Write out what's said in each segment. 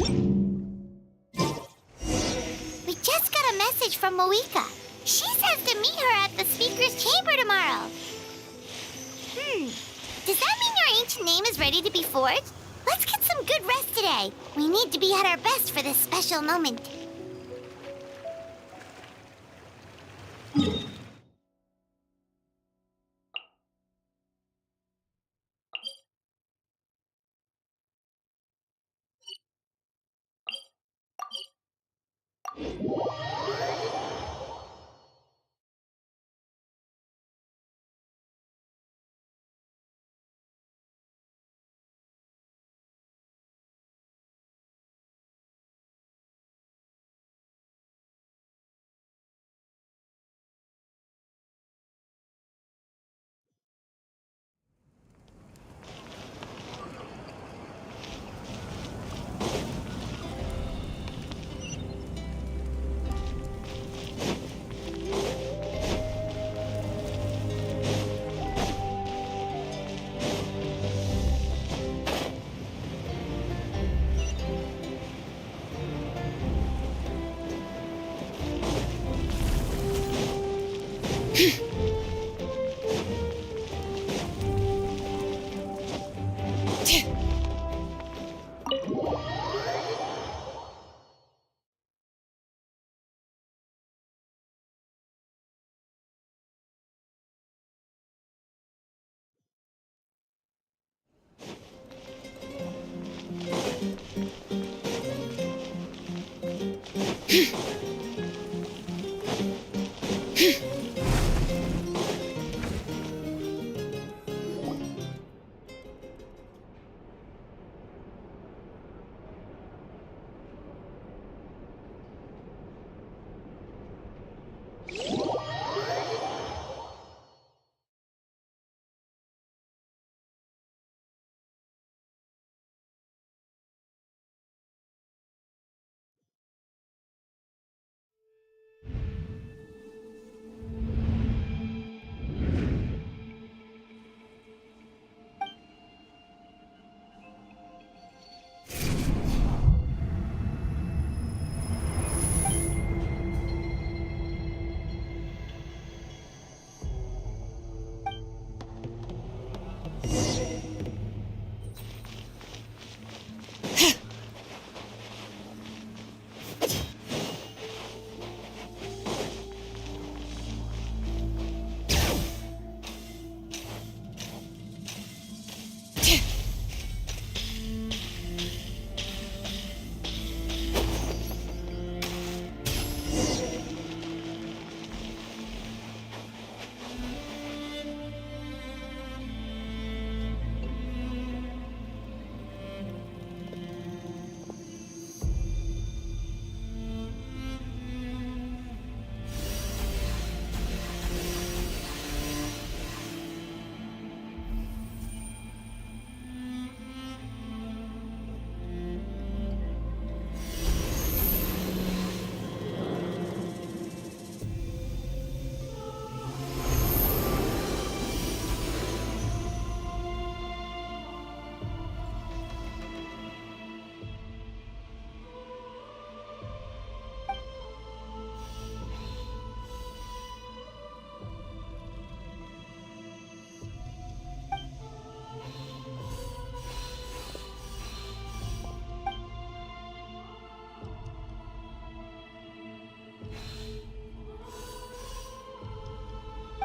We just got a message from Moika. She says to meet her at the speaker's chamber tomorrow. Does that mean your ancient name is ready to be forged? Let's get some good rest today. We need to be at our best for this special moment.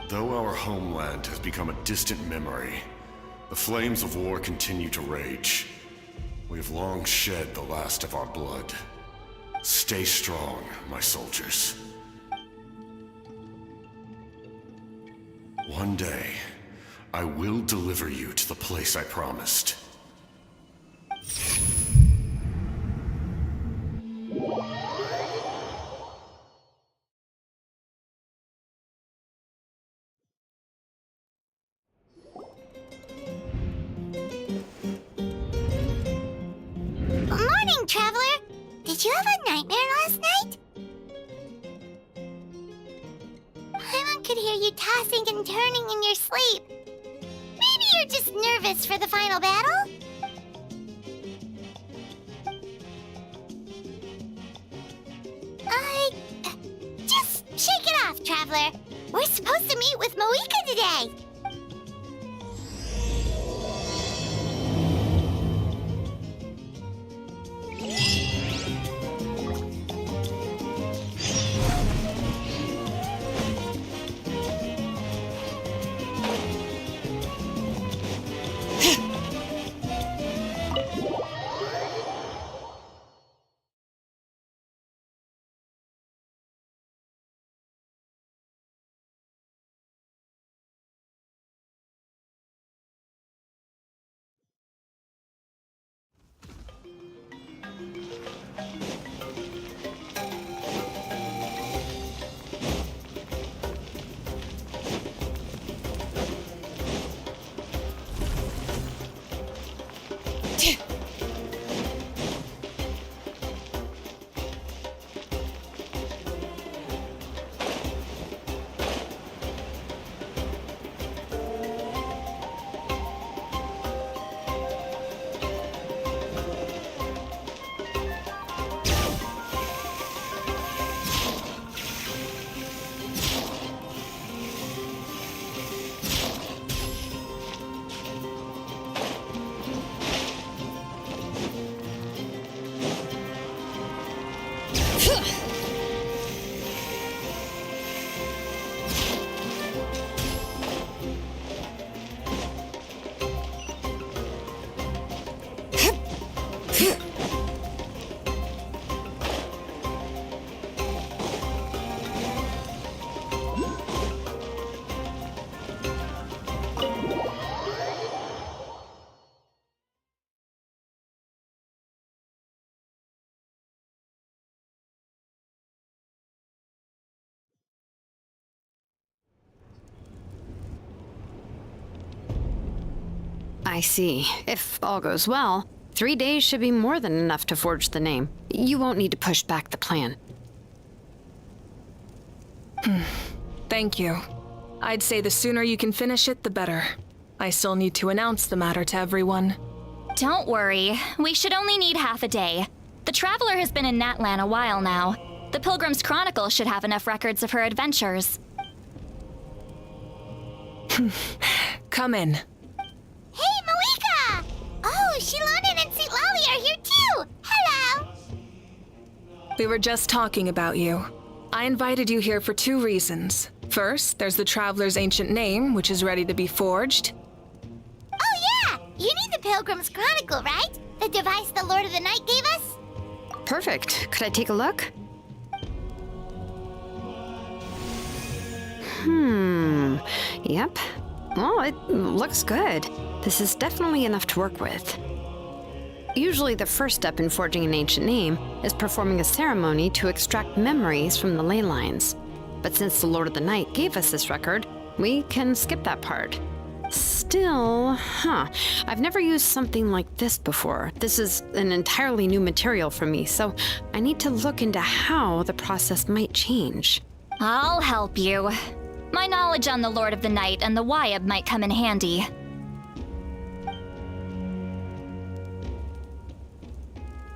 Though our homeland has become a distant memory, the flames of war continue to rage. We have long shed the last of our blood. Stay strong, my soldiers. One day, I will deliver you to the place I promised. Morning, traveler! Did you have a nightmare last night? Paimon could hear you tossing and turning in your sleep. Maybe you're just nervous for the final battle? Shake it off, Traveler. We're supposed to meet with Moika today. I see. If all goes well, 3 days should be more than enough to forge the name. You won't need to push back the plan. Thank you. I'd say the sooner you can finish it, the better. I still need to announce the matter to everyone. Don't worry. We should only need half a day. The Traveler has been in Natlan a while now. The Pilgrim's Chronicle should have enough records of her adventures. Come in. Hey, Moika! Oh, Shilonen and St. Lolly are here too! Hello! We were just talking about you. I invited you here for 2 reasons. First, there's the Traveler's ancient name, which is ready to be forged. Oh yeah! You need the Pilgrim's Chronicle, right? The device the Lord of the Night gave us? Perfect. Could I take a look? Yep. Well, it looks good. This is definitely enough to work with. Usually the first step in forging an ancient name is performing a ceremony to extract memories from the ley lines. But since the Lord of the Night gave us this record, we can skip that part. Still, I've never used something like this before. This is an entirely new material for me, so I need to look into how the process might change. I'll help you. My knowledge on the Lord of the Night and the Wyab might come in handy.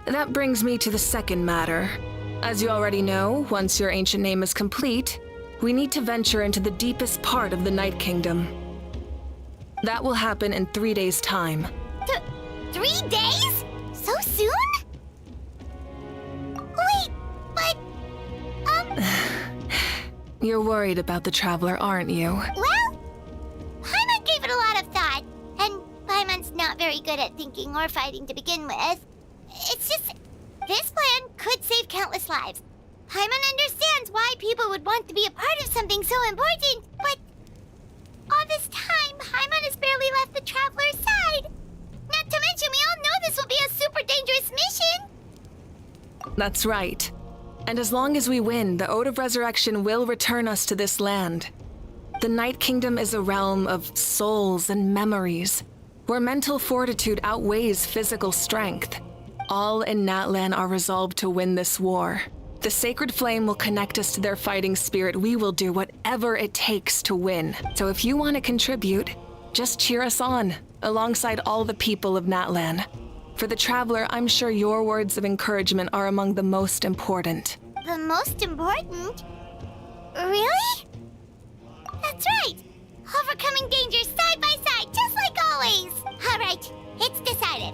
That brings me to the second matter. As you already know, once your ancient name is complete, we need to venture into the deepest part of the Night Kingdom. That will happen in 3 days' time. 3 days? So soon? Wait, but... You're worried about the Traveler, aren't you? Well, Paimon gave it a lot of thought, and Paimon's not very good at thinking or fighting to begin with. It's just, this plan could save countless lives. Paimon understands why people would want to be a part of something so important, but all this time, Paimon has barely left the Traveler's side. Not to mention, we all know this will be a super dangerous mission. That's right. And as long as we win, the Ode of Resurrection will return us to this land. The Night Kingdom is a realm of souls and memories, where mental fortitude outweighs physical strength. All in Natlan are resolved to win this war. The sacred flame will connect us to their fighting spirit. We will do whatever it takes to win. So if you want to contribute, just cheer us on, alongside all the people of Natlan. For the Traveler, I'm sure your words of encouragement are among the most important. The most important? Really? That's right. Overcoming dangers side by side, just like always. All right, it's decided.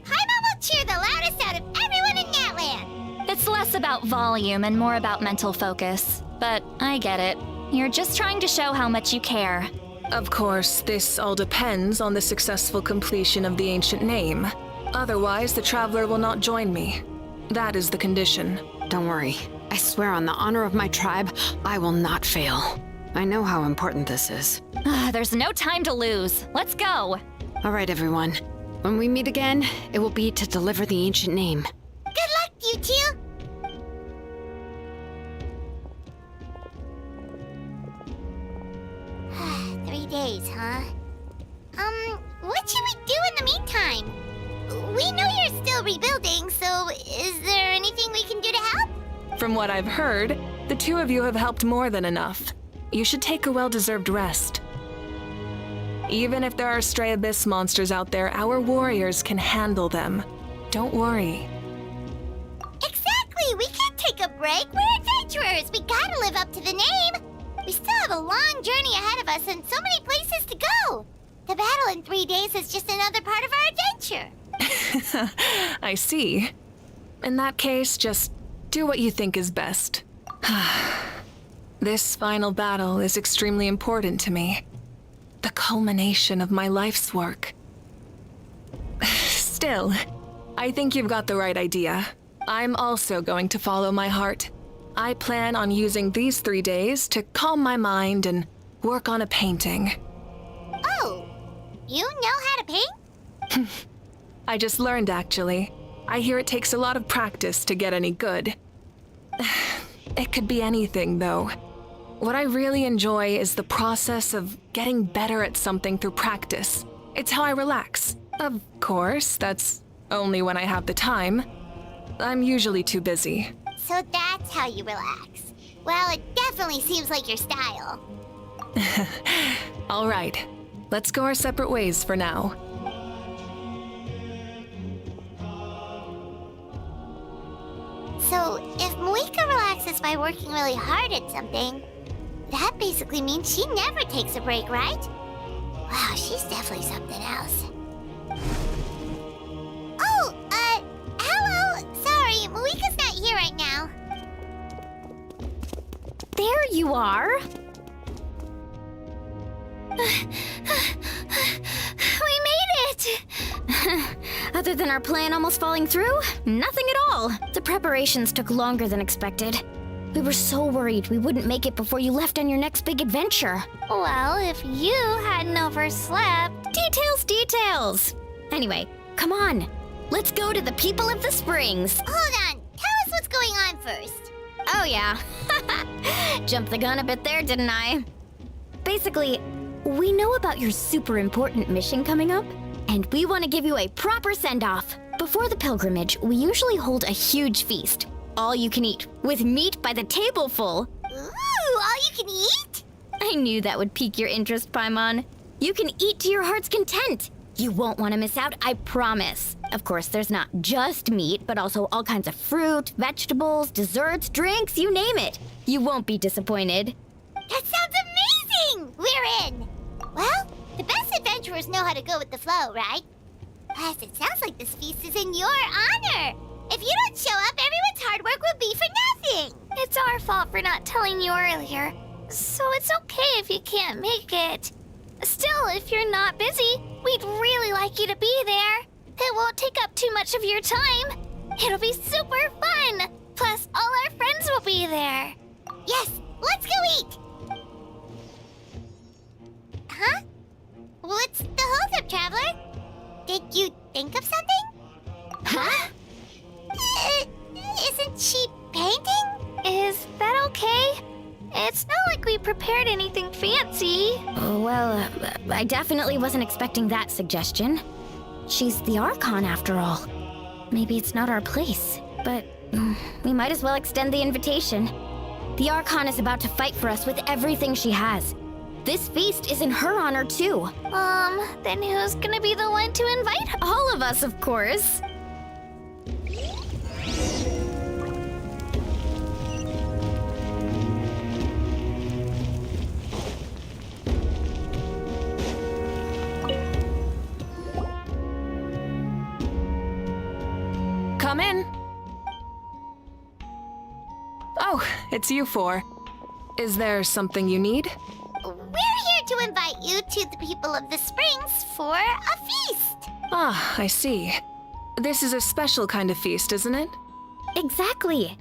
Paimon will cheer the loudest out of everyone in Natland. It's less about volume and more about mental focus. But I get it. You're just trying to show how much you care. Of course, this all depends on the successful completion of the ancient name. Otherwise, the Traveler will not join me. That is the condition. Don't worry. I swear on the honor of my tribe, I will not fail. I know how important this is. There's no time to lose. Let's go. All right, everyone. When we meet again, it will be to deliver the ancient name. Good luck, you two. Days, huh? What should we do in the meantime? We know you're still rebuilding, so is there anything we can do to help? From what I've heard, the two of you have helped more than enough. You should take a well-deserved rest. Even if there are stray abyss monsters out there, our warriors can handle them. Don't worry. Exactly! We can't take a break. We're adventurers. We gotta live up to the name. We still have a long journey ahead of us and so many places to go. The battle in 3 days is just another part of our adventure. I see. In that case, just do what you think is best. This final battle is extremely important to me. The culmination of my life's work. Still, I think you've got the right idea. I'm also going to follow my heart. I plan on using these 3 days to calm my mind and work on a painting. Oh, you know how to paint? I just learned, actually. I hear it takes a lot of practice to get any good. It could be anything, though. What I really enjoy is the process of getting better at something through practice. It's how I relax. Of course, that's only when I have the time. I'm usually too busy. So that's how you relax. Well, it definitely seems like your style. All right, let's go our separate ways for now. So, if Moika relaxes by working really hard at something, that basically means she never takes a break, right? Wow, she's definitely something else. Oh, hello! Sorry, Moika's not here right now. There you are. We made it! Other than our plan almost falling through, nothing at all. The preparations took longer than expected. We were so worried we wouldn't make it before you left on your next big adventure. Well, if you hadn't overslept... Details! Anyway, come on. Let's go to the people of the springs. Hold on, tell us what's going on first. Oh yeah. Jumped the gun a bit there, didn't I? Basically, we know about your super important mission coming up, and we want to give you a proper send-off. Before the pilgrimage, we usually hold a huge feast. All you can eat, with meat by the tableful. Ooh, all you can eat? I knew that would pique your interest, Paimon. You can eat to your heart's content. You won't want to miss out, I promise. Of course, there's not just meat, but also all kinds of fruit, vegetables, desserts, drinks, you name it. You won't be disappointed. That sounds amazing! We're in! Well, the best adventurers know how to go with the flow, right? Plus, it sounds like this feast is in your honor. If you don't show up, everyone's hard work will be for nothing. It's our fault for not telling you earlier, so it's okay if you can't make it. Still, if you're not busy, we'd really like you to be there. It won't take up too much of your time. It'll be super fun. Plus, all our friends will be there. Yes, let's go eat! Huh? What's the holdup, Traveler? Did you think of something? Huh? Isn't she painting? Is that okay? It's not like we prepared anything fancy. Well, I definitely wasn't expecting that suggestion. She's the Archon, after all. Maybe it's not our place, but we might as well extend the invitation. The Archon is about to fight for us with everything she has. This feast is in her honor, too. Then who's gonna be the one to invite her? All of us, of course. Come in. Oh, it's you four. Is there something you need? We're here to invite you to the people of the Springs for a feast. Ah, I see. This is a special kind of feast, isn't it? Exactly.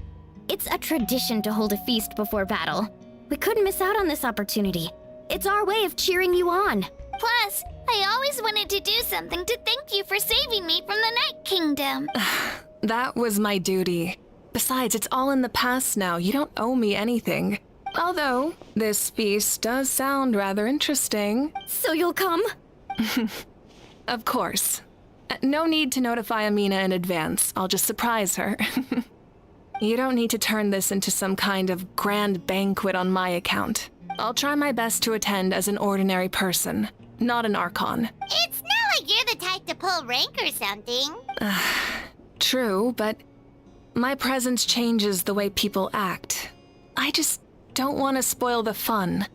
It's a tradition to hold a feast before battle. We couldn't miss out on this opportunity. It's our way of cheering you on. Plus, I always wanted to do something to thank you for saving me from the Night Kingdom. That was my duty. Besides, it's all in the past now. You don't owe me anything. Although, this feast does sound rather interesting. So you'll come? Of course. No need to notify Amina in advance. I'll just surprise her. You don't need to turn this into some kind of grand banquet on my account. I'll try my best to attend as an ordinary person, not an Archon. It's not like you're the type to pull rank or something. True, but my presence changes the way people act. I just don't want to spoil the fun.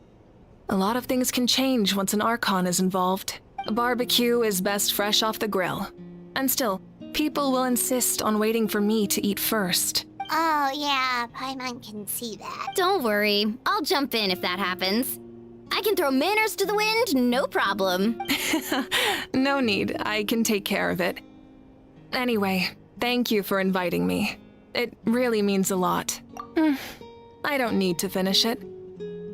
A lot of things can change once an Archon is involved. A barbecue is best fresh off the grill. And still, people will insist on waiting for me to eat first. Oh, yeah, Paimon can see that. Don't worry. I'll jump in if that happens. I can throw manners to the wind, no problem. No need, I can take care of it. Anyway, thank you for inviting me. It really means a lot. I don't need to finish it.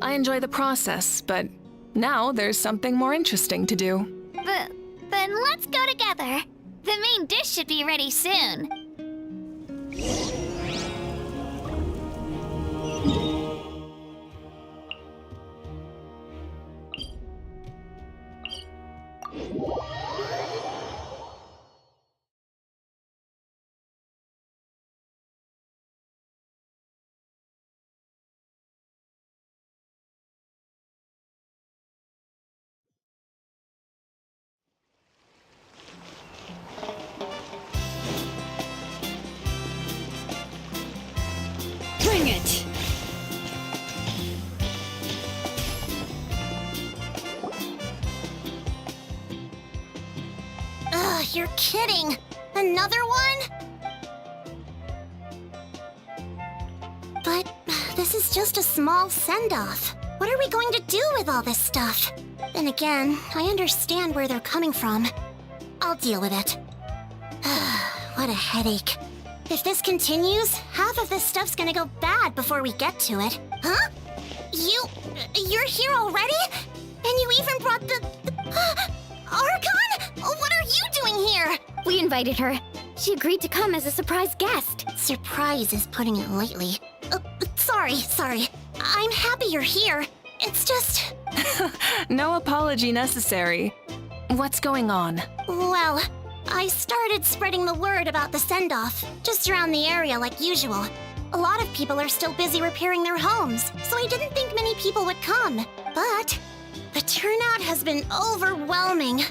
I enjoy the process, but now there's something more interesting to do. Then let's go together. The main dish should be ready soon. Bring it! Ugh, you're kidding. Another one? But this is just a small send-off. What are we going to do with all this stuff? Then again, I understand where they're coming from. I'll deal with it. What a headache. If this continues, half of this stuff's gonna go bad before we get to it. Huh? You're here already? And you even brought the Archon? What are you doing here? We invited her. She agreed to come as a surprise guest. Surprise is putting it lightly. Sorry. I'm happy you're here. It's just... No apology necessary. What's going on? Well, I started spreading the word about the send-off, just around the area like usual. A lot of people are still busy repairing their homes, so I didn't think many people would come. But the turnout has been overwhelming.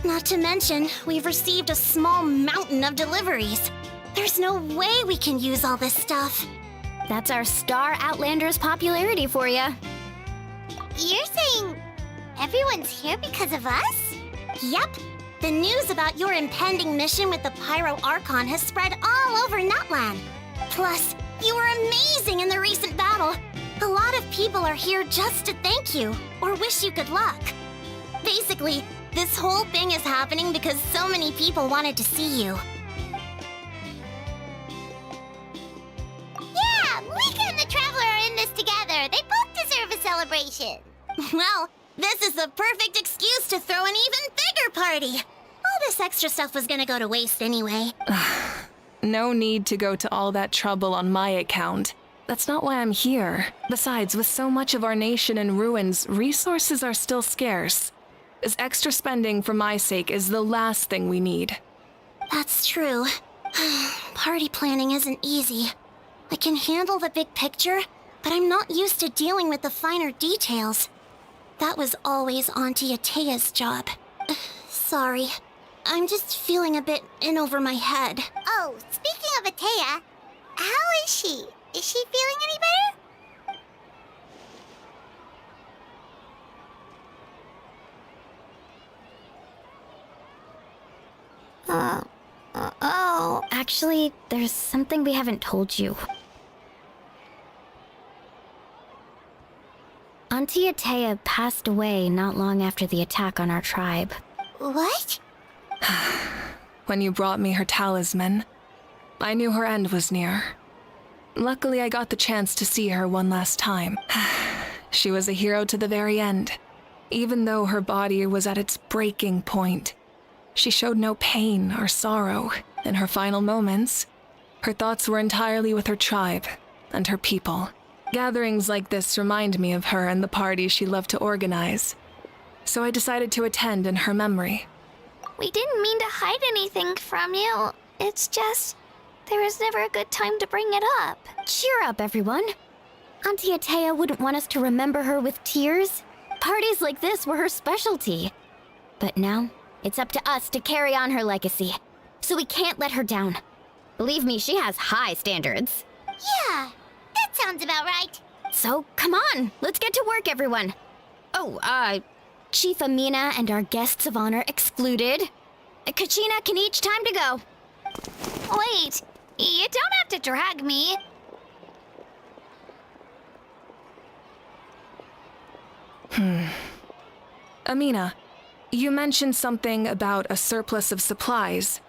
Not to mention, we've received a small mountain of deliveries. There's no way we can use all this stuff. That's our Star Outlander's popularity for you. You're saying everyone's here because of us? Yep. The news about your impending mission with the Pyro Archon has spread all over Nutland. Plus, you were amazing in the recent battle. A lot of people are here just to thank you, or wish you good luck. Basically, this whole thing is happening because so many people wanted to see you. Yeah, Mika and the Traveler are in this together. They both deserve a celebration. Well, this is the perfect excuse to throw an even bigger party. All this extra stuff was gonna go to waste anyway. No need to go to all that trouble on my account. That's not why I'm here. Besides, with so much of our nation in ruins, resources are still scarce. This extra spending for my sake is the last thing we need. That's true. Party planning isn't easy. I can handle the big picture, but I'm not used to dealing with the finer details. That was always Auntie Atea's job. Sorry. I'm just feeling a bit in over my head. Oh, speaking of Atea, how is she? Is she feeling any better? Actually, there's something we haven't told you. Auntie Atea passed away not long after the attack on our tribe. What? When you brought me her talisman, I knew her end was near. Luckily, I got the chance to see her one last time. She was a hero to the very end. Even though her body was at its breaking point, she showed no pain or sorrow. In her final moments, her thoughts were entirely with her tribe and her people. Gatherings like this remind me of her and the parties she loved to organize. So I decided to attend in her memory. We didn't mean to hide anything from you. It's just, there was never a good time to bring it up. Cheer up, everyone. Auntie Atea wouldn't want us to remember her with tears. Parties like this were her specialty. But now, it's up to us to carry on her legacy. So we can't let her down. Believe me, she has high standards. Yeah, that sounds about right. So, come on, let's get to work, everyone. Oh, Chief Amina and our guests of honor excluded. Kachina can each time to go. Wait, you don't have to drag me. Amina, you mentioned something about a surplus of supplies.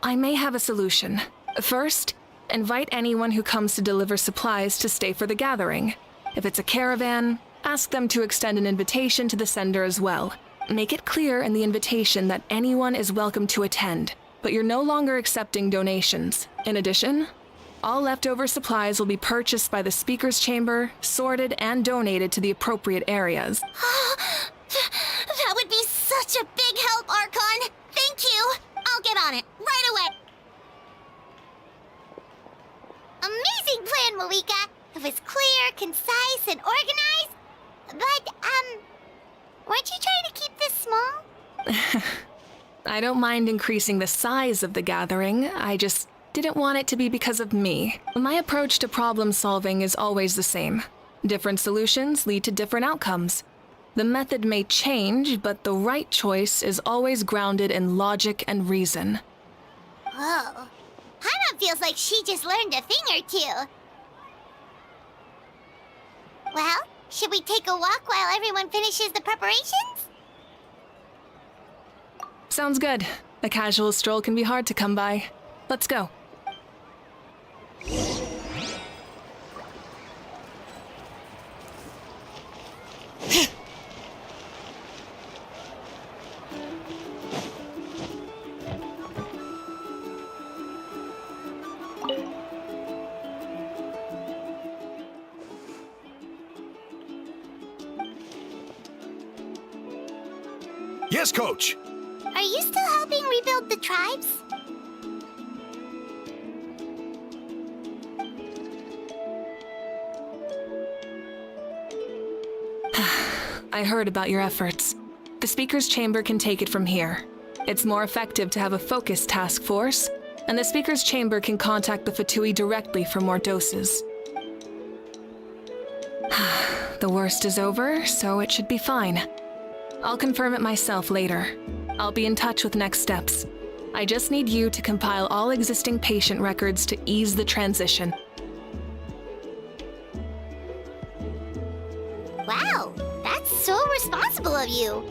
I may have a solution. First, invite anyone who comes to deliver supplies to stay for the gathering. If it's a caravan, ask them to extend an invitation to the sender as well. Make it clear in the invitation that anyone is welcome to attend, but you're no longer accepting donations. In addition, all leftover supplies will be purchased by the speaker's chamber, sorted, and donated to the appropriate areas. That would be such a big help, Archon. Thank you. I'll get on it right away. Amazing plan, Malika. It was clear, concise, and organized. But, weren't you trying to keep this small? I don't mind increasing the size of the gathering, I just didn't want it to be because of me. My approach to problem solving is always the same. Different solutions lead to different outcomes. The method may change, but the right choice is always grounded in logic and reason. Whoa. Hana feels like she just learned a thing or two. Well, should we take a walk while everyone finishes the preparations? Sounds good. A casual stroll can be hard to come by. Let's go. Yes, Coach. Are you still helping rebuild the tribes? I heard about your efforts. The Speaker's Chamber can take it from here. It's more effective to have a focused task force, and the Speaker's Chamber can contact the Fatui directly for more doses. The worst is over, so it should be fine. I'll confirm it myself later. I'll be in touch with next steps. I just need you to compile all existing patient records to ease the transition. Wow, that's so responsible of you.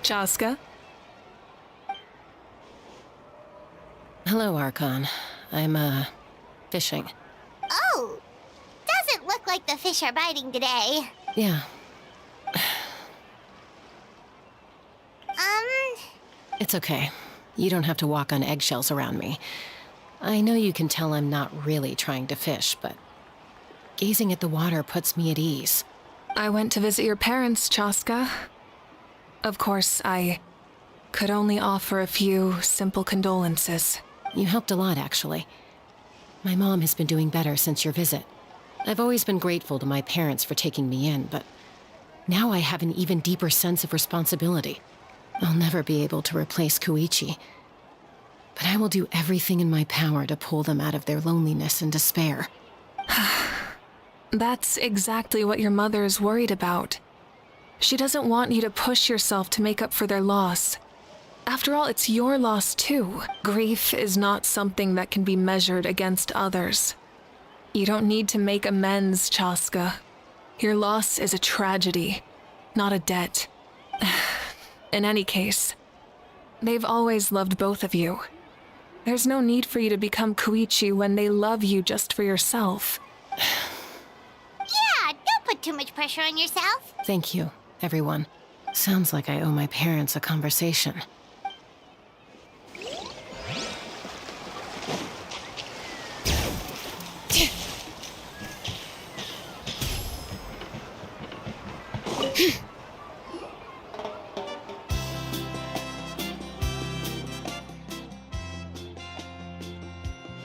Chaska? Hello, Archon. I'm, fishing. Oh, doesn't look like the fish are biting today. Yeah, it's okay. You don't have to walk on eggshells around me. I know you can tell I'm not really trying to fish, but gazing at the water puts me at ease. I went to visit your parents, Chaska. Of course, I could only offer a few simple condolences. You helped a lot, actually. My mom has been doing better since your visit. I've always been grateful to my parents for taking me in, but now I have an even deeper sense of responsibility. I'll never be able to replace Koichi, but I will do everything in my power to pull them out of their loneliness and despair. That's exactly what your mother is worried about. She doesn't want you to push yourself to make up for their loss. After all, it's your loss too. Grief is not something that can be measured against others. You don't need to make amends, Chaska. Your loss is a tragedy, not a debt. In any case, they've always loved both of you. There's no need for you to become Koichi when they love you just for yourself. Yeah, don't put too much pressure on yourself. Thank you, everyone. Sounds like I owe my parents a conversation.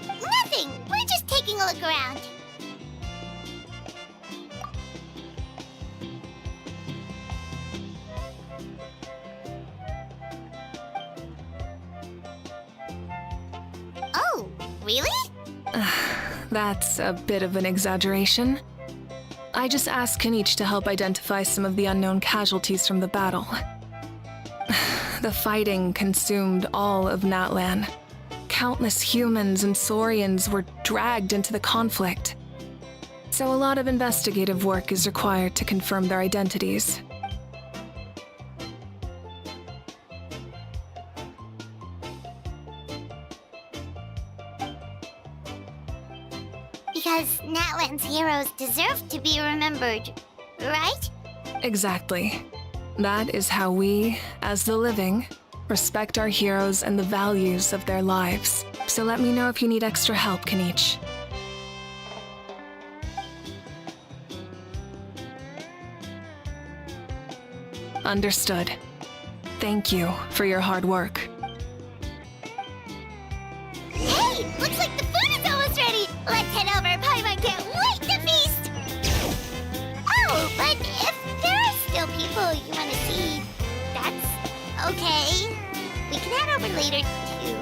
Nothing. We're just taking a look around. Oh, really? That's a bit of an exaggeration. I just asked Kenichi to help identify some of the unknown casualties from the battle. The fighting consumed all of Natlan. Countless humans and Saurians were dragged into the conflict. So a lot of investigative work is required to confirm their identities. Because Natlan's heroes deserve to be remembered, right? Exactly. That is how we, as the living, respect our heroes and the values of their lives. So let me know if you need extra help, Kenichi. Understood. Thank you for your hard work. Hey, looks like the food is almost ready. Let's head over. Paimon can't wait to feast. Oh, but if there are still people you want to see, that's okay. We can head over later, too.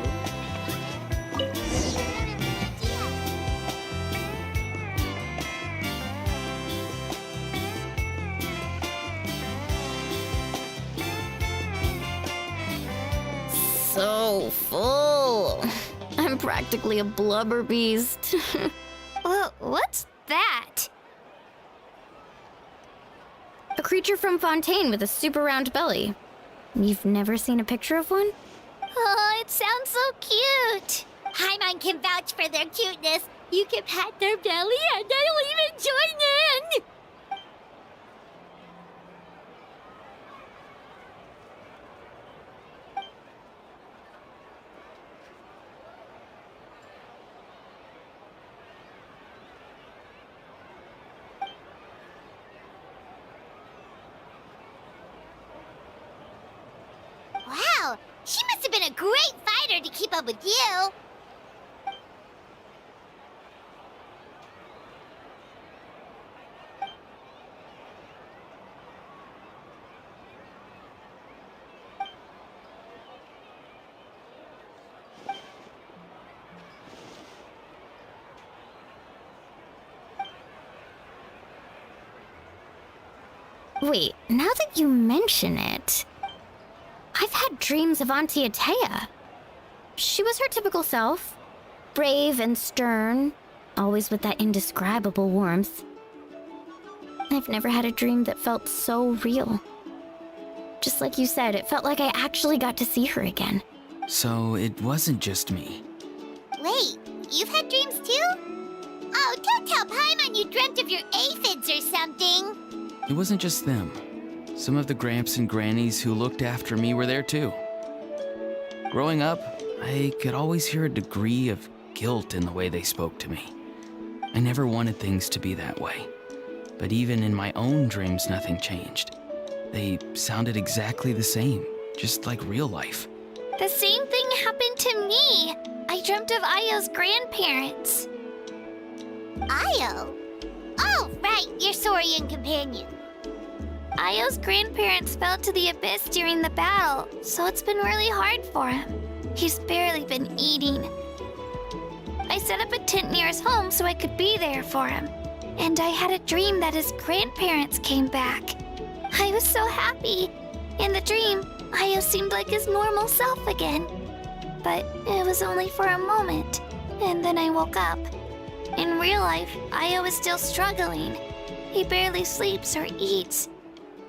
So full. I'm practically a blubber beast. What's that? A creature from Fontaine with a super round belly. You've never seen a picture of one? Oh, it sounds so cute. Paimon can vouch for their cuteness. You can pat their belly and they'll even join in. Wow, she must have been a great fighter to keep up with you. Wait, now that you mention it, I've had dreams of Auntie Atea. She was her typical self, brave and stern, always with that indescribable warmth. I've never had a dream that felt so real. Just like you said, it felt like I actually got to see her again. So it wasn't just me. Wait, you've had dreams too? Oh, don't tell Paimon you dreamt of your aphids or something. It wasn't just them. Some of the Gramps and Grannies who looked after me were there too. Growing up, I could always hear a degree of guilt in the way they spoke to me. I never wanted things to be that way. But even in my own dreams, nothing changed. They sounded exactly the same, just like real life. The same thing happened to me. I dreamt of Ayo's grandparents. Ayo? right, your Saurian companion. Io's grandparents fell to the abyss during the battle, so it's been really hard for him. He's barely been eating. I set up a tent near his home so I could be there for him. And I had a dream that his grandparents came back. I was so happy. In the dream, Io seemed like his normal self again. But it was only for a moment, and then I woke up. In real life, Io is still struggling. He barely sleeps or eats.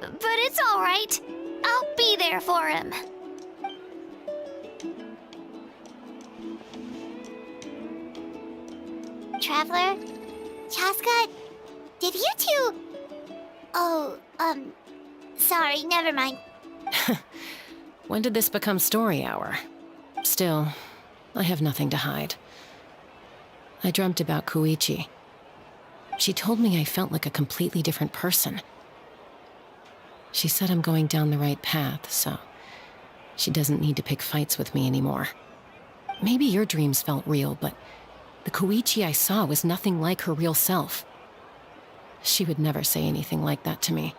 But it's all right. I'll be there for him. Traveler? Chaska? Did you two... Oh, sorry, never mind. When did this become story hour? Still, I have nothing to hide. I dreamt about Koichi. She told me I felt like a completely different person. She said I'm going down the right path, so she doesn't need to pick fights with me anymore. Maybe your dreams felt real, but the Koichi I saw was nothing like her real self. She would never say anything like that to me.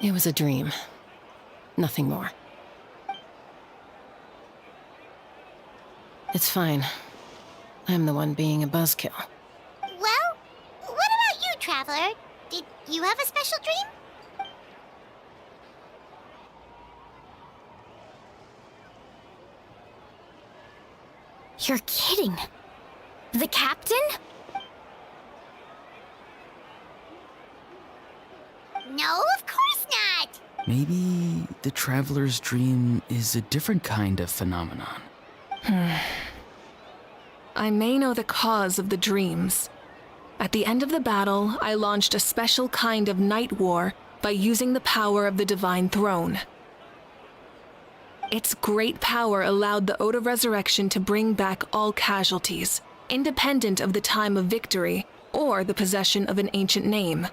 It was a dream. Nothing more. It's fine. I'm the one being a buzzkill. Well, what about you, Traveler? Did you have a special dream? You're kidding. The captain? No, of course not! Maybe the traveler's dream is a different kind of phenomenon. I may know the cause of the dreams. At the end of the battle, I launched a special kind of night war by using the power of the Divine Throne. Its great power allowed the Ode of Resurrection to bring back all casualties, independent of the time of victory or the possession of an ancient name.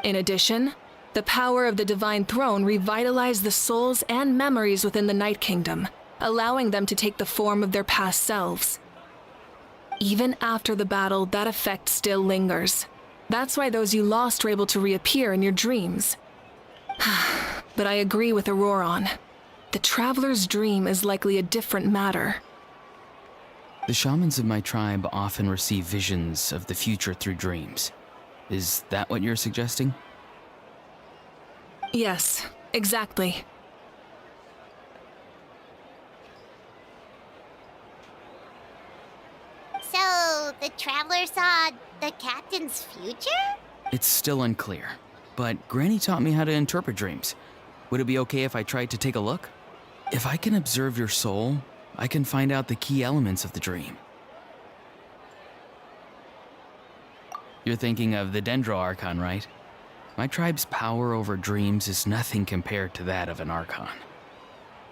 In addition, the power of the Divine Throne revitalized the souls and memories within the Night Kingdom, allowing them to take the form of their past selves. Even after the battle, that effect still lingers. That's why those you lost were able to reappear in your dreams. But I agree with Auroron. The Traveler's dream is likely a different matter. The shamans of my tribe often receive visions of the future through dreams. Is that what you're suggesting? Yes, exactly. So, the Traveler saw the captain's future? It's still unclear, but Granny taught me how to interpret dreams. Would it be okay if I tried to take a look? If I can observe your soul, I can find out the key elements of the dream. You're thinking of the Dendro Archon, right? My tribe's power over dreams is nothing compared to that of an Archon.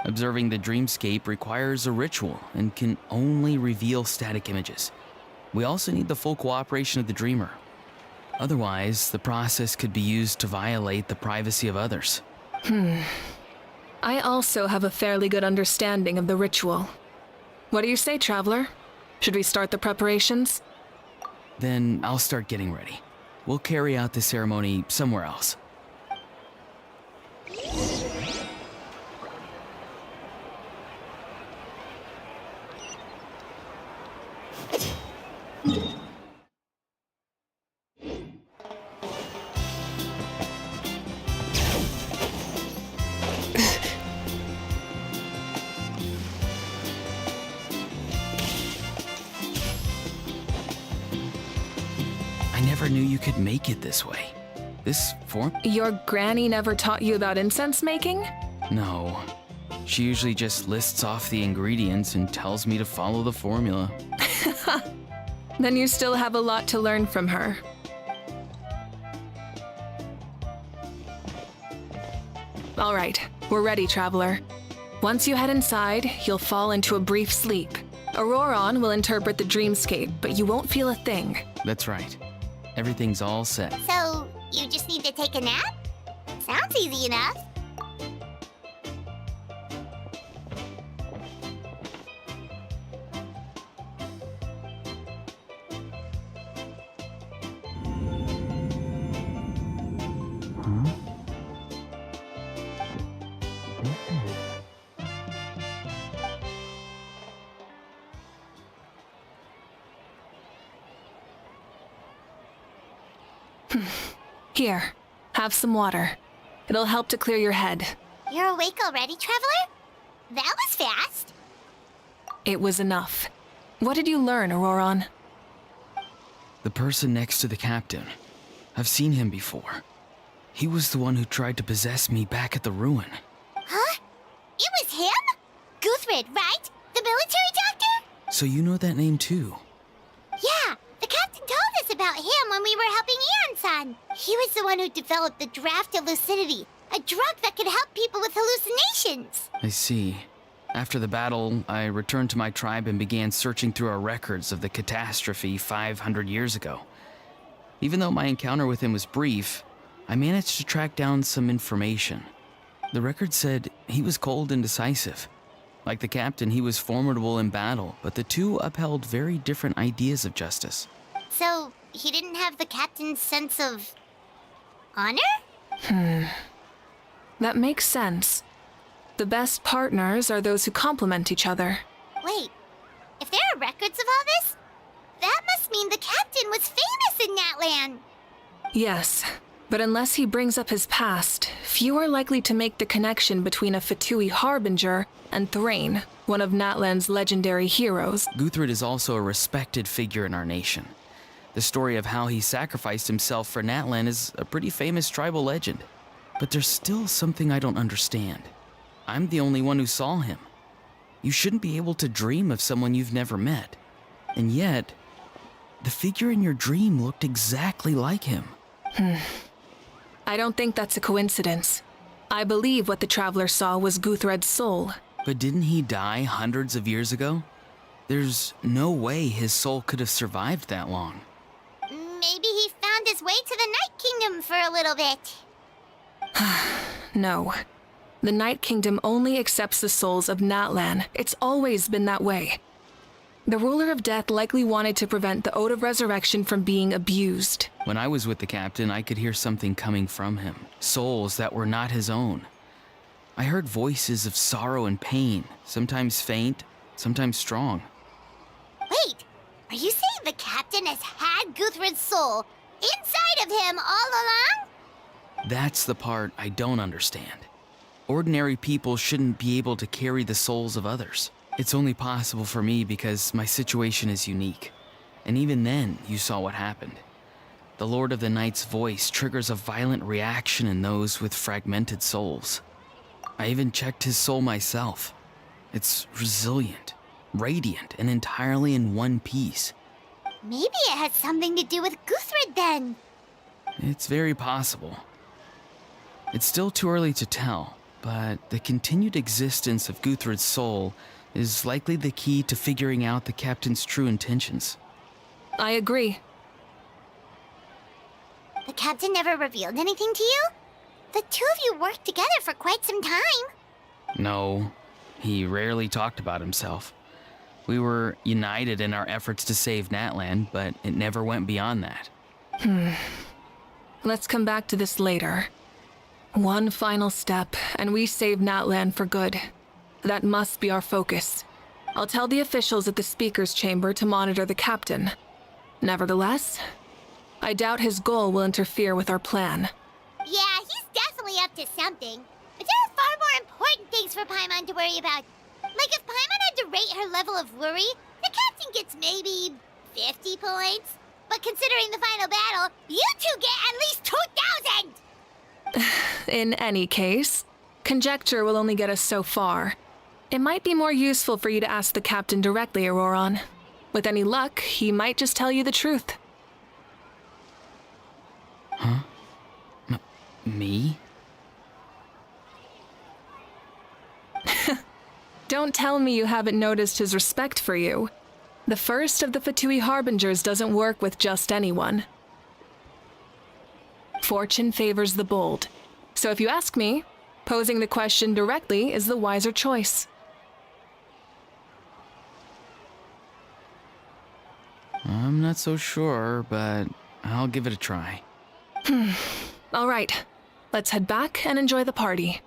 Observing the dreamscape requires a ritual and can only reveal static images. We also need the full cooperation of the dreamer. Otherwise, the process could be used to violate the privacy of others. I also have a fairly good understanding of the ritual. What do you say, Traveler? Should we start the preparations? Then I'll start getting ready. We'll carry out the ceremony somewhere else. I never knew you could make it this way. This form? Your granny never taught you about incense making? No. She usually just lists off the ingredients and tells me to follow the formula. Then you still have a lot to learn from her. All right, we're ready, Traveler. Once you head inside, you'll fall into a brief sleep. Auroron will interpret the dreamscape, but you won't feel a thing. That's right. Everything's all set. So, you just need to take a nap? Sounds easy enough. Here, have some water. It'll help to clear your head. You're awake already, Traveler? That was fast. It was enough. What did you learn, Auroron? The person next to the captain. I've seen him before. He was the one who tried to possess me back at the ruin. Huh? It was him? Guthrid, right? The military doctor? So you know that name too? Yeah, the captain told us about him when we were helping Ian-san. He was the one who developed the draft of lucidity, a drug that could help people with hallucinations. I see. After the battle, I returned to my tribe and began searching through our records of the catastrophe 500 years ago. Even though my encounter with him was brief, I managed to track down some information. The record said he was cold and decisive. Like the captain, he was formidable in battle, but the two upheld very different ideas of justice. So, he didn't have the captain's sense of honor? That makes sense. The best partners are those who complement each other. Wait, if there are records of all this, that must mean the captain was famous in that land. Yes, but unless he brings up his past, few are likely to make the connection between a Fatui harbinger and Thrain, one of Natlan's legendary heroes. Guthrid is also a respected figure in our nation. The story of how he sacrificed himself for Natlan is a pretty famous tribal legend. But there's still something I don't understand. I'm the only one who saw him. You shouldn't be able to dream of someone you've never met. And yet, the figure in your dream looked exactly like him. I don't think that's a coincidence. I believe what the Traveler saw was Guthred's soul. But didn't he die hundreds of years ago? There's no way his soul could have survived that long. Maybe he found his way to the Night Kingdom for a little bit. No. The Night Kingdom only accepts the souls of Natlan. It's always been that way. The Ruler of Death likely wanted to prevent the Ode of Resurrection from being abused. When I was with the captain, I could hear something coming from him. Souls that were not his own. I heard voices of sorrow and pain, sometimes faint, sometimes strong. Wait, are you saying the captain has had Guthrid's soul inside of him all along? That's the part I don't understand. Ordinary people shouldn't be able to carry the souls of others. It's only possible for me because my situation is unique. And even then, you saw what happened. The Lord of the Night's voice triggers a violent reaction in those with fragmented souls. I even checked his soul myself. It's resilient, radiant, and entirely in one piece. Maybe it has something to do with Guthrid then. It's very possible. It's still too early to tell, but the continued existence of Guthrid's soul is likely the key to figuring out the captain's true intentions. I agree. The captain never revealed anything to you? The two of you worked together for quite some time. No, he rarely talked about himself. We were united in our efforts to save Natlan, but it never went beyond that. Let's come back to this later. One final step, and we save Natlan for good. That must be our focus. I'll tell the officials at the speaker's chamber to monitor the captain. Nevertheless, I doubt his goal will interfere with our plan. Yeah, he's definitely up to something. But there are far more important things for Paimon to worry about. Like if Paimon had to rate her level of worry, the captain gets maybe 50 points. But considering the final battle, you two get at least 2,000! In any case, conjecture will only get us so far. It might be more useful for you to ask the captain directly, Auroron. With any luck, he might just tell you the truth. Huh? Me? Don't tell me you haven't noticed his respect for you. The first of the Fatui Harbingers doesn't work with just anyone. Fortune favors the bold. So if you ask me, posing the question directly is the wiser choice. I'm not so sure, but I'll give it a try. All right, let's head back and enjoy the party.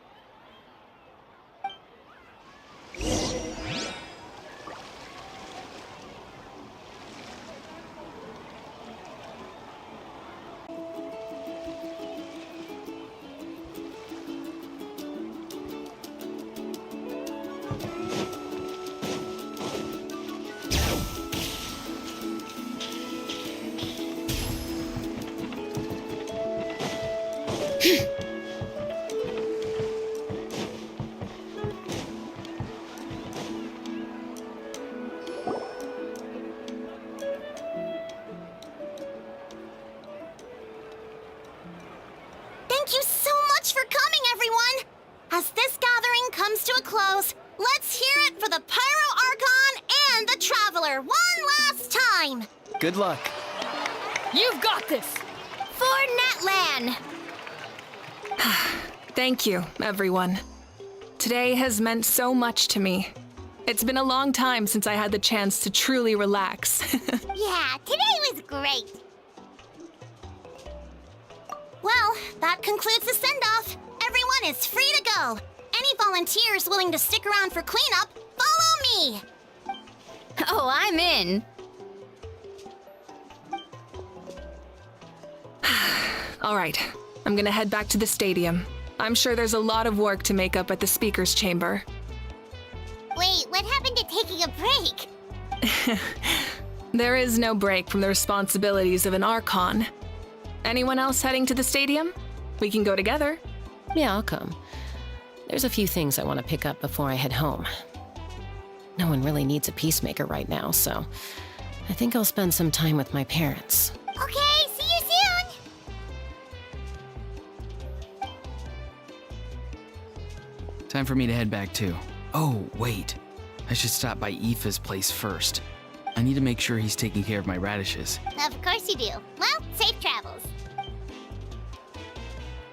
Good luck. You've got this! For Natlan! Thank you, everyone. Today has meant so much to me. It's been a long time since I had the chance to truly relax. Yeah, today was great. Well, that concludes the send-off. Everyone is free to go. Any volunteers willing to stick around for cleanup, follow me! Oh, I'm in. All right, I'm gonna head back to the stadium. I'm sure there's a lot of work to make up at the speaker's chamber. Wait, what happened to taking a break? There is no break from the responsibilities of an Archon. Anyone else heading to the stadium? We can go together. Yeah, I'll come. There's a few things I want to pick up before I head home. No one really needs a peacemaker right now, so I think I'll spend some time with my parents. Okay, see you soon! Time for me to head back too. Oh, wait. I should stop by Aoife's place first. I need to make sure he's taking care of my radishes. Of course you do. Well, safe travels.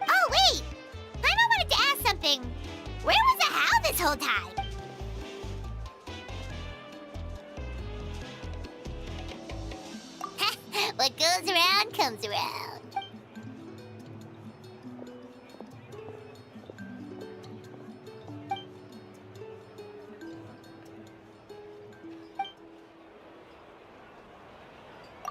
Oh, wait! Paimon wanted to ask something. Where was the How this whole time? What goes around comes around.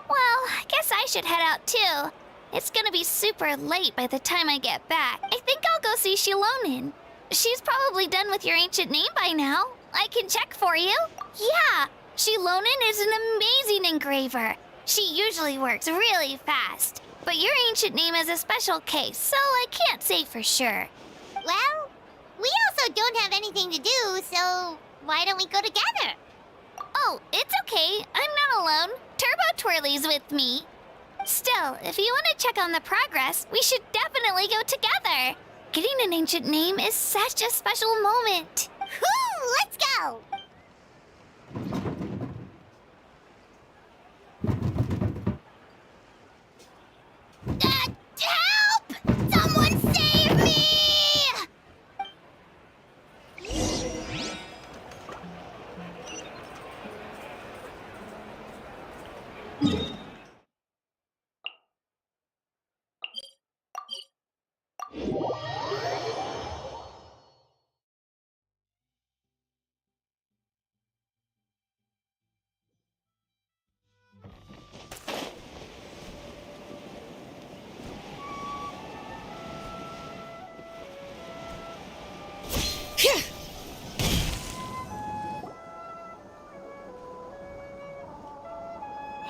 Well, I guess I should head out too. It's gonna be super late by the time I get back. I think I'll go see Shilonin. She's probably done with your ancient name by now. I can check for you. Yeah, Shilonin is an amazing engraver. She usually works really fast. But your ancient name is a special case, so I can't say for sure. Well, we also don't have anything to do, so why don't we go together? Oh, it's okay. I'm not alone. Turbo Twirly's with me. Still, if you want to check on the progress, we should definitely go together. Getting an ancient name is such a special moment. Whoo, let's go! Help! Someone save me!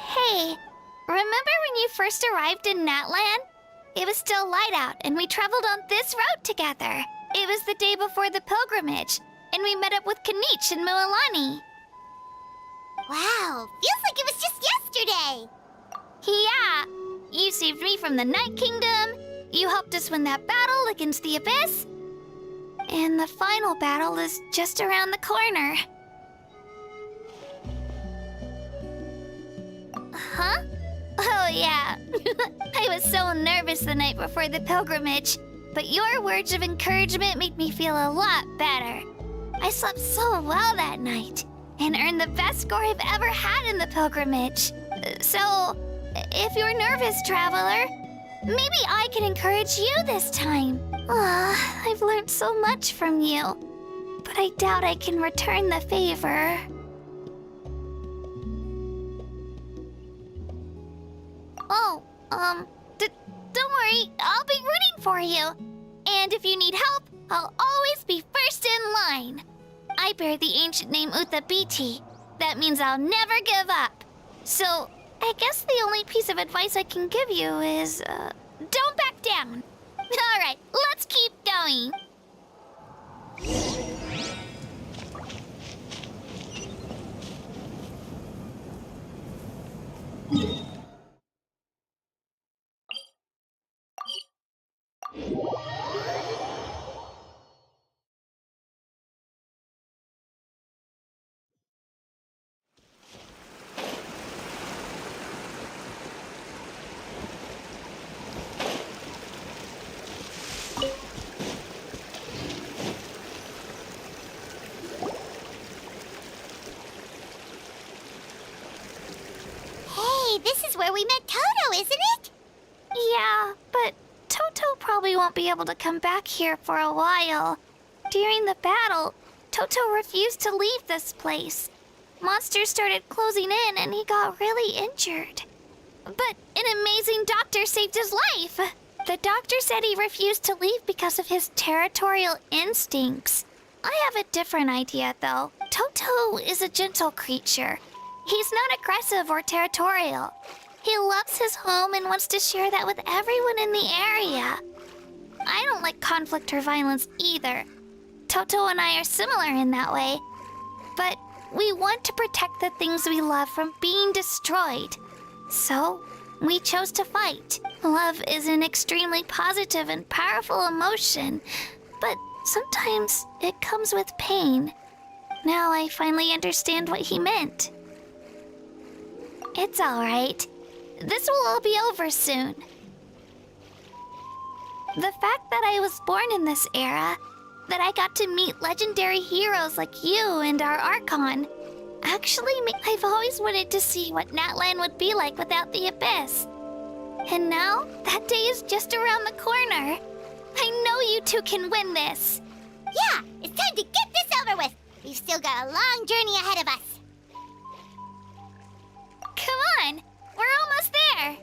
Hey, remember when you first arrived in Natlan? It was still light out, and we traveled on this road together. It was the day before the pilgrimage, and we met up with Kanich and Mualani. Wow, feels like it was just yesterday. Yeah, you saved me from the Night Kingdom, you helped us win that battle against the Abyss, and the final battle is just around the corner. Huh? Oh, yeah. I was so nervous the night before the pilgrimage, but your words of encouragement made me feel a lot better. I slept so well that night and earned the best score I've ever had in the pilgrimage. So, if you're nervous, traveler, maybe I can encourage you this time. I've learned so much from you, but I doubt I can return the favor. Oh, don't worry, I'll be rooting for you. And if you need help, I'll always be first in line. I bear the ancient name Uthabiti. That means I'll never give up. So, I guess the only piece of advice I can give you is, don't back down. All right, let's keep going. is where we met Toto, isn't it? Yeah, but Toto probably won't be able to come back here for a while. During the battle, Toto refused to leave this place. Monsters started closing in and he got really injured. But an amazing doctor saved his life. The doctor said he refused to leave because of his territorial instincts. I have a different idea, though. Toto is a gentle creature. He's not aggressive or territorial. He loves his home and wants to share that with everyone in the area. I don't like conflict or violence either. Toto and I are similar in that way. But we want to protect the things we love from being destroyed. So, we chose to fight. Love is an extremely positive and powerful emotion, but sometimes it comes with pain. Now I finally understand what he meant. It's all right. This will all be over soon. The fact that I was born in this era, that I got to meet legendary heroes like you and our Archon, I've always wanted to see what Natlan would be like without the Abyss. And now, that day is just around the corner. I know you two can win this. Yeah, it's time to get this over with. We've still got a long journey ahead of us. Come on, we're almost there.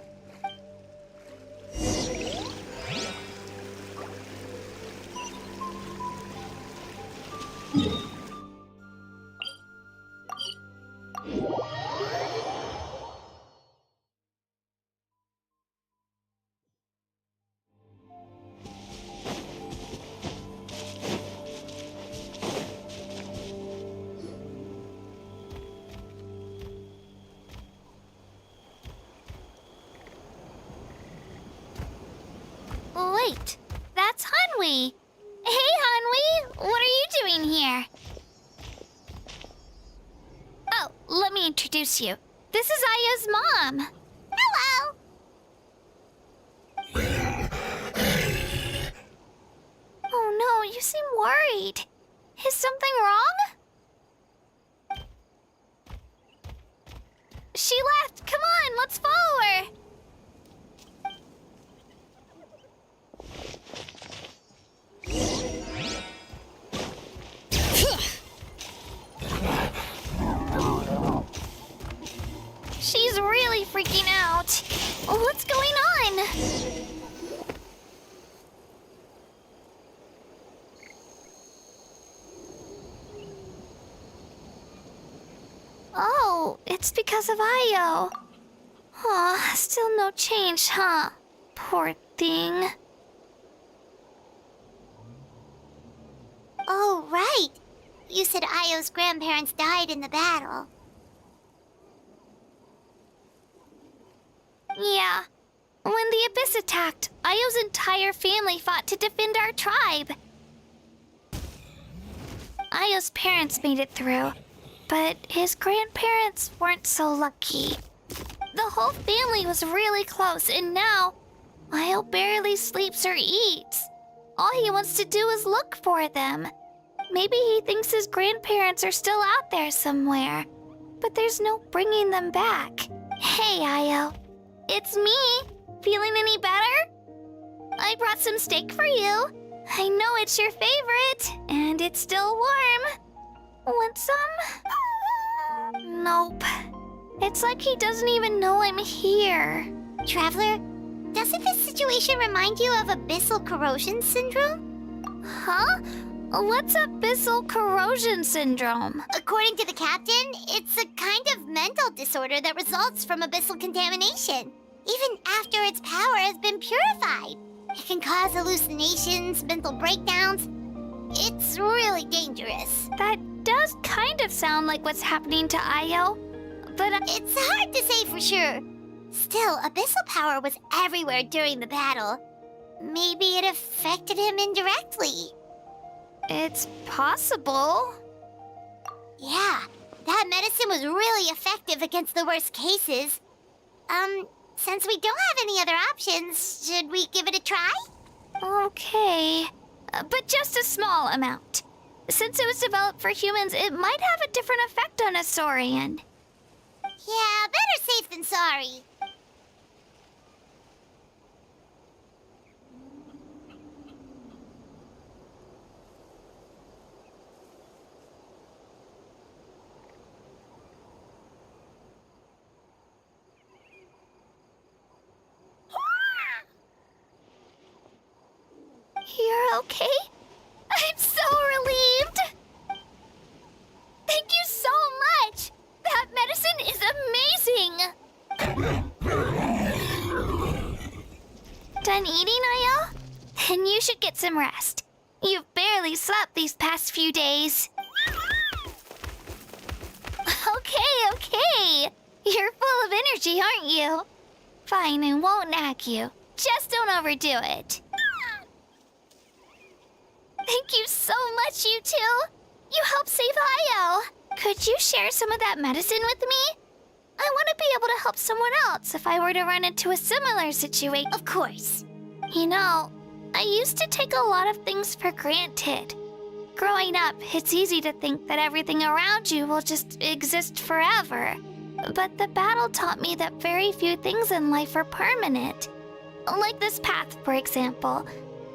Wait, that's Hanwi. Hey, Hanwi, what are you doing here? Oh, let me introduce you. This is Aya's mom. Hello! Oh no, you seem worried. Is something wrong? She left. Come on, let's follow her. She's really freaking out. What's going on? Oh, it's because of Io. Aw, still no change, huh? Poor thing. Oh, right. You said Io's grandparents died in the battle. Yeah. When the Abyss attacked, Io's entire family fought to defend our tribe. Io's parents made it through, but his grandparents weren't so lucky. The whole family was really close, and now Io barely sleeps or eats. All he wants to do is look for them. Maybe he thinks his grandparents are still out there somewhere, but there's no bringing them back. Hey, Io. It's me. Feeling any better? I brought some steak for you. I know it's your favorite, and it's still warm. Want some? Nope. It's like he doesn't even know I'm here. Traveler, doesn't this situation remind you of abyssal corrosion syndrome? Huh? What's abyssal corrosion syndrome? According to the captain, it's a kind of mental disorder that results from abyssal contamination. Even after its power has been purified, it can cause hallucinations, mental breakdowns. It's really dangerous. That does kind of sound like what's happening to Io, but It's hard to say for sure. Still, abyssal power was everywhere during the battle. Maybe it affected him indirectly. it's possible. Yeah, that medicine was really effective against the worst cases. Since we don't have any other options, should we give it a try? Okay, but just a small amount. Since it was developed for humans, it might have a different effect on a Saurian. Yeah, better safe than sorry. You're okay? I'm so relieved! Thank you so much! That medicine is amazing! Done eating, are you? Then you should get some rest. You've barely slept these past few days. Okay. You're full of energy, aren't you? Fine, I won't nag you. Just don't overdo it. Thank you so much, you two. You helped save Io. Could you share some of that medicine with me? I want to be able to help someone else if I were to run into a similar situation. Of course. You know, I used to take a lot of things for granted. Growing up, it's easy to think that everything around you will just exist forever. But the battle taught me that very few things in life are permanent. Like this path, for example.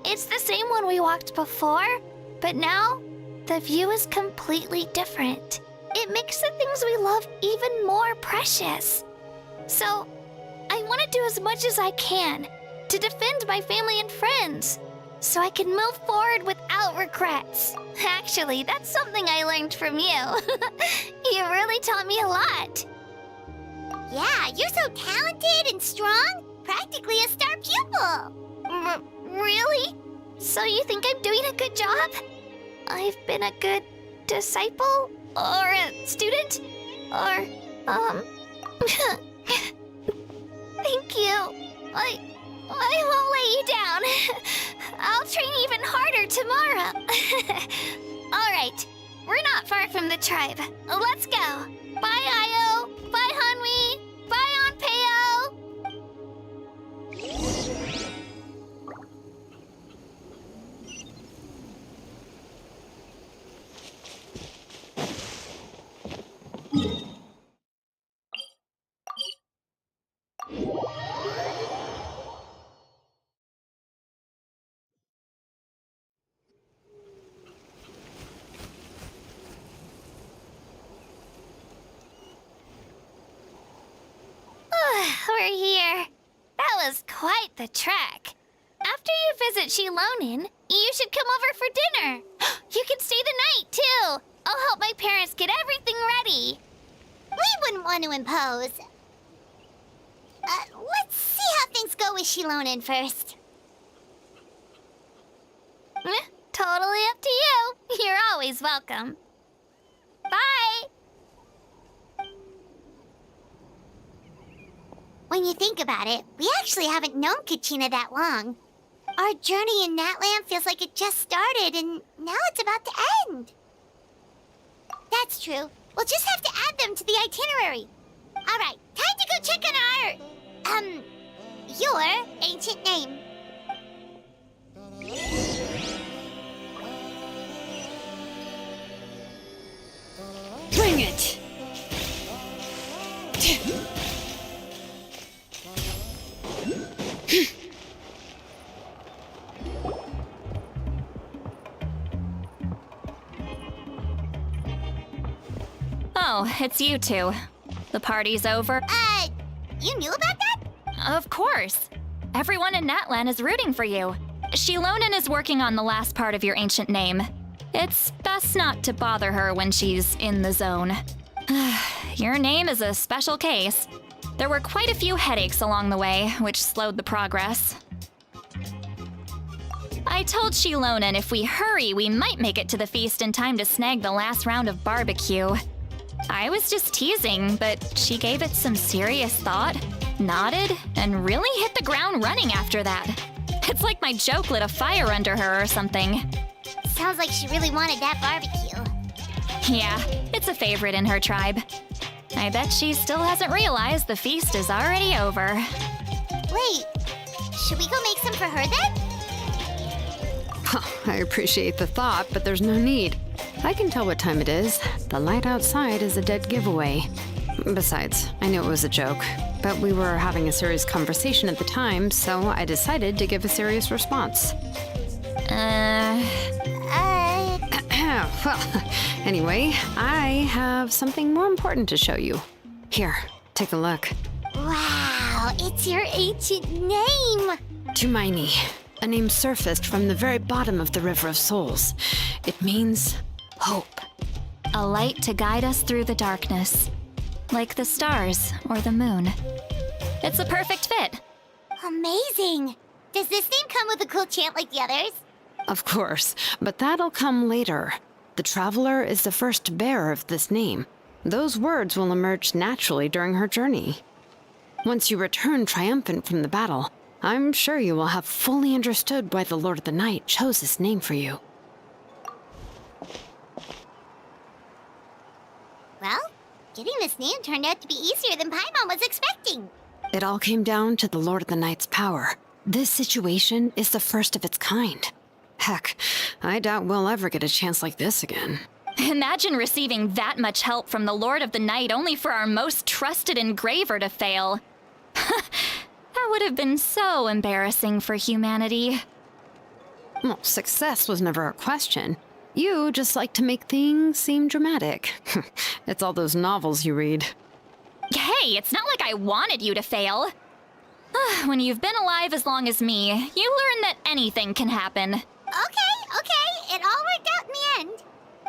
It's the same one we walked before, but now the view is completely different. It makes the things we love even more precious. So, I want to do as much as I can to defend my family and friends, so I can move forward without regrets. Actually, that's something I learned from you. You really taught me a lot. Yeah, you're so talented and strong. Practically a star pupil. Really? So you think I'm doing a good job? I've been a good disciple? Or a student? Or, Thank you. I won't let you down. I'll train even harder tomorrow. All right, we're not far from the tribe. Let's go. Bye, Io. Bye, Hanwi. Bye, Anpeo. We're here. That was quite the trek. After you visit Shilonin, you should come over for dinner. You can stay the night, too. I'll help my parents get everything ready. We wouldn't want to impose. Let's see how things go with Shilonin first. Totally up to you. You're always welcome. Bye. When you think about it, we actually haven't known Kachina that long. Our journey in Natland feels like it just started, and now it's about to end. That's true. We'll just have to add them to the itinerary. All right, time to go check on your ancient name. Bring it! Oh, it's you two. The party's over? You knew about that? Of course. Everyone in Natlan is rooting for you. Shilonin is working on the last part of your ancient name. It's best not to bother her when she's in the zone. Your name is a special case. There were quite a few headaches along the way, which slowed the progress. I told Shilonin if we hurry, we might make it to the feast in time to snag the last round of barbecue. I was just teasing, but she gave it some serious thought, nodded, and really hit the ground running after that. It's like my joke lit a fire under her or something. Sounds like she really wanted that barbecue. Yeah, it's a favorite in her tribe. I bet she still hasn't realized the feast is already over. Wait, should we go make some for her then? I appreciate the thought, but there's no need. I can tell what time it is. The light outside is a dead giveaway. Besides, I knew it was a joke, but we were having a serious conversation at the time, so I decided to give a serious response. Well, anyway, I have something more important to show you. Here, take a look. Wow, it's your ancient name. Tumaini. A name surfaced from the very bottom of the River of Souls. It means hope. A light to guide us through the darkness, like the stars or the moon. It's a perfect fit. Amazing! Does this name come with a cool chant like the others? Of course, but that'll come later. The Traveler is the first bearer of this name. Those words will emerge naturally during her journey. Once you return triumphant from the battle, I'm sure you will have fully understood why the Lord of the Night chose this name for you. Well, getting this name turned out to be easier than Paimon was expecting. It all came down to the Lord of the Night's power. This situation is the first of its kind. Heck, I doubt we'll ever get a chance like this again. Imagine receiving that much help from the Lord of the Night only for our most trusted engraver to fail. That would have been so embarrassing for humanity. Well, success was never a question. You just like to make things seem dramatic. It's all those novels you read. Hey, it's not like I wanted you to fail. When you've been alive as long as me, you learn that anything can happen. Okay, it all worked out in the end.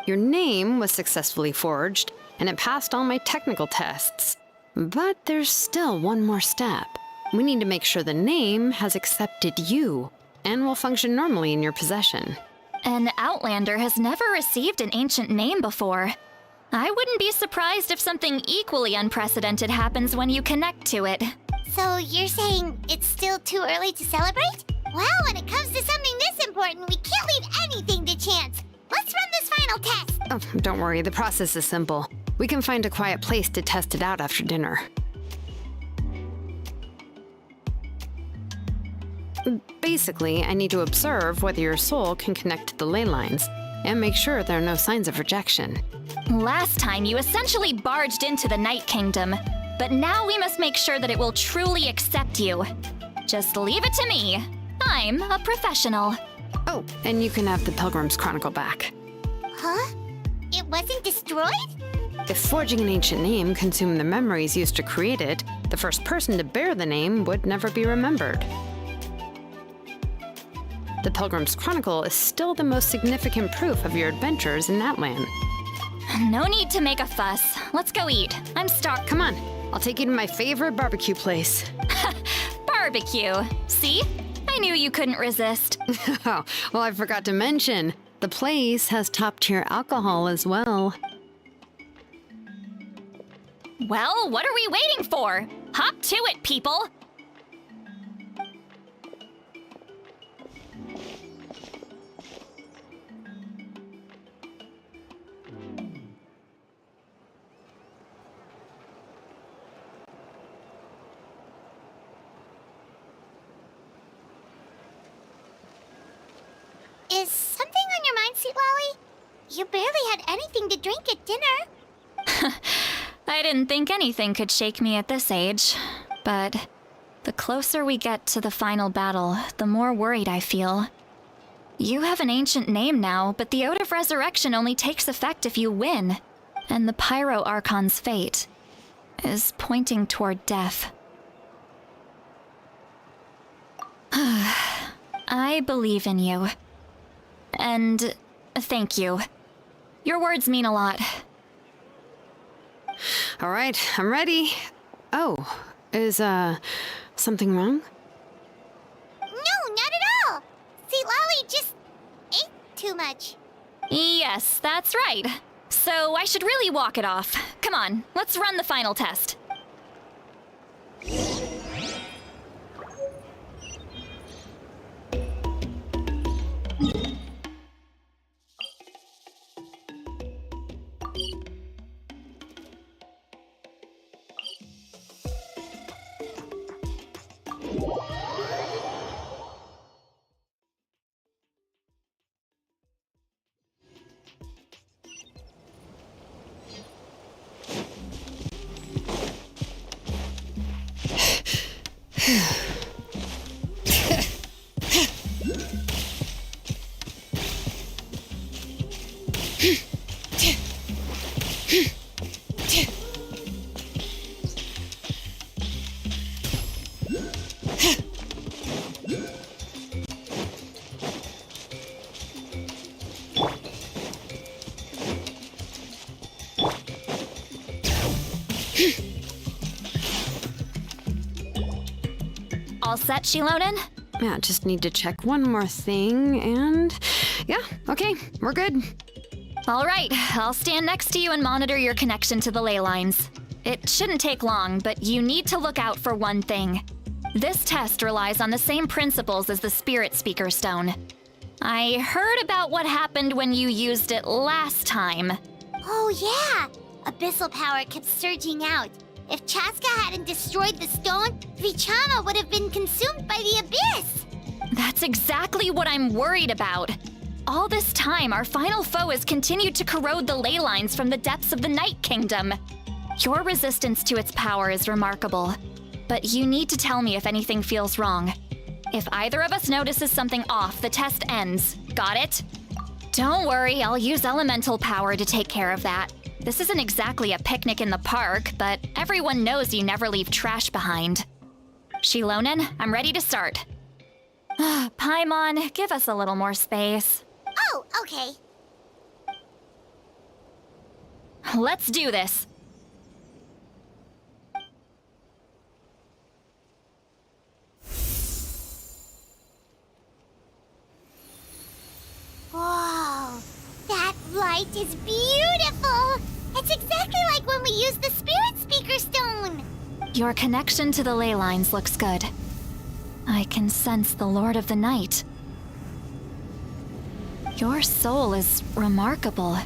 Your name was successfully forged, and it passed all my technical tests. But there's still one more step. We need to make sure the name has accepted you, and will function normally in your possession. An Outlander has never received an ancient name before. I wouldn't be surprised if something equally unprecedented happens when you connect to it. So you're saying it's still too early to celebrate? Well, when it comes to something this important, we can't leave anything to chance. Let's run this final test. Oh, don't worry, the process is simple. We can find a quiet place to test it out after dinner. Basically, I need to observe whether your soul can connect to the ley lines, and make sure there are no signs of rejection. Last time, you essentially barged into the Night Kingdom, but now we must make sure that it will truly accept you. Just leave it to me. I'm a professional. Oh, and you can have the Pilgrim's Chronicle back. Huh? It wasn't destroyed? If forging an ancient name consumed the memories used to create it, the first person to bear the name would never be remembered. The Pilgrim's Chronicle is still the most significant proof of your adventures in that land. No need to make a fuss. Let's go eat. I'm starved. Come on, I'll take you to my favorite barbecue place. Barbecue. See? I knew you couldn't resist. Oh, well, I forgot to mention, the place has top-tier alcohol as well. Well, what are we waiting for? Hop to it, people! Is something on your mind, Sweet Lolly? You barely had anything to drink at dinner. I didn't think anything could shake me at this age, but the closer we get to the final battle, the more worried I feel. You have an ancient name now, but the Ode of Resurrection only takes effect if you win, and the Pyro Archon's fate is pointing toward death. I believe in you. And thank you. Your words mean a lot. All right, I'm ready. Oh, is, something wrong? No, not at all. Sweet Lolly just ate too much. Yes, that's right. So I should really walk it off. Come on, let's run the final test. All set, Shilonen? Yeah, just need to check one more thing, and yeah, okay, we're good. All right, I'll stand next to you and monitor your connection to the ley lines. It shouldn't take long, but you need to look out for one thing. This test relies on the same principles as the Spirit Speaker Stone. I heard about what happened when you used it last time. Oh yeah! Abyssal power kept surging out. If Chaska hadn't destroyed the stone, Vichama would have been consumed by the abyss! That's exactly what I'm worried about. All this time, our final foe has continued to corrode the ley lines from the depths of the Night Kingdom. Your resistance to its power is remarkable, but you need to tell me if anything feels wrong. If either of us notices something off, the test ends. Got it? Don't worry, I'll use elemental power to take care of that. This isn't exactly a picnic in the park, but everyone knows you never leave trash behind. Shilonen, I'm ready to start. Paimon, give us a little more space. Oh, okay. Let's do this. Whoa, that light is beautiful! It's exactly like when we used the Spirit Speaker Stone! Your connection to the ley lines looks good. I can sense the Lord of the Night. Your soul is remarkable.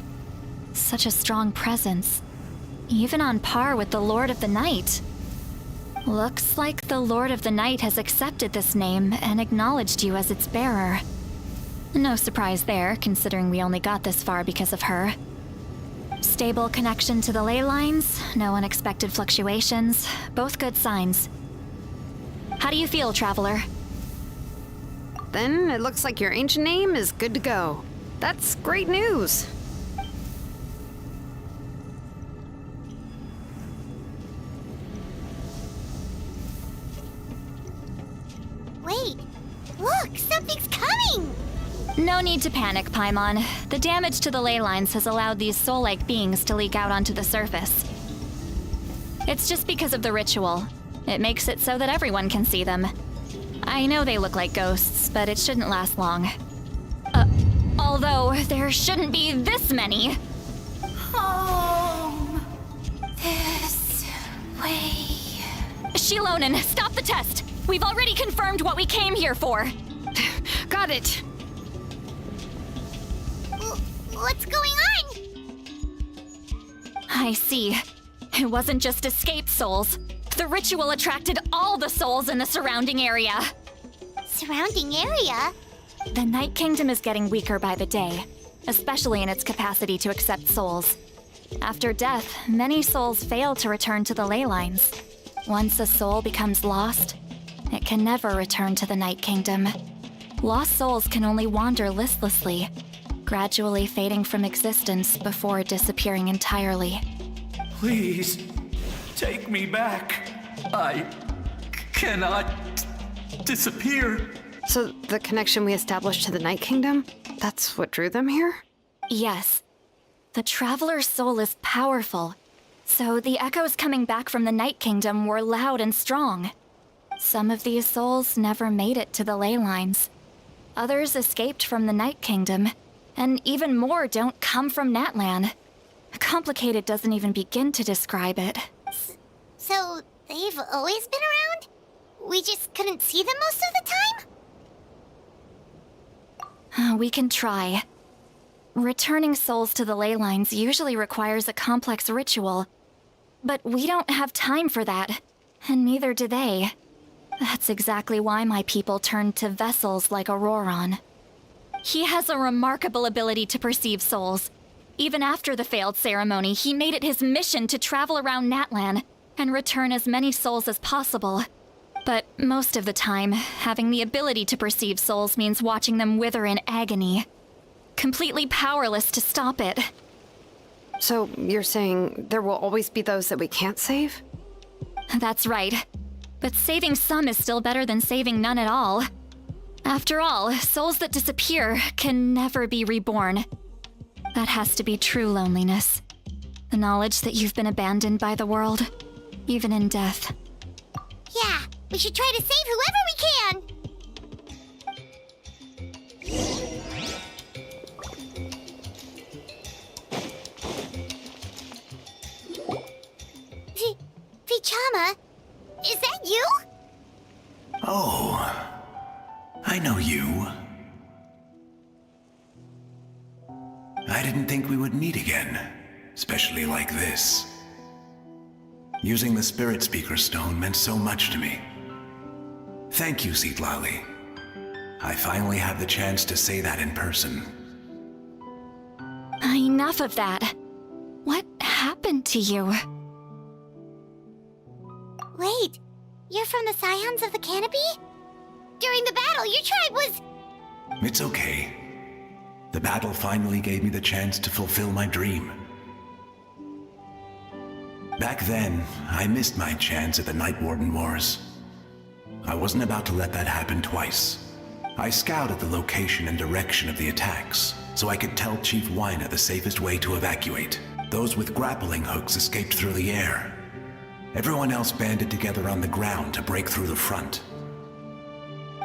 Such a strong presence. Even on par with the Lord of the Night. Looks like the Lord of the Night has accepted this name and acknowledged you as its bearer. No surprise there, considering we only got this far because of her. Stable connection to the ley lines, no unexpected fluctuations, both good signs. How do you feel, Traveler? Then it looks like your ancient name is good to go. That's great news. Wait, look, something's coming! No need to panic, Paimon. The damage to the ley lines has allowed these soul-like beings to leak out onto the surface. It's just because of the ritual. It makes it so that everyone can see them. I know they look like ghosts, but it shouldn't last long. Although there shouldn't be this many. Home. This way. Shilonen, stop the test! We've already confirmed what we came here for. Got it. What's going on? I see. It wasn't just escaped souls. The ritual attracted all the souls in the surrounding area. Surrounding area? The Night Kingdom is getting weaker by the day, especially in its capacity to accept souls. After death, many souls fail to return to the ley lines. Once a soul becomes lost, it can never return to the Night Kingdom. Lost souls can only wander listlessly, gradually fading from existence before disappearing entirely. Please, take me back. I cannot disappear. So the connection we established to the Night Kingdom, that's what drew them here? Yes. The Traveler's soul is powerful, so the echoes coming back from the Night Kingdom were loud and strong. Some of these souls never made it to the ley lines. Others escaped from the Night Kingdom, and even more don't come from Natlan. Complicated doesn't even begin to describe it. So, they've always been around? We just couldn't see them most of the time? We can try. Returning souls to the ley lines usually requires a complex ritual. But we don't have time for that, and neither do they. That's exactly why my people turned to vessels like Auroron. He has a remarkable ability to perceive souls. Even after the failed ceremony, he made it his mission to travel around Natlan and return as many souls as possible. But most of the time, having the ability to perceive souls means watching them wither in agony. Completely powerless to stop it. So you're saying there will always be those that we can't save? That's right. But saving some is still better than saving none at all. After all, souls that disappear can never be reborn. That has to be true loneliness. The knowledge that you've been abandoned by the world, even in death. Yeah, We should try to save whoever we can! Vichama, is that you? Oh, I know you. I didn't think we would meet again, especially like this. Using the Spirit Speaker Stone meant so much to me. Thank you, Citlali. I finally have the chance to say that in person. Enough of that. What happened to you? Wait, you're from the Scions of the Canopy? During the battle, your tribe was... It's okay. The battle finally gave me the chance to fulfill my dream. Back then, I missed my chance at the Night Warden Wars. I wasn't about to let that happen twice. I scouted the location and direction of the attacks, so I could tell Chief Wyna the safest way to evacuate. Those with grappling hooks escaped through the air. Everyone else banded together on the ground to break through the front.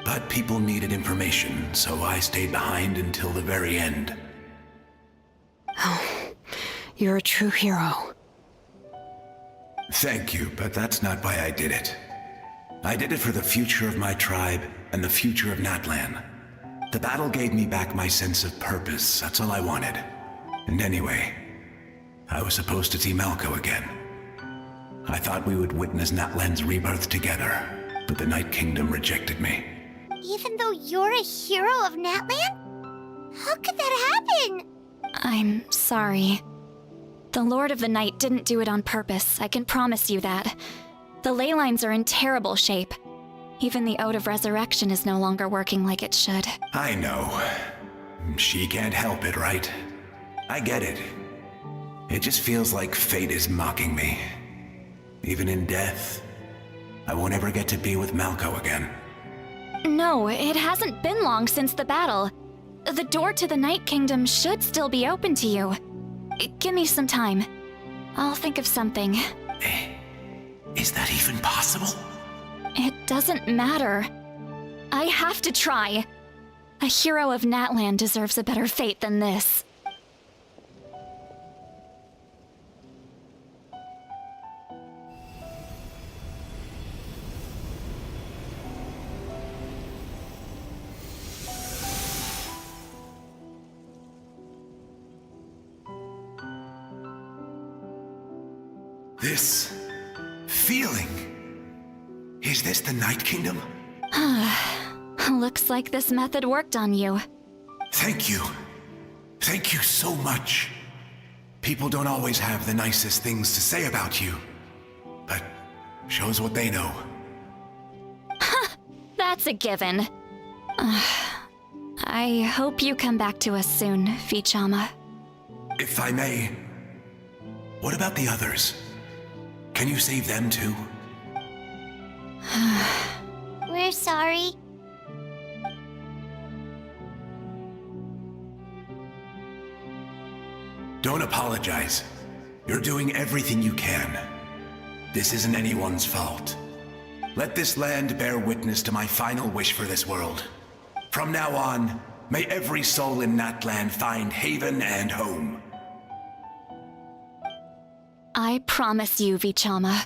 But people needed information, so I stayed behind until the very end. Oh, you're a true hero. Thank you, but that's not why I did it. I did it for the future of my tribe and the future of Natlan. The battle gave me back my sense of purpose, that's all I wanted. And anyway, I was supposed to see Malco again. I thought we would witness Natlan's rebirth together, but the Night Kingdom rejected me. Even though you're a hero of Natlan? How could that happen? I'm sorry. The Lord of the Night didn't do it on purpose, I can promise you that. The ley lines are in terrible shape. Even the Ode of Resurrection is no longer working like it should. I know. She can't help it, right? I get it. It just feels like fate is mocking me. Even in death, I won't ever get to be with Malco again. No, it hasn't been long since the battle. The door to the Night Kingdom should still be open to you. Give me some time. I'll think of something. Is that even possible? It doesn't matter. I have to try. A hero of Natlan deserves a better fate than this. This feeling. Is this the Night Kingdom? Looks like this method worked on you. Thank you. Thank you so much. People don't always have the nicest things to say about you, but shows what they know. That's a given. I hope you come back to us soon, Vichama. If I may, what about the others? Can you save them too? We're sorry. Don't apologize. You're doing everything you can. This isn't anyone's fault. Let this land bear witness to my final wish for this world. From now on, may every soul in Natlan find haven and home. I promise you, Vichama.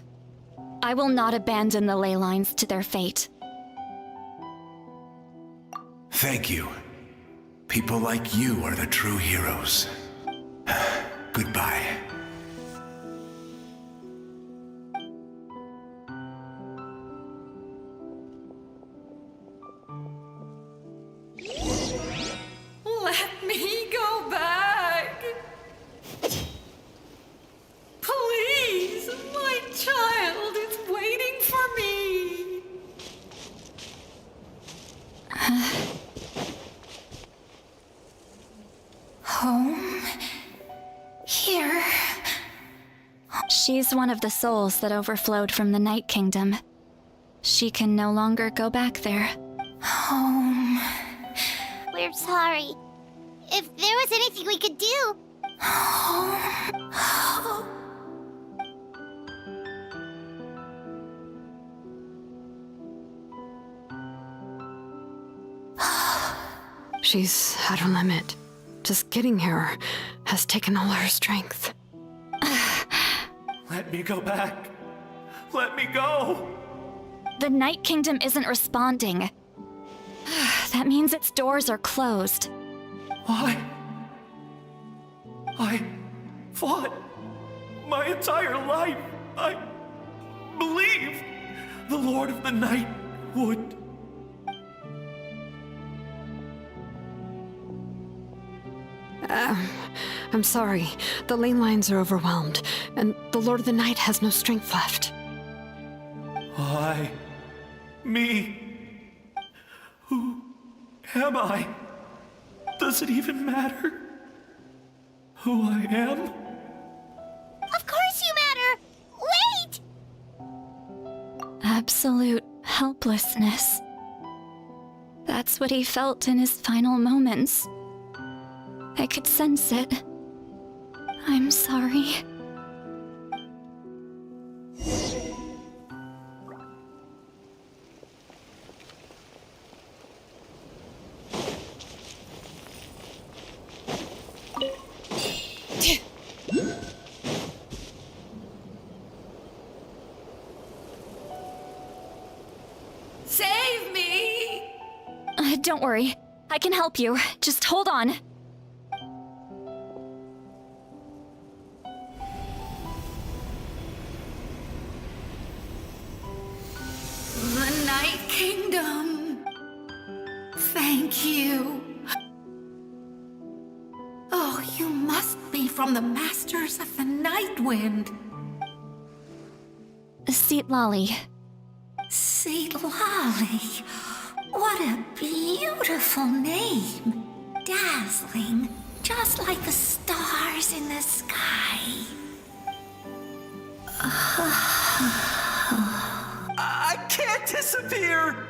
I will not abandon the ley lines to their fate. Thank you. People like you are the true heroes. Goodbye. Let me go back. Please, my child is waiting for me. Home? Here? She's one of the souls that overflowed from the Night Kingdom. She can no longer go back there. Home. We're sorry. If there was anything we could do... She's at her limit. Just getting here has taken all her strength. Let me go back. Let me go. The Night Kingdom isn't responding. That means its doors are closed. Why? I fought my entire life. I believed the Lord of the Night would. I'm sorry. The ley lines are overwhelmed, and the Lord of the Night has no strength left. Why? Me? Who am I? Does it even matter who I am? Of course you matter! Wait! Absolute helplessness. That's what he felt in his final moments. I could sense it. I'm sorry. Save me! Don't worry. I can help you. Just hold on. The Night Kingdom. Thank you. Oh, you must be from the Masters of the Night Wind. Seat Lolly. Seat Lolly. What a beautiful name. Dazzling, just like the stars in the sky. I can't disappear!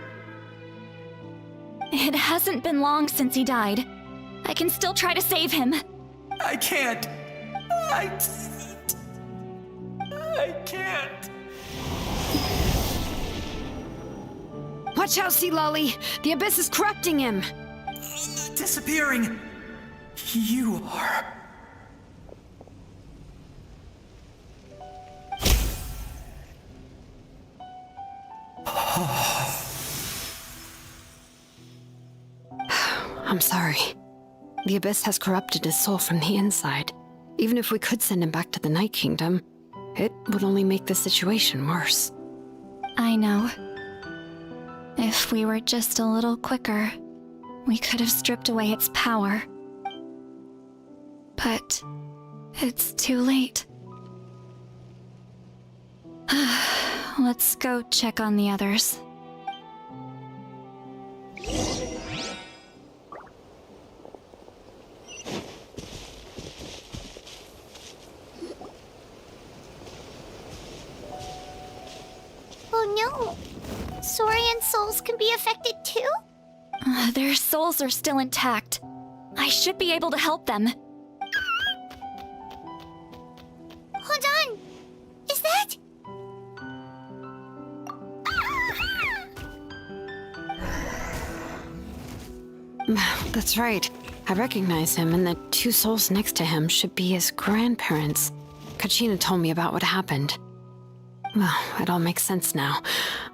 It hasn't been long since he died. I can still try to save him. I can't. I can't. Watch out, Sea Lolly! The Abyss is corrupting him! Disappearing. You are. I'm sorry. The Abyss has corrupted his soul from the inside. Even if we could send him back to the Night Kingdom, it would only make the situation worse. I know. If we were just a little quicker, we could have stripped away its power. But it's too late. Let's go check on the others. Oh no! Saurian souls can be affected too? Their souls are still intact. I should be able to help them. Hold on! Is that... That's right. I recognize him, and the two souls next to him should be his grandparents. Kachina told me about what happened. Well, it all makes sense now.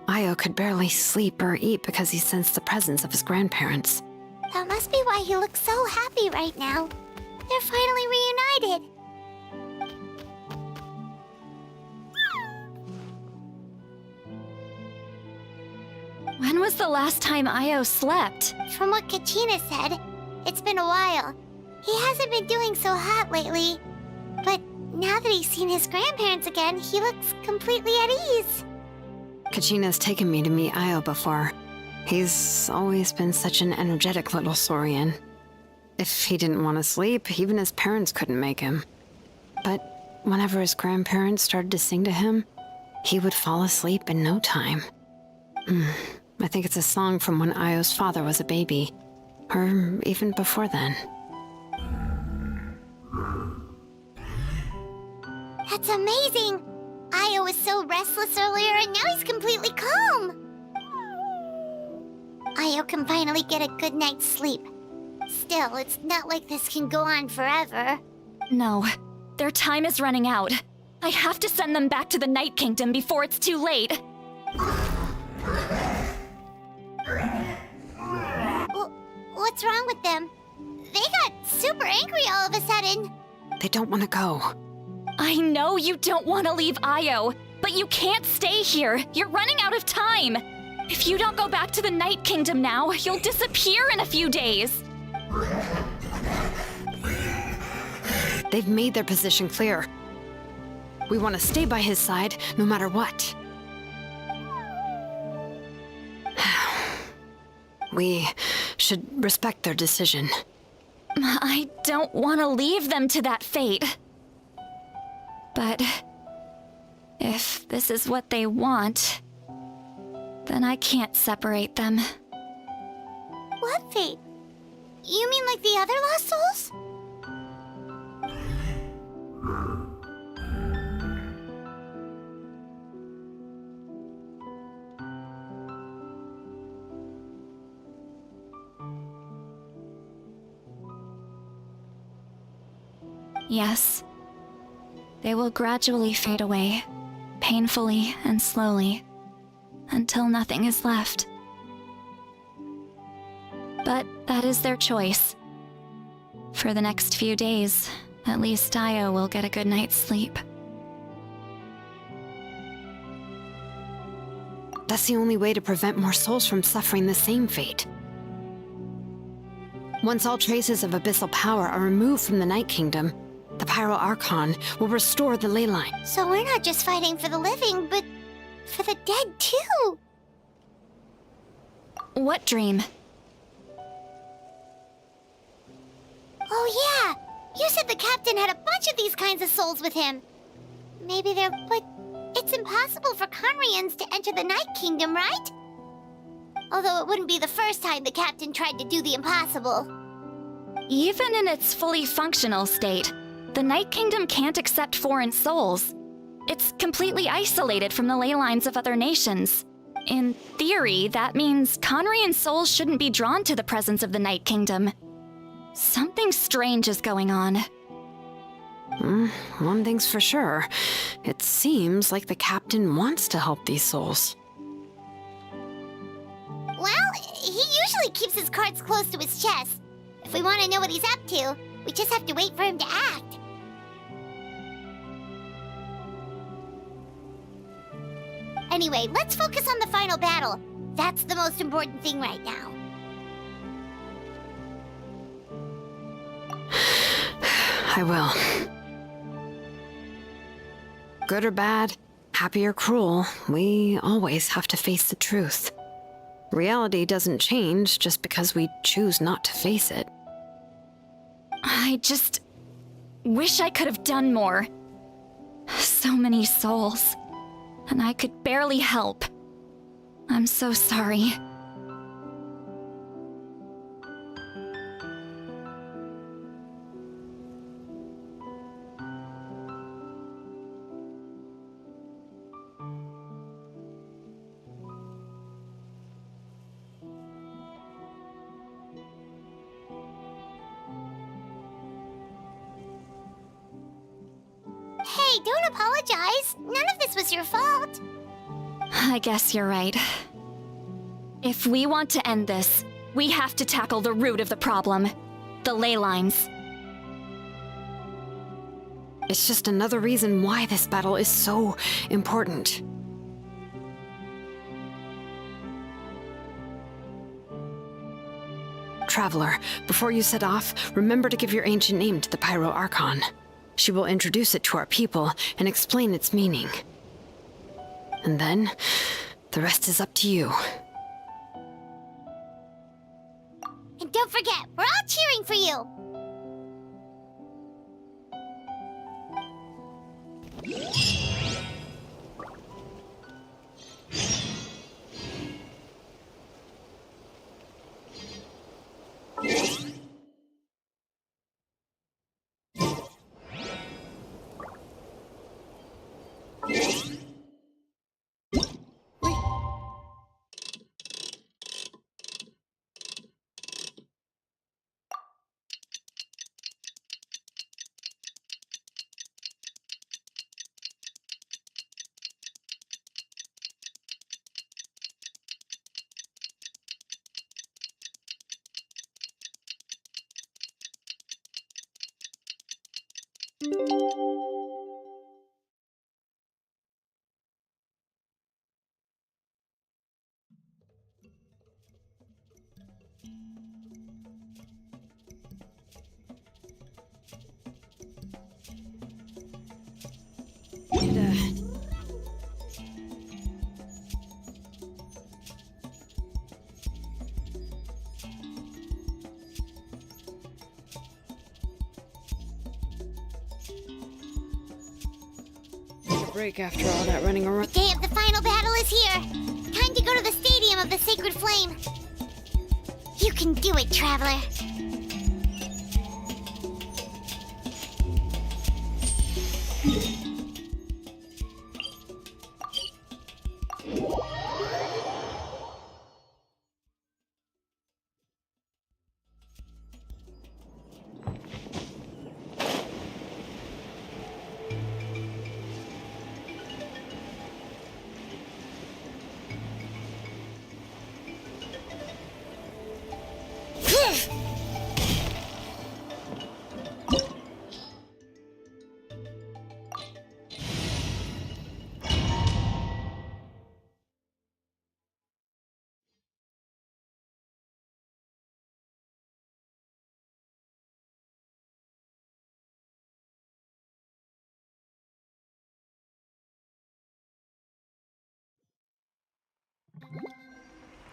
Io could barely sleep or eat because he sensed the presence of his grandparents. That must be why he looks so happy right now. They're finally reunited. When was the last time Io slept? From what Kachina said, it's been a while. He hasn't been doing so hot lately. But now that he's seen his grandparents again, he looks completely at ease. Kachina's taken me to meet Io before. He's always been such an energetic little Saurian. If he didn't want to sleep, even his parents couldn't make him. But whenever his grandparents started to sing to him, he would fall asleep in no time. I think it's a song from when Io's father was a baby, or even before then. That's amazing! Io was so restless earlier and now he's completely calm! Io can finally get a good night's sleep. Still, it's not like this can go on forever. No, their time is running out. I have to send them back to the Night Kingdom before it's too late. What's wrong with them? They got super angry all of a sudden. They don't want to go. I know you don't want to leave Io, but you can't stay here. You're running out of time. If you don't go back to the Night Kingdom now, you'll disappear in a few days. They've made their position clear. We want to stay by his side, no matter what. We should respect their decision. I don't want to leave them to that fate. But if this is what they want, then I can't separate them. What fate? You mean like the other lost souls? Yes. They will gradually fade away, painfully and slowly, until nothing is left. But that is their choice. For the next few days, at least Io will get a good night's sleep. That's the only way to prevent more souls from suffering the same fate. Once all traces of abyssal power are removed from the Night Kingdom, the Pyro Archon will restore the ley line. So we're not just fighting for the living, but for the dead too. What dream? Oh yeah, you said the captain had a bunch of these kinds of souls with him. Maybe they're... but it's impossible for Conrians to enter the Night Kingdom, right? Although it wouldn't be the first time the captain tried to do the impossible. Even in its fully functional state, the Night Kingdom can't accept foreign souls. It's completely isolated from the ley lines of other nations. In theory, that means Conrian souls shouldn't be drawn to the presence of the Night Kingdom. Something strange is going on. One thing's for sure. It seems like the captain wants to help these souls. Well, he usually keeps his cards close to his chest. If we want to know what he's up to, we just have to wait for him to act. Anyway, let's focus on the final battle. That's the most important thing right now. I will. Good or bad, happy or cruel, we always have to face the truth. Reality doesn't change just because we choose not to face it. I just wish I could have done more. So many souls, and I could barely help. I'm so sorry. Hey, don't apologize. None of this was your fault. I guess you're right. If we want to end this, we have to tackle the root of the problem. The ley lines. It's just another reason why this battle is so important. Traveler, before you set off, remember to give your ancient name to the Pyro Archon. She will introduce it to our people and explain its meaning. And then, the rest is up to you. And don't forget, we're all cheering for you. Break after all that running around. The day of the final battle is here. Time to go to the Stadium of the Sacred Flame. You can do it, Traveler.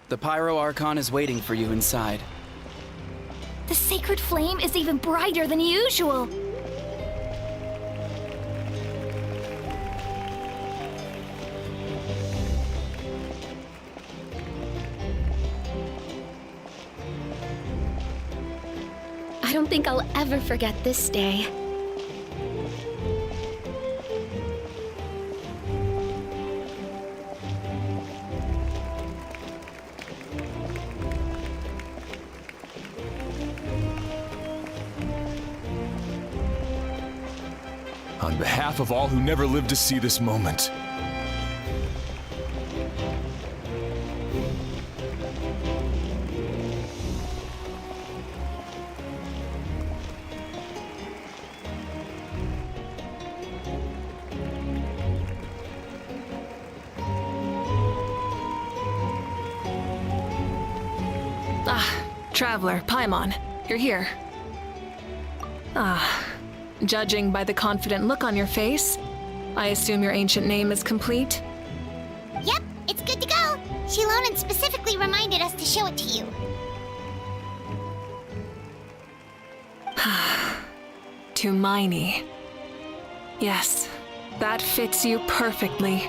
The Pyro Archon is waiting for you inside. The sacred flame is even brighter than usual. I don't think I'll ever forget this day. On behalf of all who never lived to see this moment, Traveler, Paimon, you're here. Judging by the confident look on your face, I assume your ancient name is complete? Yep, it's good to go. Shilonan specifically reminded us to show it to you. Tumaini. Yes, that fits you perfectly.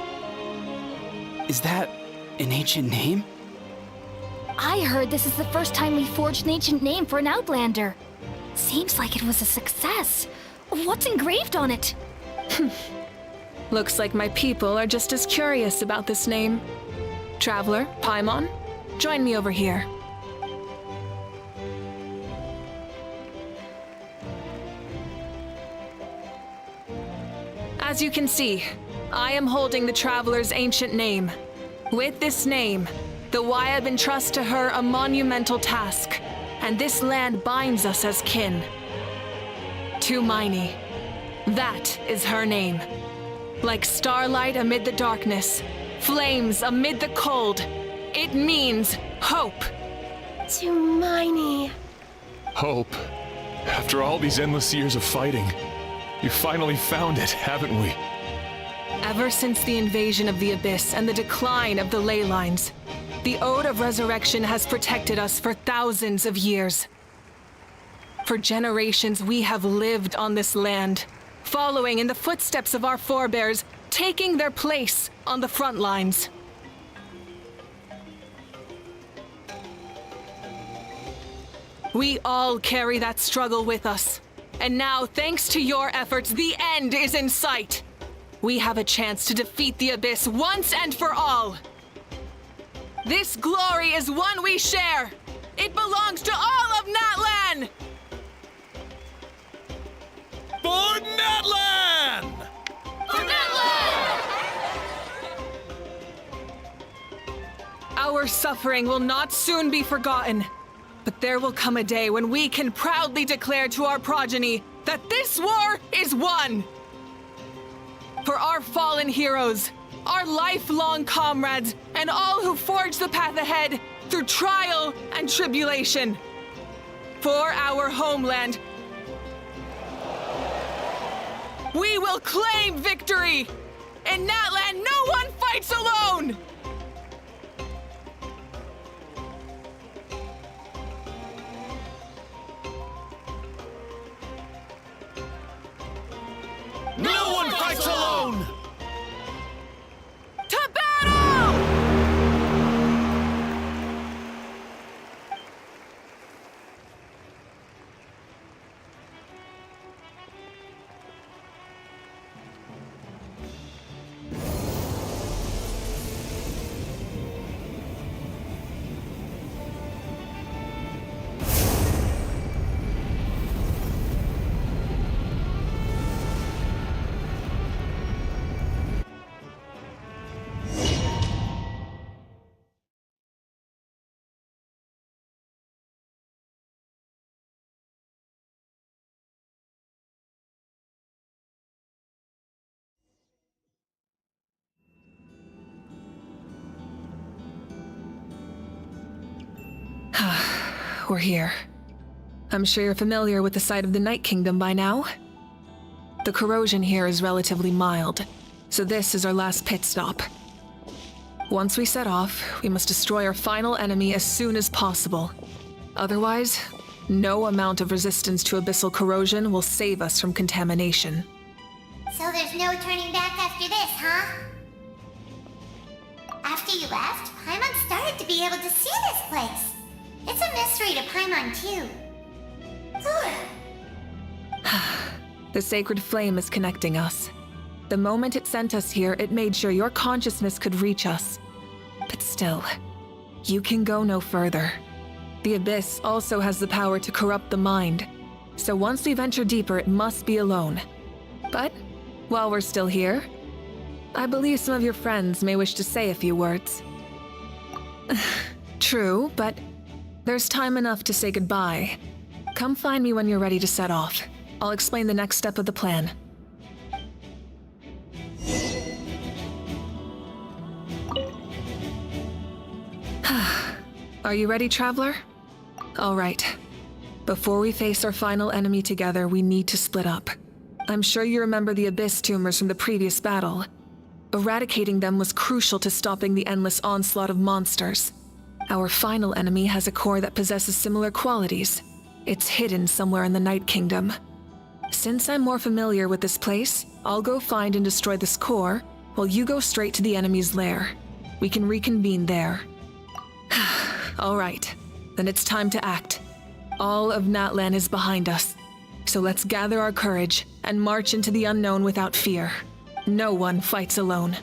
Is that an ancient name? I heard this is the first time we forged an ancient name for an Outlander. Seems like it was a success. What's engraved on it? Looks like my people are just as curious about this name. Traveler, Paimon, join me over here. As you can see, I am holding the Traveler's ancient name. With this name, the Wyab entrust to her a monumental task, and this land binds us as kin. Tumaini. That is her name. Like starlight amid the darkness, flames amid the cold, it means hope. Tumaini. hope. After all these endless years of fighting, you finally found it, haven't we? Ever since the invasion of the Abyss and the decline of the ley lines, the Ode of Resurrection has protected us for thousands of years. For generations, we have lived on this land, following in the footsteps of our forebears, taking their place on the front lines. We all carry that struggle with us. And now, thanks to your efforts, the end is in sight. We have a chance to defeat the Abyss once and for all. This glory is one we share. It belongs to all of Natlan! For Natlan! For Natlan! Our suffering will not soon be forgotten. But there will come a day when we can proudly declare to our progeny that this war is won! For our fallen heroes, our lifelong comrades, and all who forge the path ahead through trial and tribulation. For our homeland, we will claim victory! In that land, no one fights alone! No one fights alone! To battle! We're here. I'm sure you're familiar with the site of the Night Kingdom by now. The corrosion here is relatively mild, so this is our last pit stop. Once we set off, we must destroy our final enemy as soon as possible. Otherwise, no amount of resistance to abyssal corrosion will save us from contamination. So there's no turning back after this, huh? After you left, Paimon started to be able to see this place. It's a mystery to Paimon, too. The sacred flame is connecting us. The moment it sent us here, it made sure your consciousness could reach us. But still, you can go no further. The Abyss also has the power to corrupt the mind, so once we venture deeper, it must be alone. But while we're still here, I believe some of your friends may wish to say a few words. True, but there's time enough to say goodbye. Come find me when you're ready to set off. I'll explain the next step of the plan. Are you ready, Traveler? All right. Before we face our final enemy together, we need to split up. I'm sure you remember the Abyss tumors from the previous battle. Eradicating them was crucial to stopping the endless onslaught of monsters. Our final enemy has a core that possesses similar qualities. It's hidden somewhere in the Night Kingdom. Since I'm more familiar with this place, I'll go find and destroy this core, while you go straight to the enemy's lair. We can reconvene there. All right, then it's time to act. All of Natlan is behind us, so let's gather our courage and march into the unknown without fear. No one fights alone.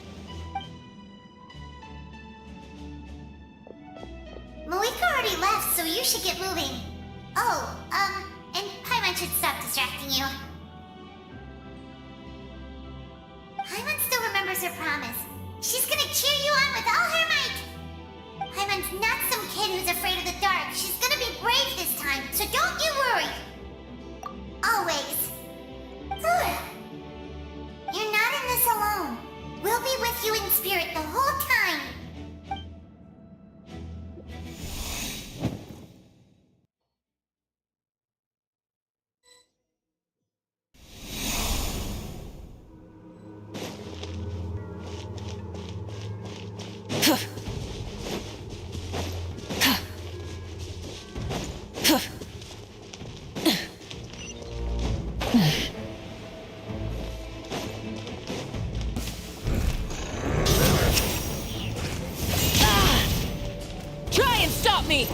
Malika already left, so you should get moving. Oh, and Paimon should stop distracting you. Paimon still remembers her promise. She's gonna cheer you on with all her might. Paimon's not some kid who's afraid of the dark. She's gonna be brave this time, so don't you worry. Always. You're not in this alone. We'll be with you in spirit the whole time. Try and stop me!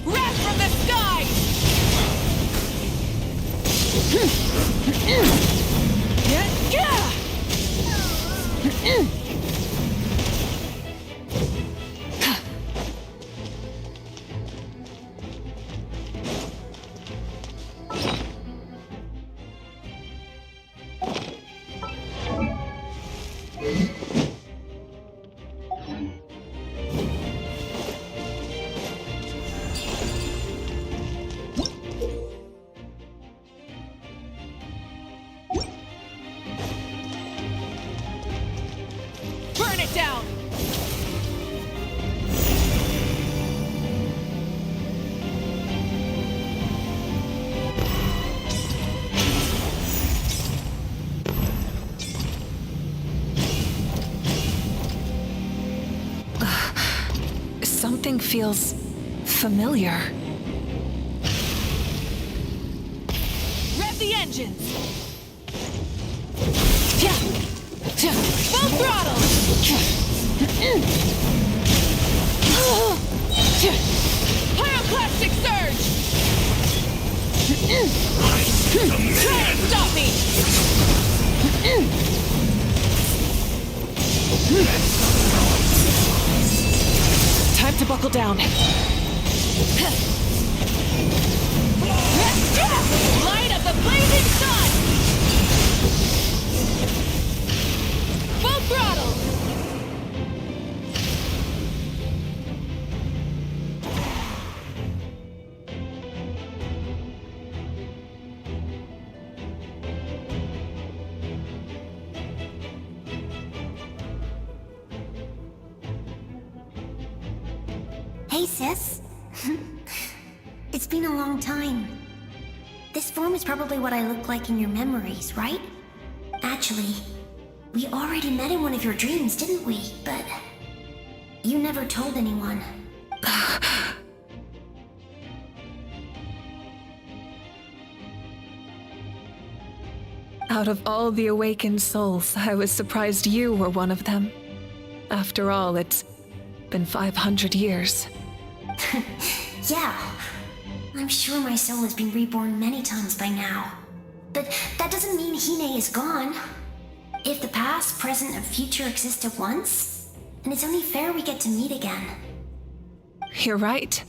Wrath from the sky! Everything feels familiar. Rev the engines! Full throttle! Pyroclastic surge! Try and stop me! Time to buckle down. Light up the blazing sun! Full throttle! Hey, sis. It's been a long time. This form is probably what I look like in your memories, right? Actually, we already met in one of your dreams, didn't we? But you never told anyone. Out of all the awakened souls, I was surprised you were one of them. After all, it's been 500 years. Yeah. I'm sure my soul has been reborn many times by now. But that doesn't mean Hine is gone. If the past, present, and future exist at once, then it's only fair we get to meet again. You're right.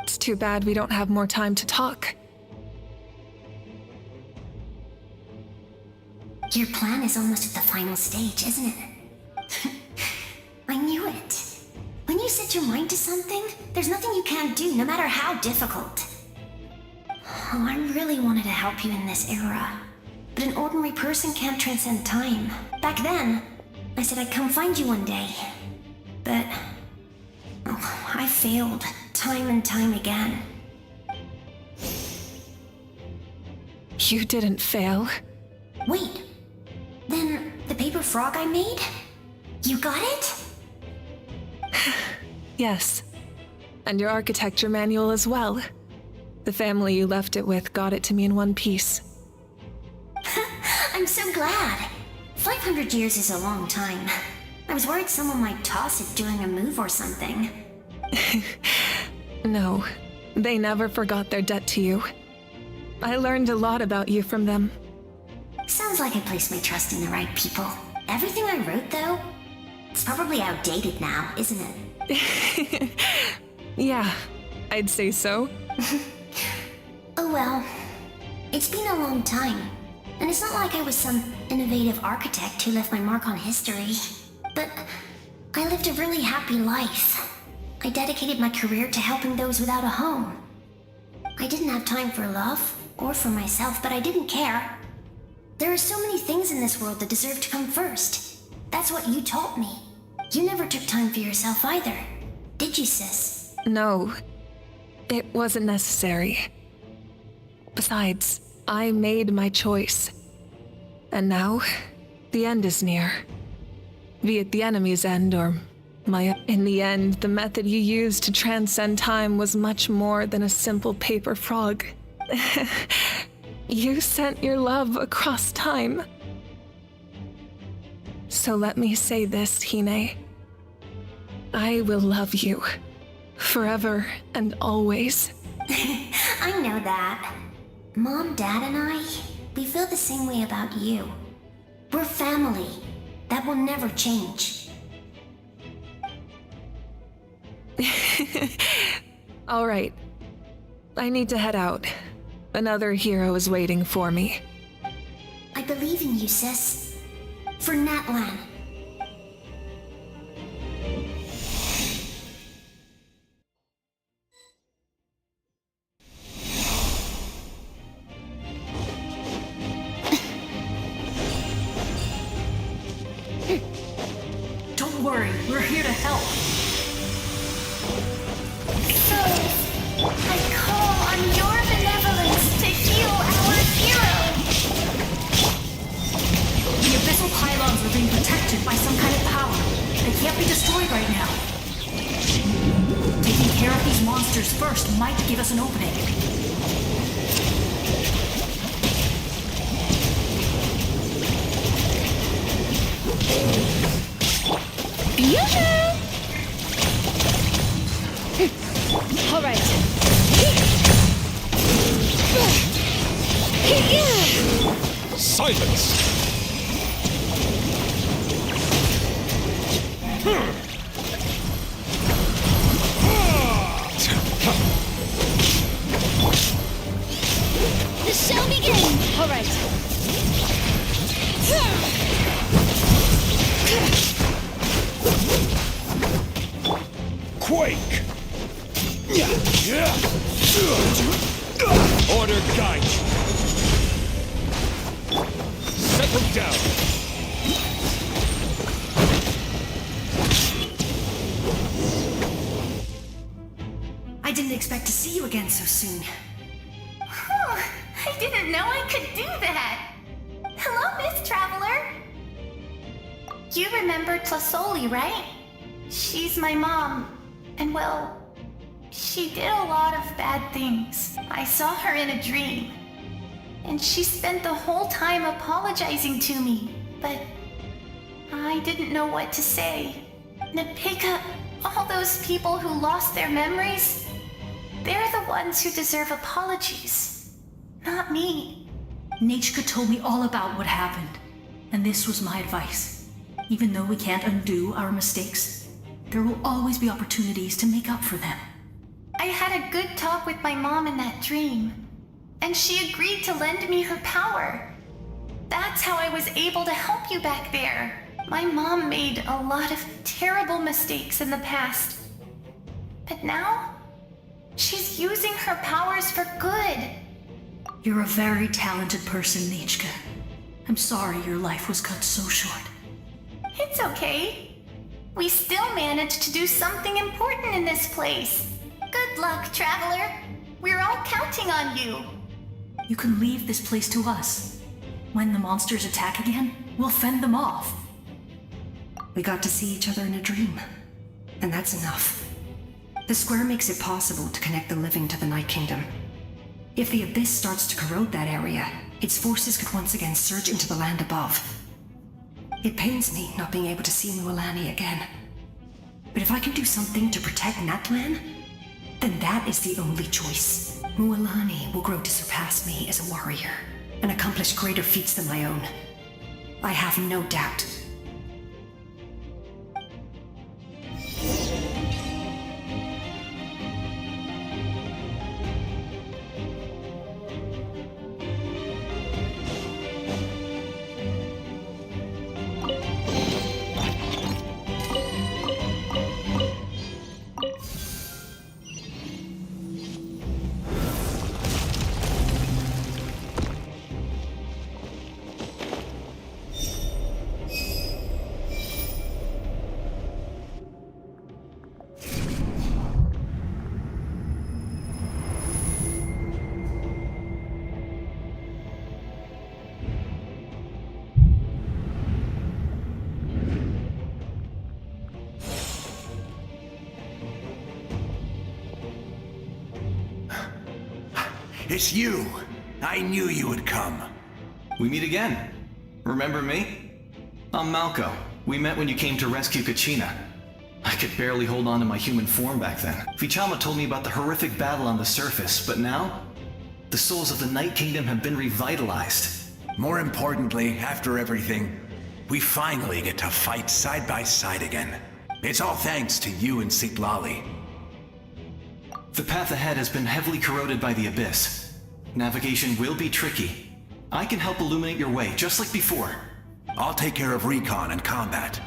It's too bad we don't have more time to talk. Your plan is almost at the final stage, isn't it? I knew it. When you set your mind to something, there's nothing you can't do, no matter how difficult. Oh, I really wanted to help you in this era. But an ordinary person can't transcend time. Back then, I said I'd come find you one day. But I failed, time and time again. You didn't fail. Wait. Then, the paper frog I made? You got it? Yes. And your architecture manual as well. The family you left it with got it to me in one piece. I'm so glad. 500 years is a long time. I was worried someone might toss it during a move or something. No, they never forgot their debt to you. I learned a lot about you from them. Sounds like I placed my trust in the right people. Everything I wrote, though, it's probably outdated now, isn't it? Yeah, I'd say so. Oh well. It's been a long time. And it's not like I was some innovative architect who left my mark on history. But I lived a really happy life. I dedicated my career to helping those without a home. I didn't have time for love, or for myself, but I didn't care. There are so many things in this world that deserve to come first. That's what you taught me. You never took time for yourself either. Did you, sis? No, it wasn't necessary. Besides, I made my choice. And now, the end is near. Be it the enemy's end or my... In the end, the method you used to transcend time was much more than a simple paper frog. You sent your love across time. So let me say this, Hine. I will love you. Forever and always. I know that. Mom, Dad, and I, we feel the same way about you. We're family. That will never change. All right. I need to head out. Another hero is waiting for me. I believe in you, sis. For Natlan. Don't worry, we're here to help. So, I call on your benevolence to heal our hero. The abyssal pilot They can't be destroyed right now. Taking care of these monsters first might give us an opening. All right. Silence! The show begins! All right. Quake! Order guide you. Settle down. I didn't expect to see you again so soon. I didn't know I could do that. Hello, Miss Traveler. You remember Tlasoli, right? She's my mom. And well, she did a lot of bad things. I saw her in a dream. And she spent the whole time apologizing to me. But I didn't know what to say. Napika, all those people who lost their memories, they're the ones who deserve apologies. Not me. Nachka told me all about what happened, and this was my advice. Even though we can't undo our mistakes, there will always be opportunities to make up for them. I had a good talk with my mom in that dream, and she agreed to lend me her power. That's how I was able to help you back there. My mom made a lot of terrible mistakes in the past. But now, she's using her powers for good. You're a very talented person, Nachka. I'm sorry your life was cut so short. It's okay. We still managed to do something important in this place. Good luck, Traveler. We're all counting on you. You can leave this place to us. When the monsters attack again, we'll fend them off. We got to see each other in a dream, and that's enough. The square makes it possible to connect the living to the Night Kingdom. If the Abyss starts to corrode that area, its forces could once again surge into the land above. It pains me not being able to see Mualani again. But if I can do something to protect Natlan, then that is the only choice. Mualani will grow to surpass me as a warrior, and accomplish greater feats than my own. I have no doubt. It's you! I knew you would come. We meet again. Remember me? I'm Malco. We met when you came to rescue Kachina. I could barely hold on to my human form back then. Vichama told me about the horrific battle on the surface, but now, the souls of the Night Kingdom have been revitalized. More importantly, after everything, we finally get to fight side by side again. It's all thanks to you and Siglali. The path ahead has been heavily corroded by the Abyss. Navigation will be tricky. I can help illuminate your way, just like before. I'll take care of recon and combat.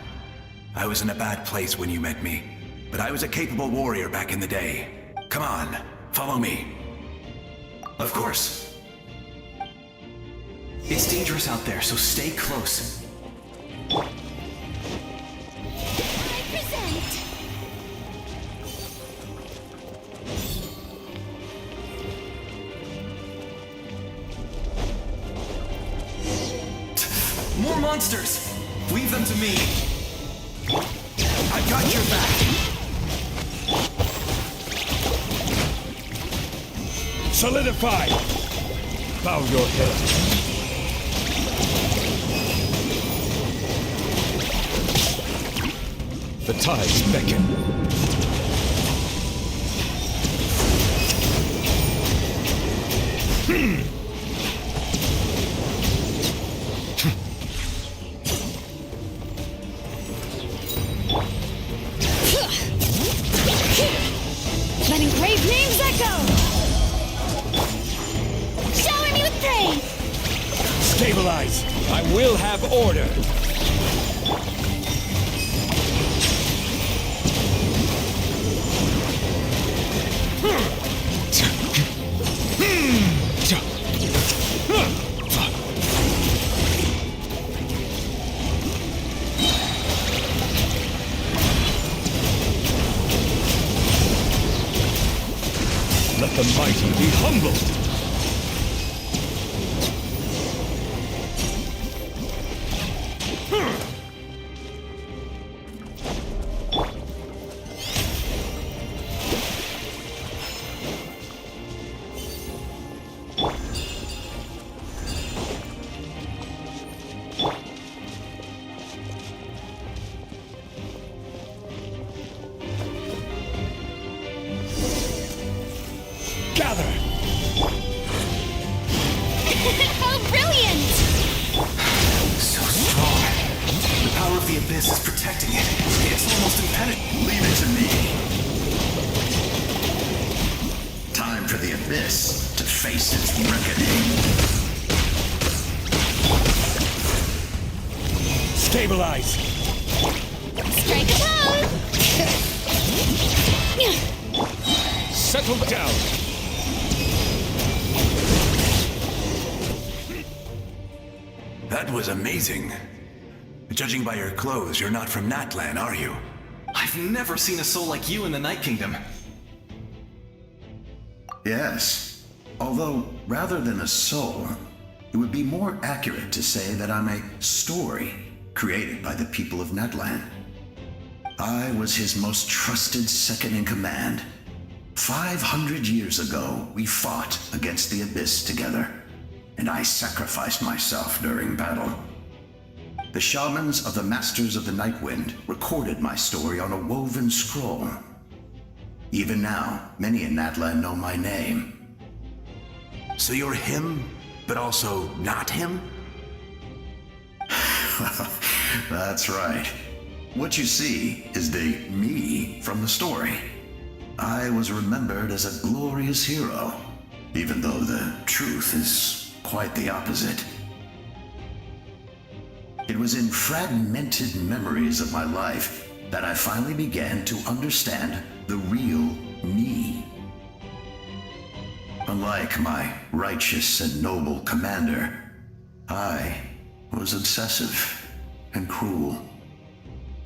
I was in a bad place when you met me, but I was a capable warrior back in the day. Come on, follow me. Of course. It's dangerous out there, so stay close. I present. More monsters! Leave them to me. I got your back. Solidify! Bow your head. The tides beckon. Let engraved names echo! Shower me with praise! Stabilize! I will have order! Let the mighty be humbled! Gather! How brilliant! So strong. The power of the Abyss is protecting it. It's almost impenetrable. Leave it to me. Time for the Abyss to face its reckoning. Stabilize! Strike a pose! Settle down! That was amazing. Judging by your clothes, you're not from Natlan, are you? I've never seen a soul like you in the Night Kingdom. Yes. Although, rather than a soul, it would be more accurate to say that I'm a story created by the people of Natlan. I was his most trusted second-in-command. 500 years ago, we fought against the Abyss together, and I sacrificed myself during battle. The shamans of the Masters of the Nightwind recorded my story on a woven scroll. Even now, many in Natlan know my name. So you're him, but also not him? That's right. What you see is the me from the story. I was remembered as a glorious hero, even though the truth is quite the opposite. It was in fragmented memories of my life that I finally began to understand the real me. Unlike my righteous and noble commander, I was obsessive and cruel,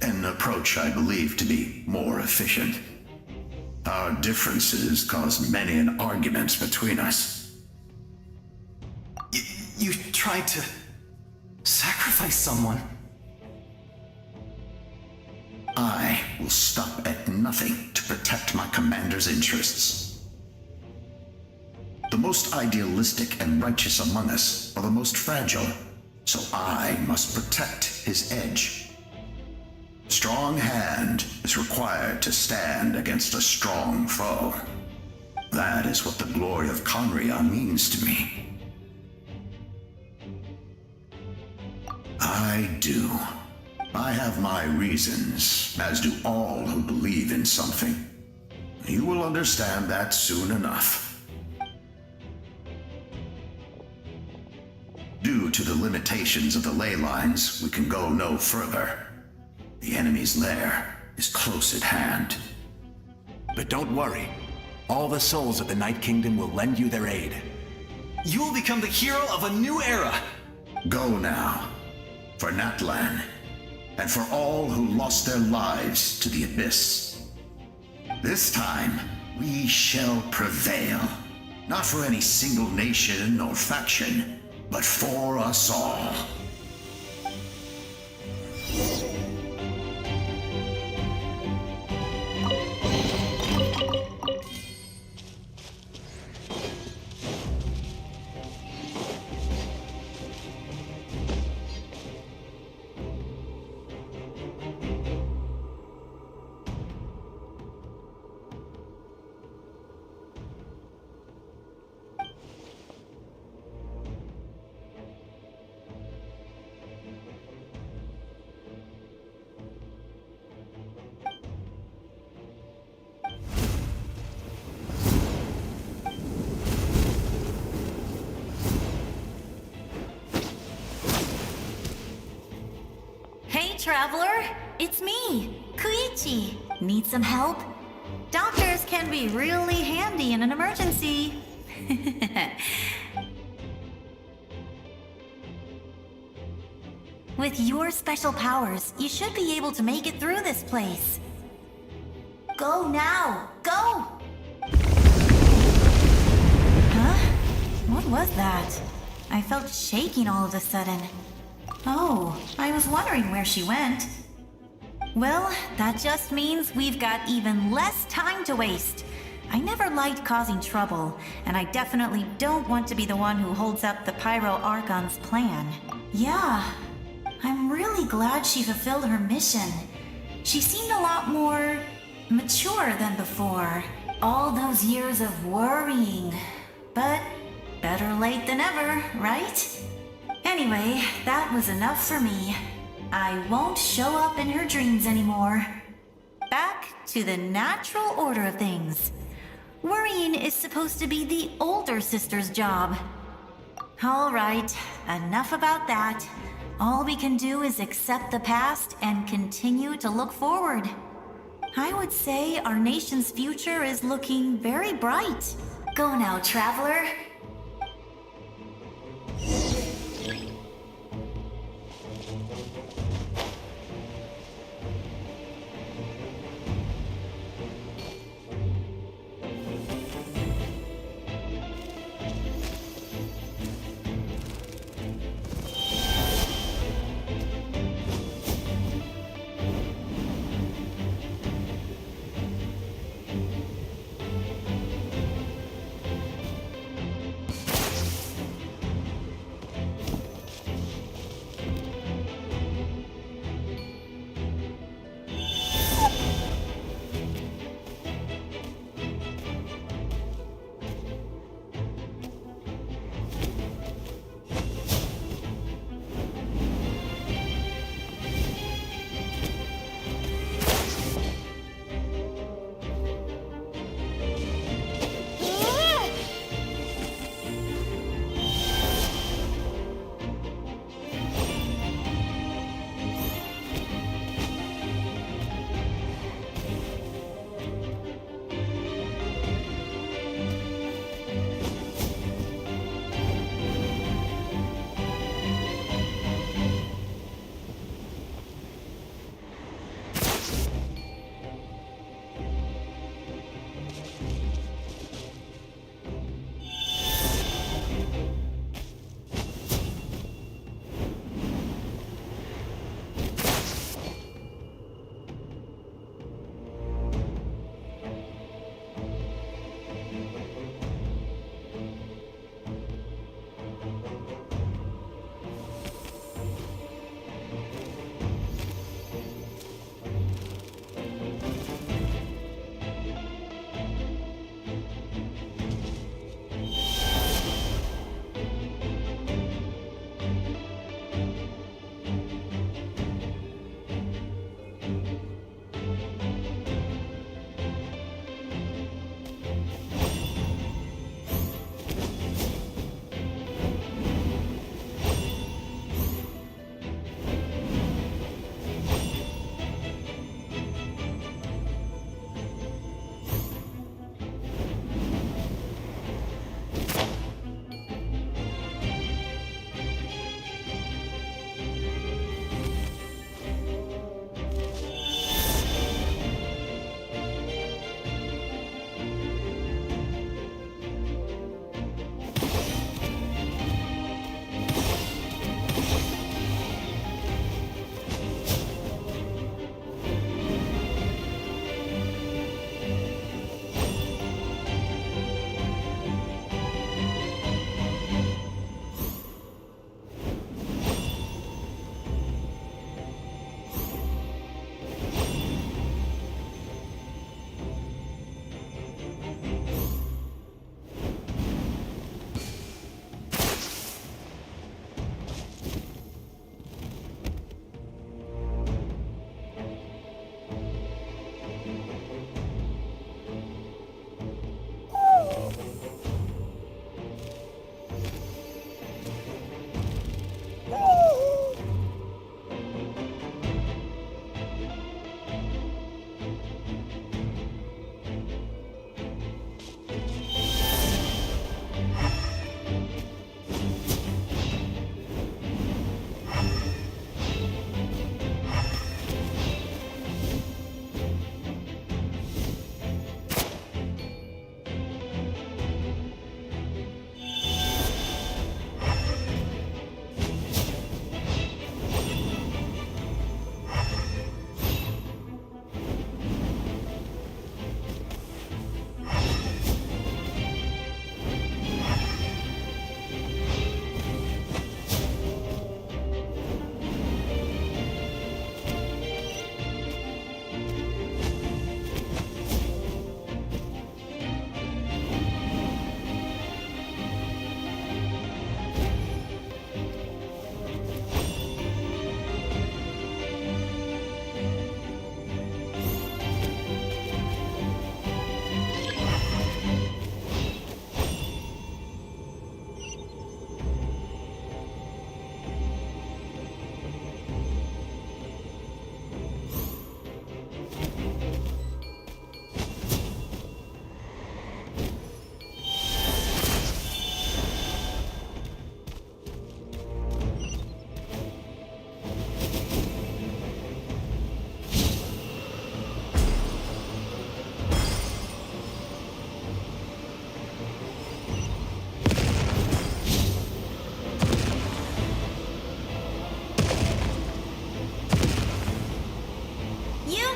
an approach I believe to be more efficient. Our differences caused many an arguments between us. You tried to sacrifice someone. I will stop at nothing to protect my commander's interests. The most idealistic and righteous among us are the most fragile, so I must protect his edge. Strong hand is required to stand against a strong foe. That is what the glory of Conria means to me. I do. I have my reasons, as do all who believe in something. You will understand that soon enough. Due to the limitations of the ley lines, we can go no further. The enemy's lair is close at hand. But don't worry. All the souls of the Night Kingdom will lend you their aid. You will become the hero of a new era. Go now. For Natlan, and for all who lost their lives to the Abyss. This time, we shall prevail. Not for any single nation or faction, but for us all. Traveler. It's me, Koichi. Need some help? Doctors can be really handy in an emergency. With your special powers, you should be able to make it through this place. Go now! Go! Huh? What was that? I felt shaking all of a sudden. Oh, I was wondering where she went. Well, that just means we've got even less time to waste. I never liked causing trouble, and I definitely don't want to be the one who holds up the Pyro Archon's plan. Yeah, I'm really glad she fulfilled her mission. She seemed a lot more mature than before. All those years of worrying. But better late than ever, right? Anyway, that was enough for me. I won't show up in her dreams anymore. Back to the natural order of things. Worrying is supposed to be the older sister's job. All right, enough about that. All we can do is accept the past and continue to look forward. I would say our nation's future is looking very bright. Go now, Traveler.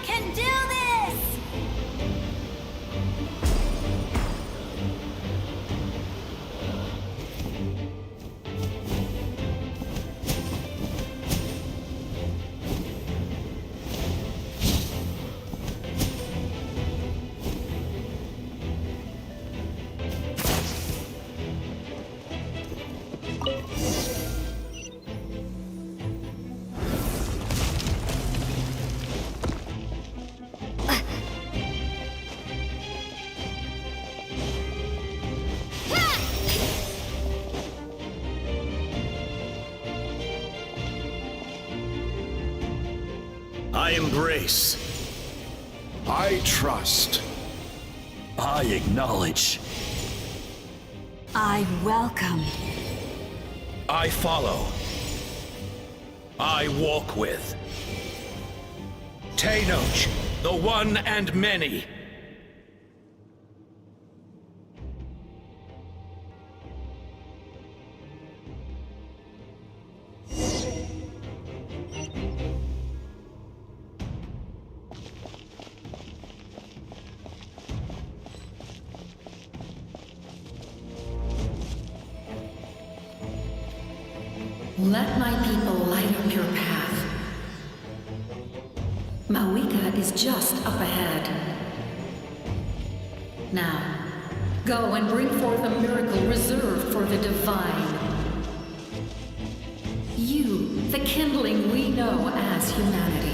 can do this! I embrace. I trust. I acknowledge. I welcome. I follow. I walk with. Tenoch, the one and many. Let my people light up your path. Mawika is just up ahead. Now, go and bring forth a miracle reserved for the divine. You, the kindling we know as humanity.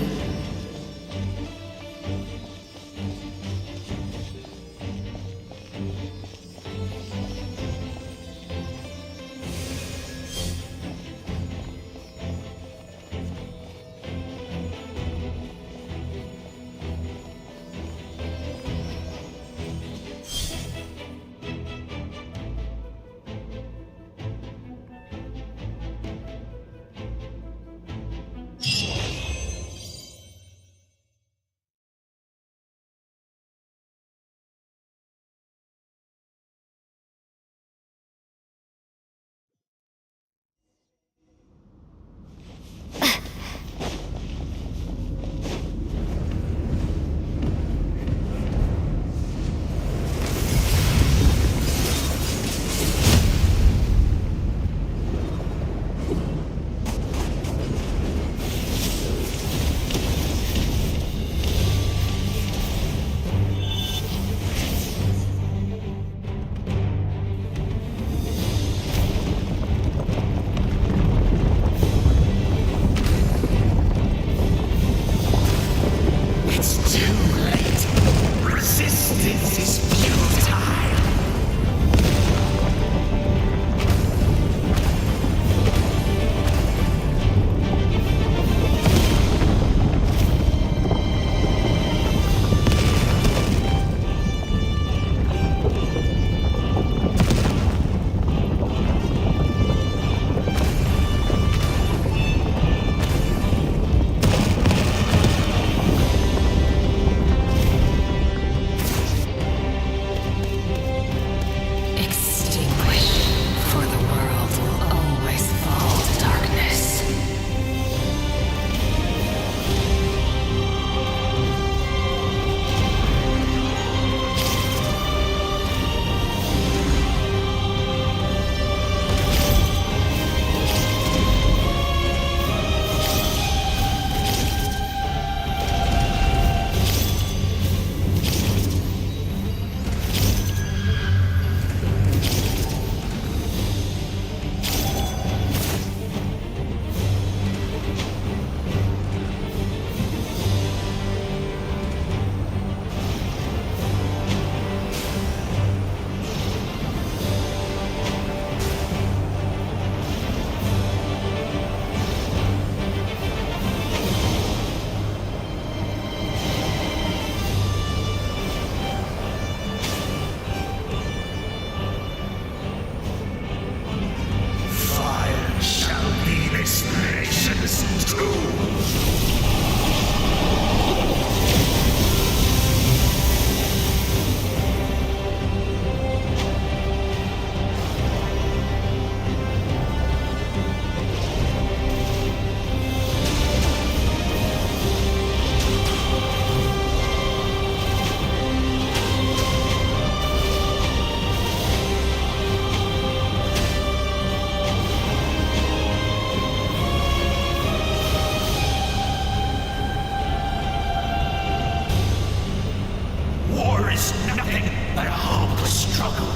struggle.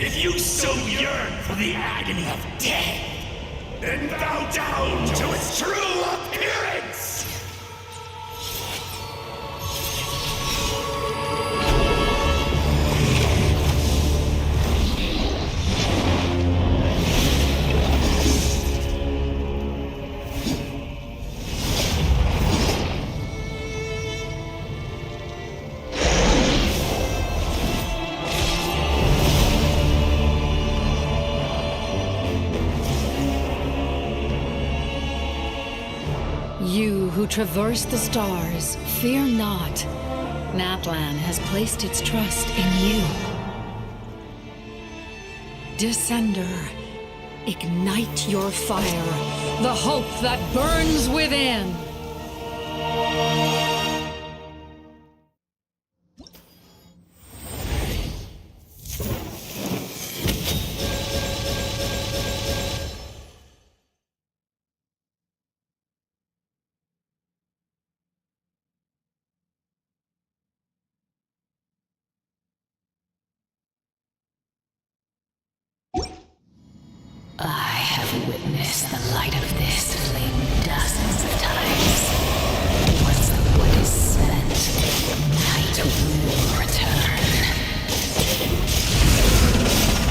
If you so yearn for the agony of death, then bow down to its true appearance! You who traverse the stars, fear not. Natlan has placed its trust in you. Descender, ignite your fire, the hope that burns within. I have witnessed the light of this flame dozens of times. Once the wood is spent, night will return.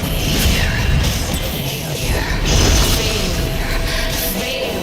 Failure, failure, failure,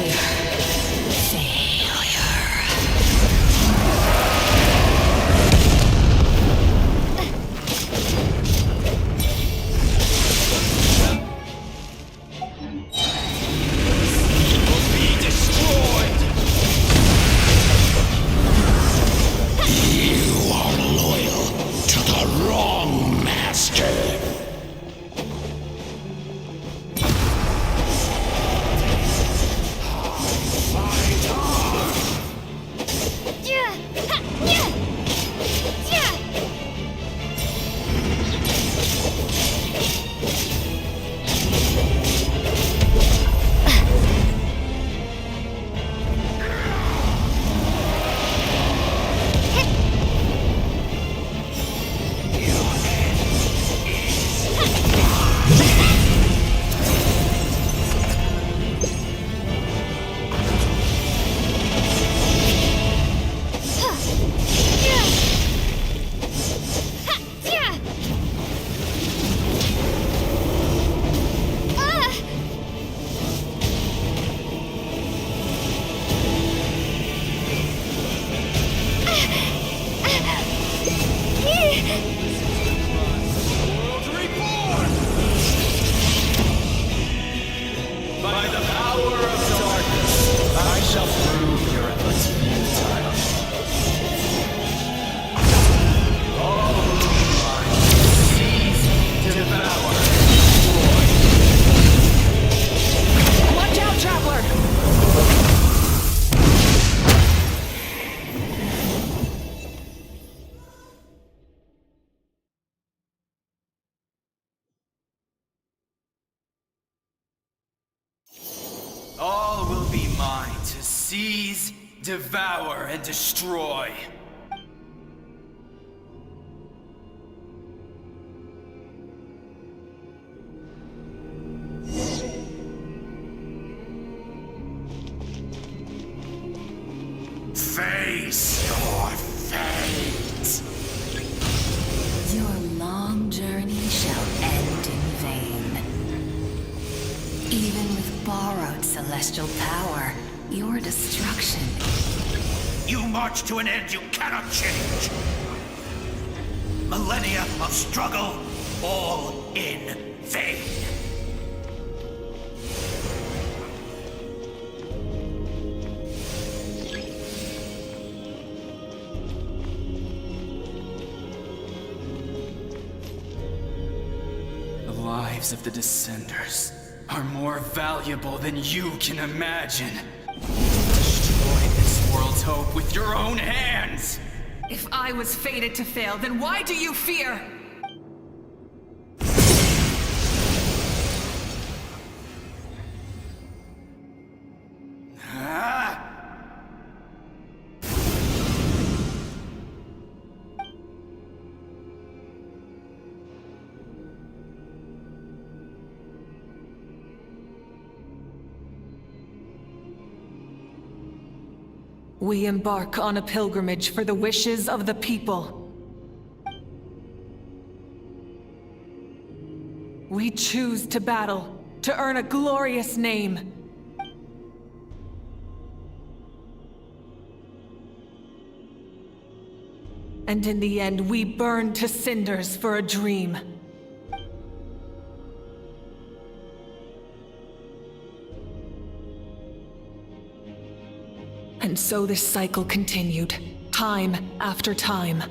All will be mine to seize, devour, and destroy. Face your fate! Your long journey shall end in vain. Even with borrowed celestial power, Your destruction. You march to an end you cannot change. Millennia of struggle, all in vain. The lives of the Descenders are more valuable than you can imagine. Destroy this world's hope with your own hands! If I was fated to fail, then why do you fear? We embark on a pilgrimage for the wishes of the people. We choose to battle, to earn a glorious name. And in the end, we burn to cinders for a dream. And so this cycle continued, time after time.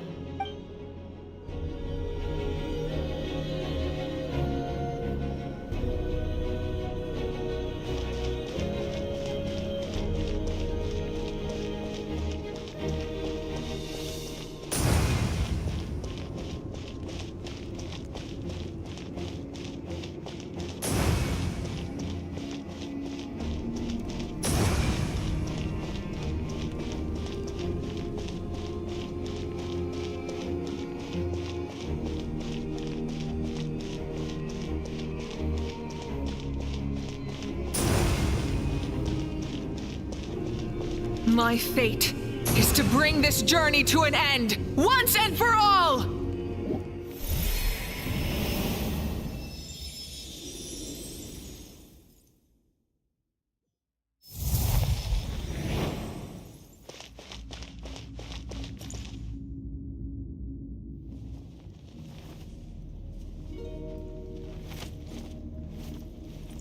My fate is to bring this journey to an end, once and for all!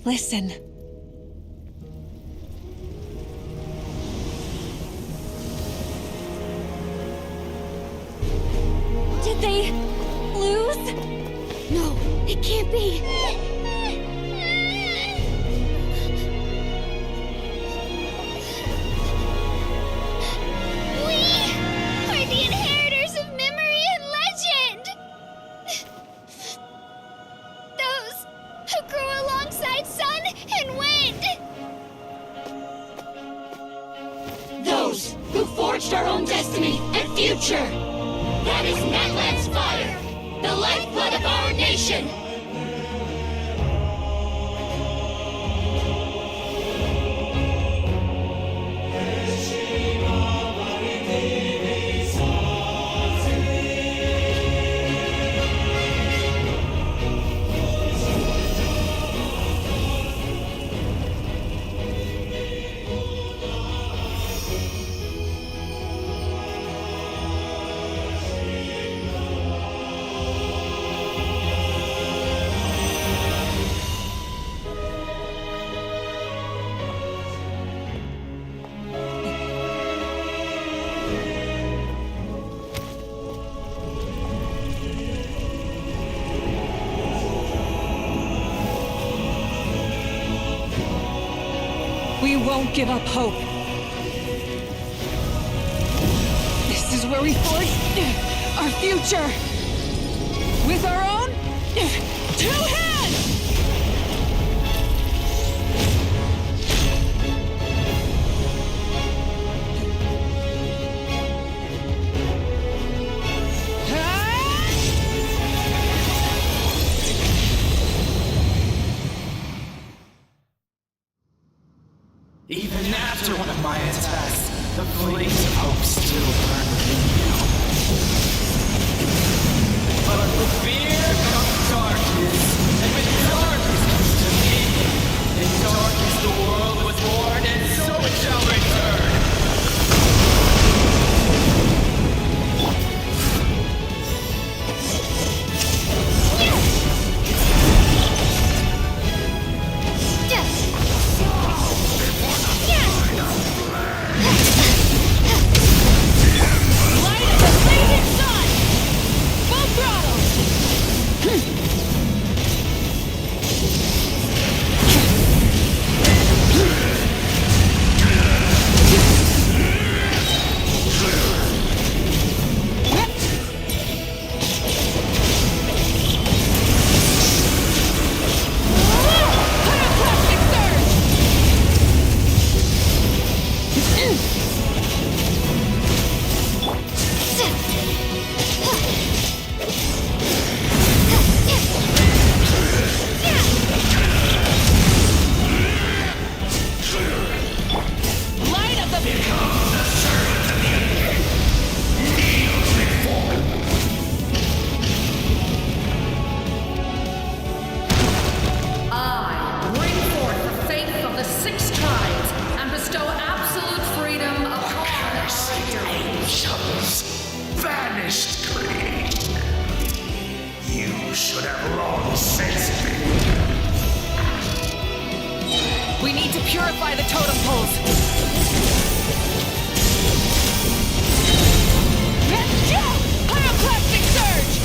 Listen. Did they lose? No, it can't be. We are the inheritors of memory and legend. Those who grew alongside sun and wind. Those who forged our own destiny and future. That is Natlan's fire, the lifeblood of our nation! We won't give up hope. This is where we forge our future. With our own 2 hands! Even after one of my attacks, the flames of hope still burn within you. But with fear comes darkness, and with darkness comes dominion. In darkness the world was born, and so it shall We need to purify the totem poles. Let's go! Pyroclastic surge!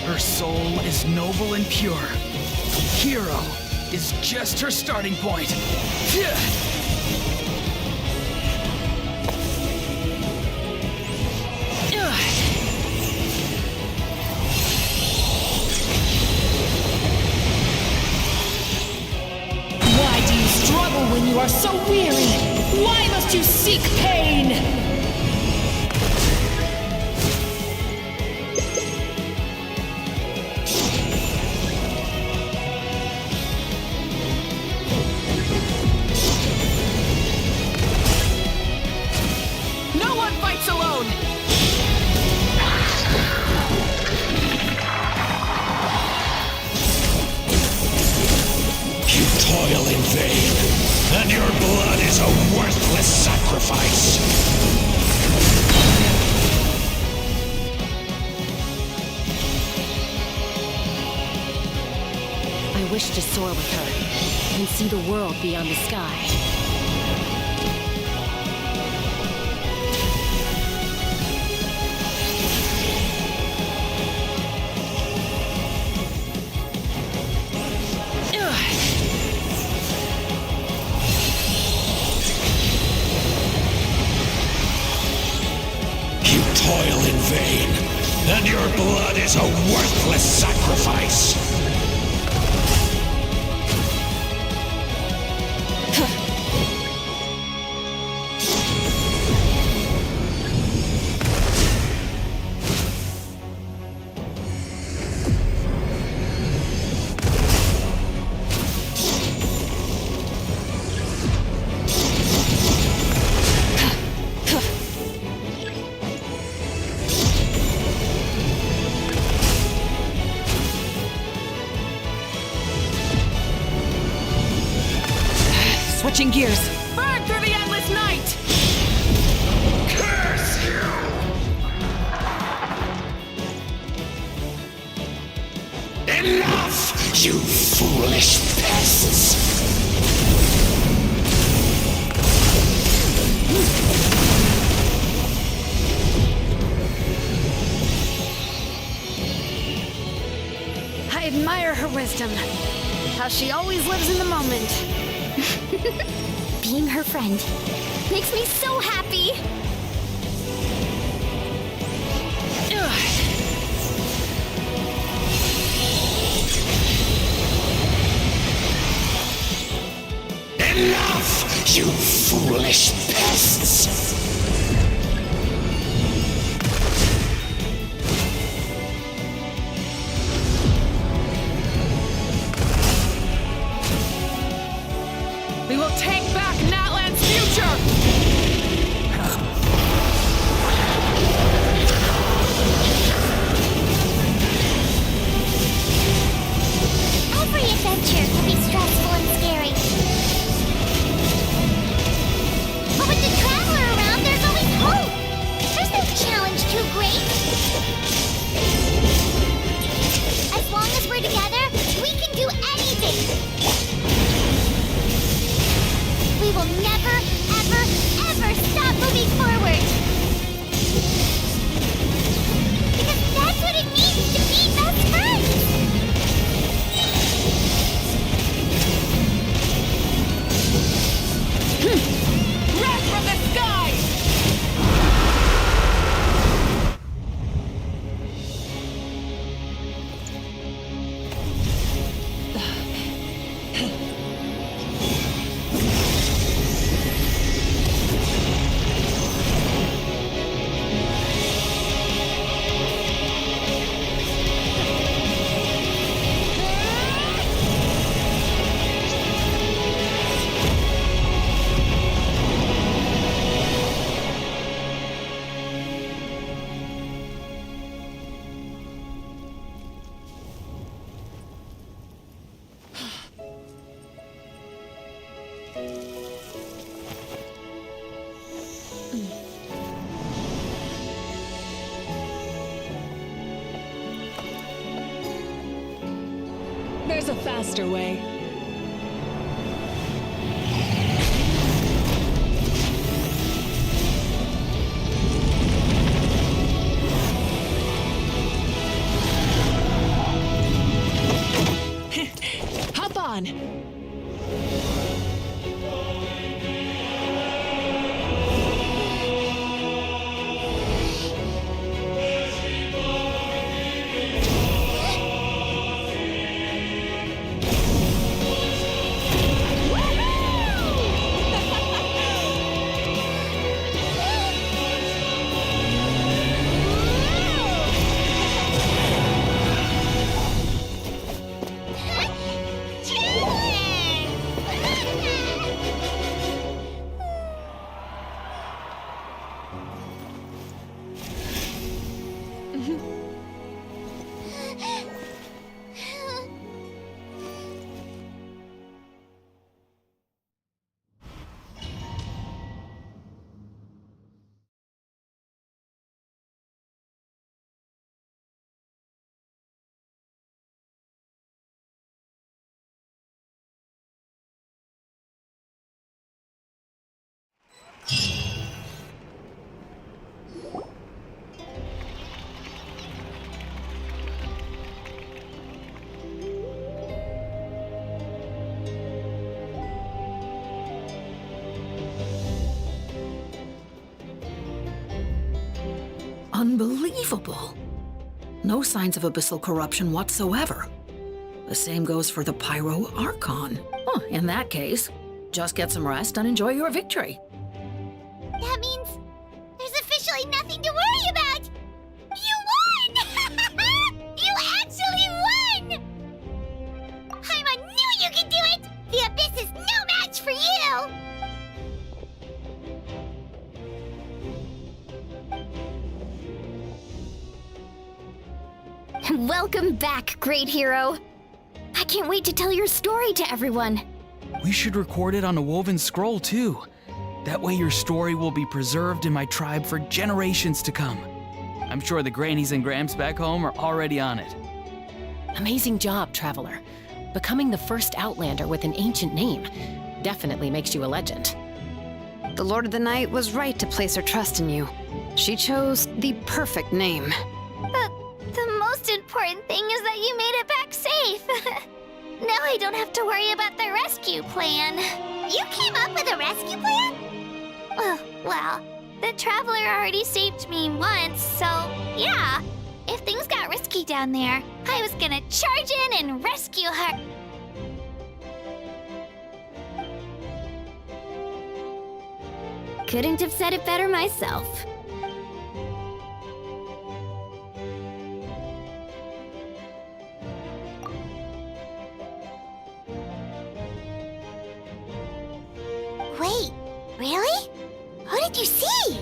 Her soul is noble and pure. Hero is just her starting point. Why do you struggle when you are so weary? Why must you seek pain? No one fights alone! You toil in vain, and your blood is a worthless sacrifice. I wish to soar with her and see the world beyond the sky. You toil in vain, and your blood is a worthless sacrifice. Switching gears. Burn through the endless night! Curse you! Enough, you foolish pests! I admire her wisdom. How she always lives in the moment. Being her friend makes me so happy. Enough, you foolish pests! We will take back Natlan's future! Every adventure can be stressful and scary. But with the Traveler around, there's always hope. There's no challenge too great. As long as we're together, we can do anything. We will never, ever, ever stop moving forward. Because that's what it means to be best friends. Wrath from the sky! There's a faster way. Hop on! Unbelievable. No signs of abyssal corruption whatsoever. The same goes for the Pyro Archon. Oh, in that case, just get some rest and enjoy your victory. That means there's officially nothing to worry about! You won! You actually won! Paimon knew you could do it! The Abyss is no match for you! Welcome back, great hero. I can't wait to tell your story to everyone. We should record it on a woven scroll, too. That way your story will be preserved in my tribe for generations to come. I'm sure the grannies and gramps back home are already on it. Amazing job, Traveler. Becoming the first Outlander with an ancient name definitely makes you a legend. The Lord of the Night was right to place her trust in you. She chose the perfect name. The most important thing is that you made it back safe. Now I don't have to worry about the rescue plan. You came up with a rescue plan? Well, the Traveler already saved me once, so yeah. If things got risky down there, I was gonna charge in and rescue her. Couldn't have said it better myself. Wait, really? Who did you see?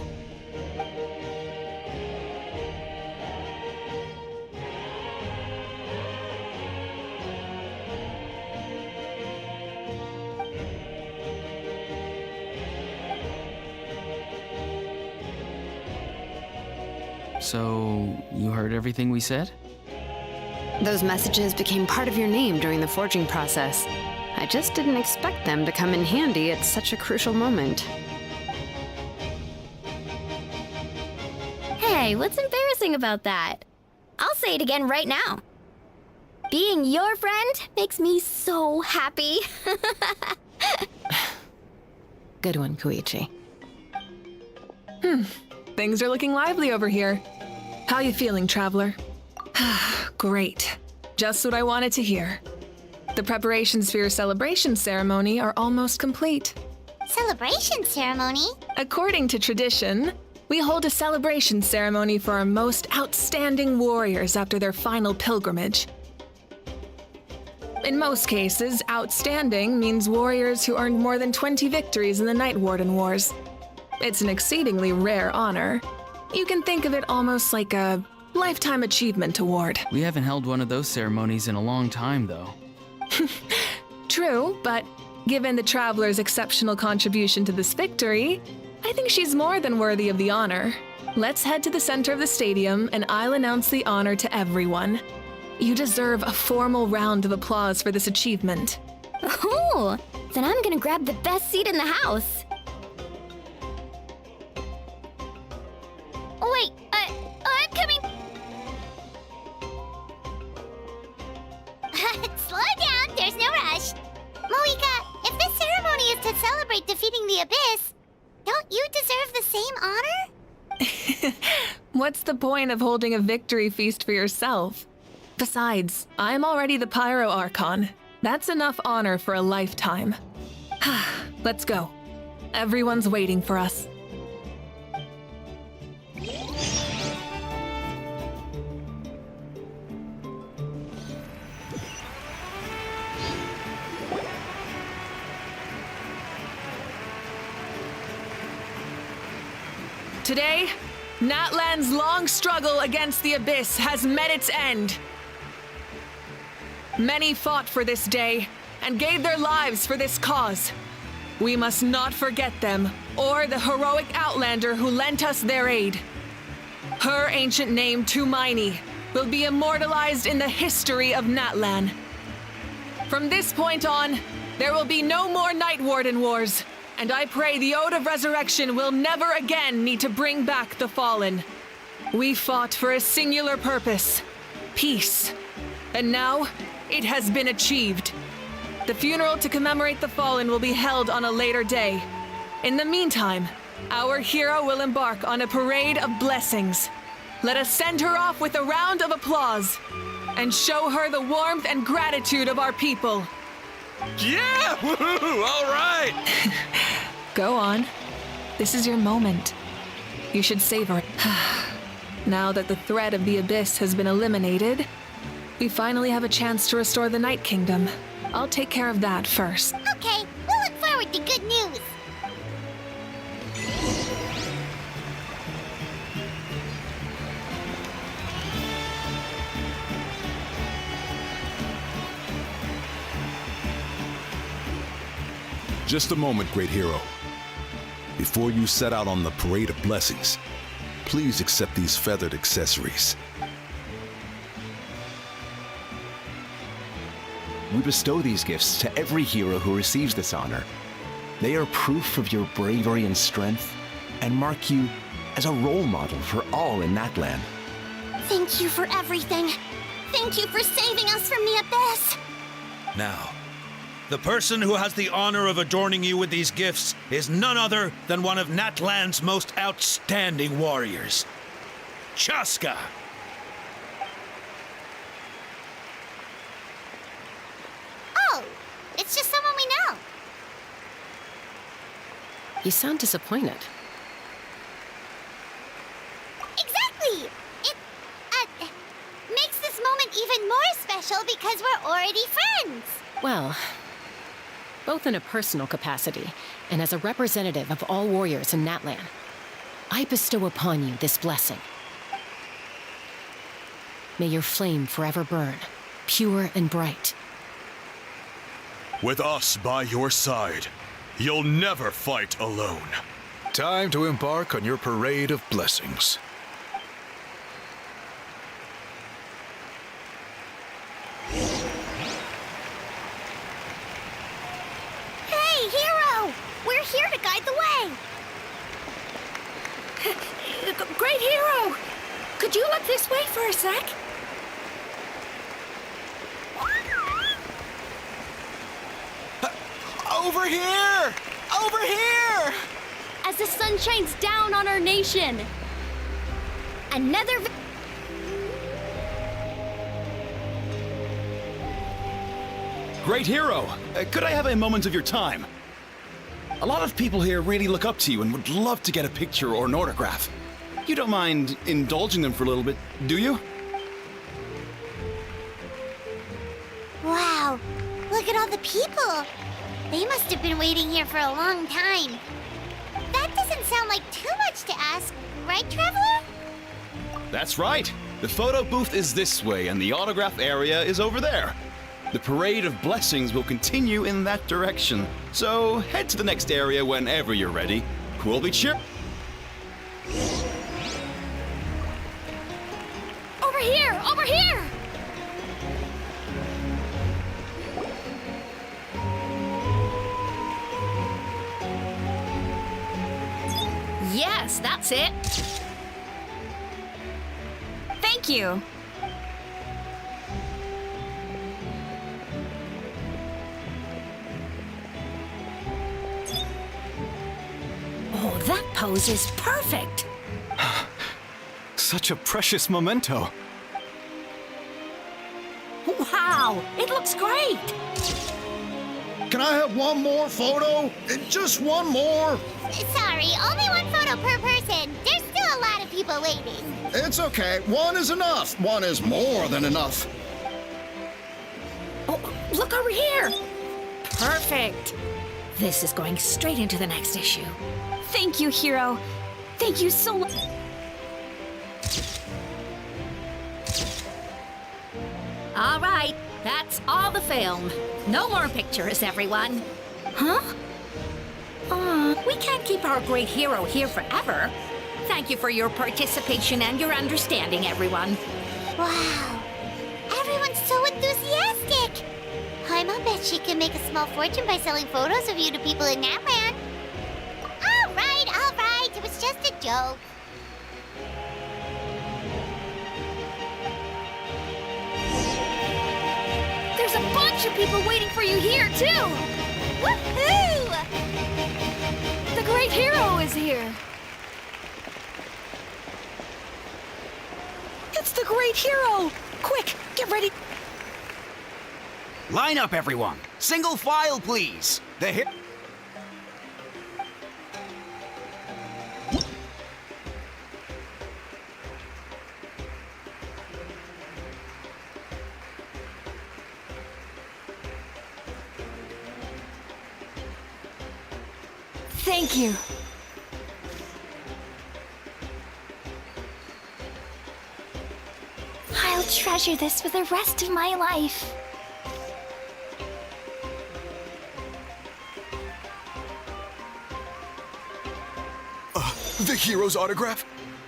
So, you heard everything we said? Those messages became part of your name during the forging process. I just didn't expect them to come in handy at such a crucial moment. Hey, what's embarrassing about that? I'll say it again right now. Being your friend makes me so happy. Good one, Koichi. Things are looking lively over here. How you feeling, Traveler? Great. Just what I wanted to hear. The preparations for your celebration ceremony are almost complete. Celebration ceremony? According to tradition, we hold a celebration ceremony for our most outstanding warriors after their final pilgrimage. In most cases, outstanding means warriors who earned more than 20 victories in the Night Warden Wars. It's an exceedingly rare honor. You can think of it almost like a lifetime achievement award. We haven't held one of those ceremonies in a long time, though. True, but Given the Traveler's exceptional contribution to this victory, I think she's more than worthy of the honor. Let's head to the center of the stadium and I'll announce the honor to everyone. You deserve a formal round of applause for this achievement. Oh, then I'm gonna grab the best seat in the house. Wait, I'm coming. Slow down, there's no rush. Moika, if this ceremony is to celebrate defeating the Abyss, don't you deserve the same honor? What's the point of holding a victory feast for yourself? Besides, I'm already the Pyro Archon. That's enough honor for a lifetime. Let's go. Everyone's waiting for us. Today, Natlan's long struggle against the Abyss has met its end. Many fought for this day and gave their lives for this cause. We must not forget them or the heroic Outlander who lent us their aid. Her ancient name, Tumaini, will be immortalized in the history of Natlan. From this point on, there will be no more Night Warden wars, and I pray the Ode of Resurrection will never again need to bring back the Fallen. We fought for a singular purpose, peace, and now it has been achieved. The funeral to commemorate the Fallen will be held on a later day. In the meantime, our hero will embark on a parade of blessings. Let us send her off with a round of applause and show her the warmth and gratitude of our people. Yeah! Woohoo! All right! Go on. This is your moment. You should savor it. Now that the threat of the Abyss has been eliminated, we finally have a chance to restore the Night Kingdom. I'll take care of that first. Okay, we'll look forward to good news. Just a moment, great hero. Before you set out on the parade of blessings, please accept these feathered accessories. We bestow these gifts to every hero who receives this honor. They are proof of your bravery and strength, and mark you as a role model for all in Natlan. Thank you for everything. Thank you for saving us from the Abyss. Now, the person who has the honor of adorning you with these gifts is none other than one of Natlan's most outstanding warriors, Chaska. Oh, it's just someone we know. You sound disappointed. Exactly! It, makes this moment even more special because we're already friends. Well, both in a personal capacity and as a representative of all warriors in Natlan, I bestow upon you this blessing. May your flame forever burn, pure and bright. With us by your side, you'll never fight alone. Time to embark on your parade of blessings. Hey, hero! We're here to guide the way. Great hero! Could you look this way for a sec? Over here! Over here! As the sun shines down on our nation. Another... Great hero! Could I have a moment of your time? A lot of people here really look up to you and would love to get a picture or an autograph. You don't mind indulging them for a little bit, do you? Wow, look at all the people. They must have been waiting here for a long time. That doesn't sound like too much to ask, right, Traveler? That's right. The photo booth is this way and the autograph area is over there. The Parade of Blessings will continue in that direction, so head to the next area whenever you're ready. We'll be cheering. Over here! Over here! Yes, that's it. Thank you. Oh, that pose is perfect. Such a precious memento. Wow, it looks great. Can I have one more photo? Just one more. Sorry, only one photo per person. There's still a lot of people waiting. It's okay. One is enough. One is more than enough. Oh, look over here. Perfect. This is going straight into the next issue. Thank you, Hero. Thank you so much. All right, that's all the film. No more pictures, everyone. Huh? We can't keep our great hero here forever. Thank you for your participation and your understanding, everyone. Wow. Everyone's so enthusiastic. Paimon bet she can make a small fortune by selling photos of you to people in Natland. All right. It was just a joke. There's a bunch of people waiting for you here, too. Woohoo! The great hero is here. It's the great hero! Quick, get ready. Line up, everyone. Single file, please. Thank you. I'll treasure this for the rest of my life. The hero's autograph?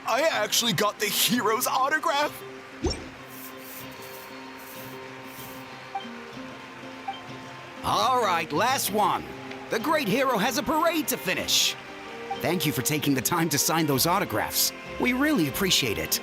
I actually got the hero's autograph? All right, last one. The great hero has a parade to finish. Thank you for taking the time to sign those autographs. We really appreciate it.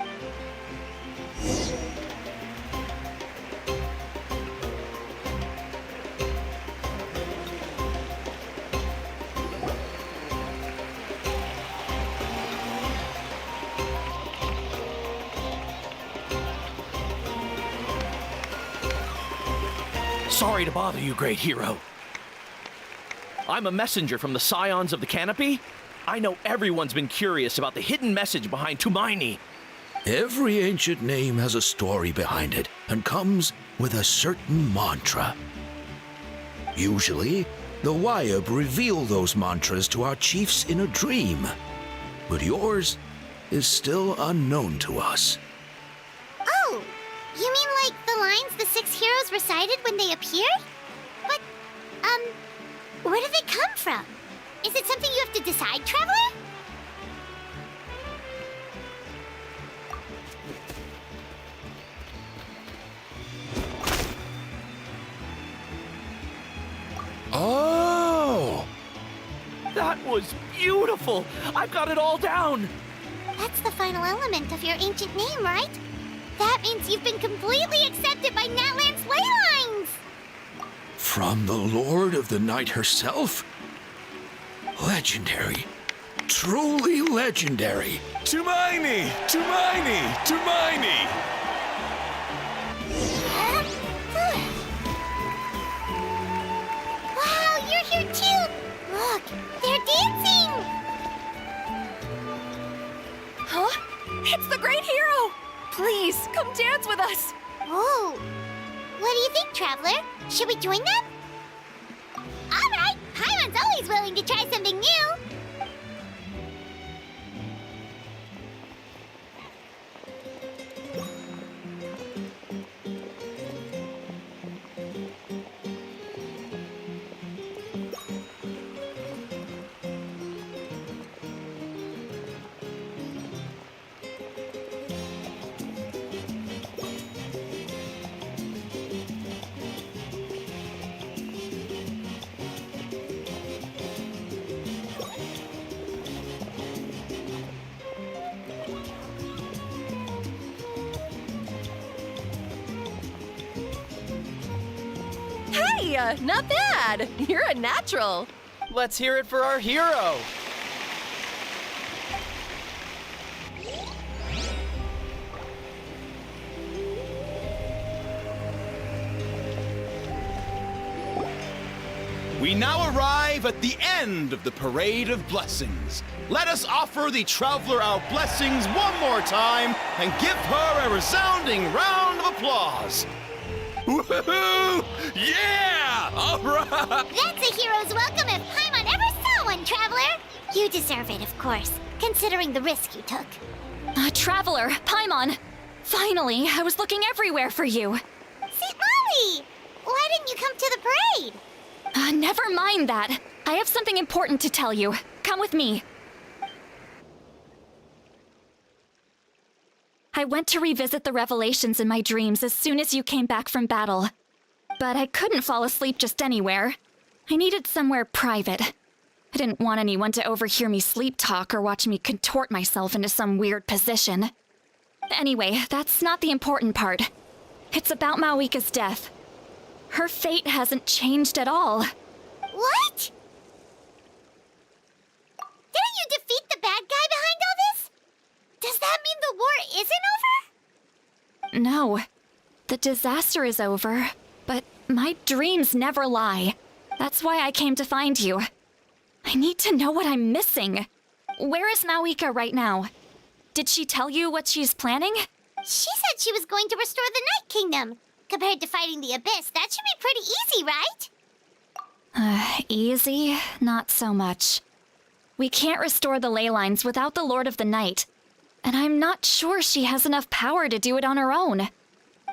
Sorry to bother you, great hero. I'm a messenger from the Scions of the Canopy. I know everyone's been curious about the hidden message behind Tumaini. Every ancient name has a story behind it and comes with a certain mantra. Usually, the Wayab reveal those mantras to our chiefs in a dream, but yours is still unknown to us. Oh, you mean like the lines the 6 heroes recited when they appeared? But, where do they come from? Is it something you have to decide, Traveler? Oh! That was beautiful! I've got it all down! That's the final element of your ancient name, right? That means you've been completely accepted by Natland's ley lines! From the Lord of the Night herself? Legendary. Truly legendary. Tumaini! Tumaini! Tumaini! Wow, you're here too! Look, they're dancing! Huh? It's the great hero! Please, come dance with us! Oh, what do you think, Traveler? Should we join them? All right, Paimon's always willing to try something new. Hey, not bad. You're a natural. Let's hear it for our hero. We now arrive at the end of the Parade of Blessings. Let us offer the Traveler our blessings one more time and give her a resounding round of applause. Woohoo! Yeah! All right! That's a hero's welcome if Paimon ever saw one, Traveler! You deserve it, of course, considering the risk you took. Traveler, Paimon! Finally, I was looking everywhere for you. St. Molly! Why didn't you come to the parade? Never mind that. I have something important to tell you. Come with me. I went to revisit the revelations in my dreams as soon as you came back from battle. But I couldn't fall asleep just anywhere. I needed somewhere private. I didn't want anyone to overhear me sleep talk or watch me contort myself into some weird position. Anyway, that's not the important part. It's about Mawika's death. Her fate hasn't changed at all. What? Didn't you defeat the bad guy behind all this? Does that mean the war isn't over? No. The disaster is over, but my dreams never lie. That's why I came to find you. I need to know what I'm missing. Where is Mawika right now? Did she tell you what she's planning? She said she was going to restore the Night Kingdom. Compared to fighting the Abyss, that should be pretty easy, right? Easy? Not so much. We can't restore the ley lines without the Lord of the Night. And I'm not sure she has enough power to do it on her own.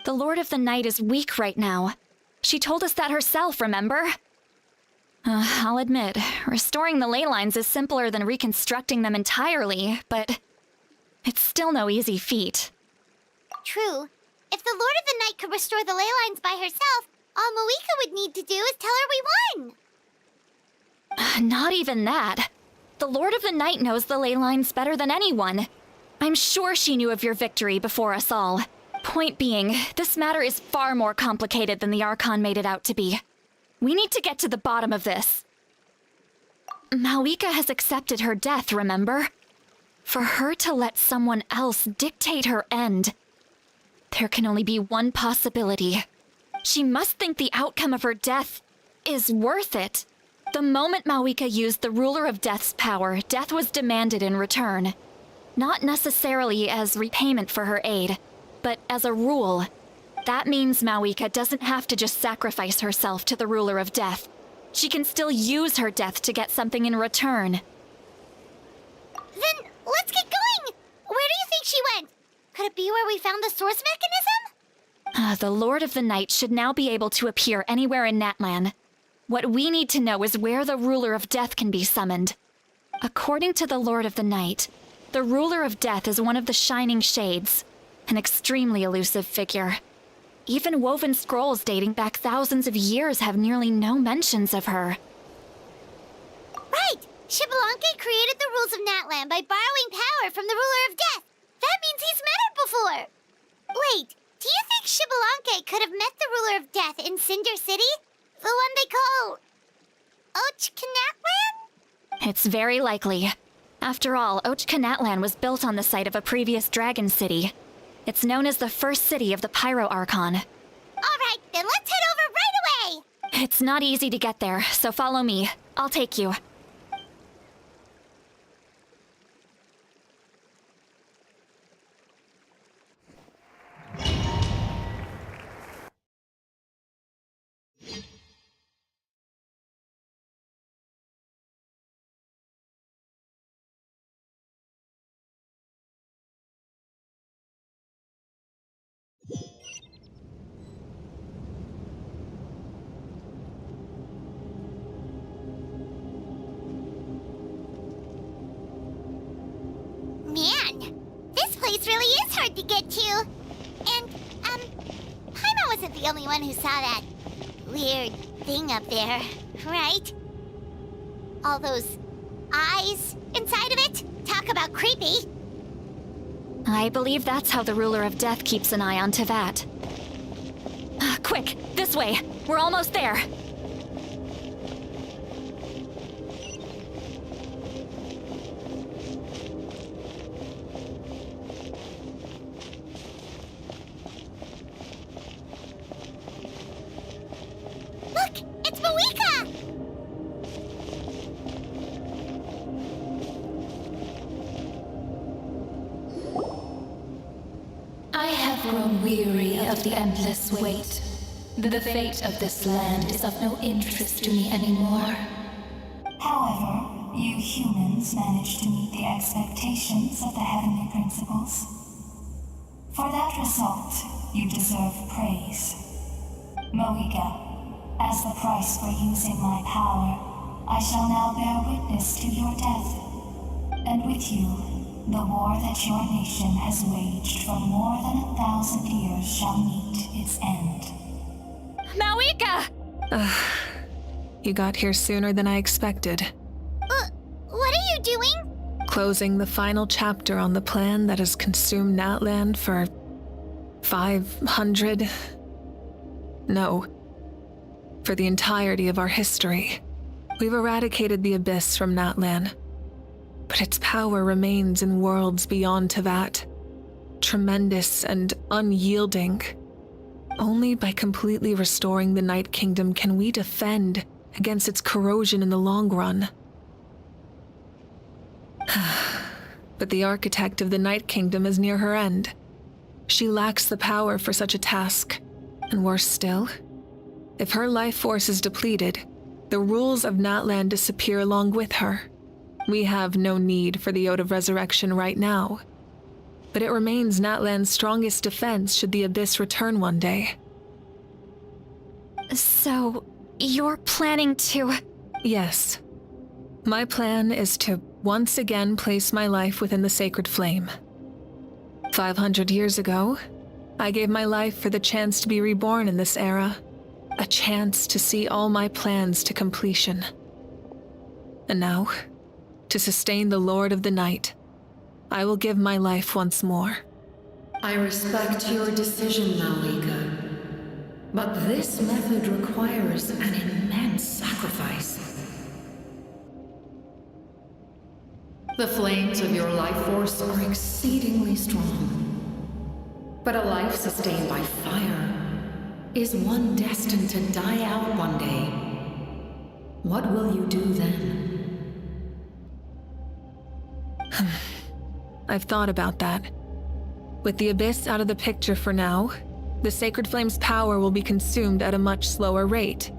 The Lord of the Night is weak right now. She told us that herself, remember? I'll admit, restoring the ley lines is simpler than reconstructing them entirely, but it's still no easy feat. True. If the Lord of the Night could restore the ley lines by herself, all Mawika would need to do is tell her we won. Not even that. The Lord of the Night knows the ley lines better than anyone. I'm sure she knew of your victory before us all. Point being, this matter is far more complicated than the Archon made it out to be. We need to get to the bottom of this. Mawika has accepted her death, remember? For her to let someone else dictate her end, there can only be one possibility. She must think the outcome of her death is worth it. The moment Mawika used the Ruler of Death's power, death was demanded in return. Not necessarily as repayment for her aid, but as a rule. That means Mawika doesn't have to just sacrifice herself to the Ruler of Death. She can still use her death to get something in return. Then let's get going! Where do you think she went? Could it be where we found the source mechanism? The Lord of the Night should now be able to appear anywhere in Natlan. What we need to know is where the Ruler of Death can be summoned. According to the Lord of the Night, the Ruler of Death is one of the Shining Shades, an extremely elusive figure. Even woven scrolls dating back thousands of years have nearly no mentions of her. Right! Xbalanque created the rules of Natlan by borrowing power from the Ruler of Death. That means he's met her before! Wait, do you think Xbalanque could have met the Ruler of Death in Cinder City? The one they call... Ochkanatlan? It's very likely. After all, Ochkanatlan was built on the site of a previous dragon city. It's known as the first city of the Pyro Archon. Alright, then let's head over right away! It's not easy to get there, so follow me. I'll take you. Man, this place really is hard to get to. And, Paimon wasn't the only one who saw that weird thing up there, right? All those eyes inside of it? Talk about creepy. I believe that's how the Ruler of Death keeps an eye on Tevat. Quick, this way. We're almost there. weary of the endless wait. The fate of this land is of no interest to me anymore. However, you humans managed to meet the expectations of the heavenly principles. For that result, you deserve praise. Moika, as the price for using my power, I shall now bear witness to your death. And with you, the war that your nation has waged for more than 1,000 years shall meet its end. Mawika! You got here sooner than I expected. What are you doing? Closing the final chapter on the plan that has consumed Natlan for 500... No. For the entirety of our history. We've eradicated the Abyss from Natlan. But its power remains in worlds beyond Tevat. Tremendous and unyielding. Only by completely restoring the Night Kingdom can we defend against its corrosion in the long run. But the architect of the Night Kingdom is near her end. She lacks the power for such a task. And worse still, if her life force is depleted, the rules of Natlan disappear along with her. We have no need for the Ode of Resurrection right now. But it remains Natlan's strongest defense should the Abyss return one day. So, you're planning to... Yes. My plan is to once again place my life within the sacred flame. 500 years ago, I gave my life for the chance to be reborn in this era. A chance to see all my plans to completion. And now, to sustain the Lord of the Night, I will give my life once more. I respect your decision, Malika. But this method requires an immense sacrifice. The flames of your life force are exceedingly strong. But a life sustained by fire is one destined to die out one day. What will you do then? I've thought about that. With the Abyss out of the picture for now, the Sacred Flame's power will be consumed at a much slower rate.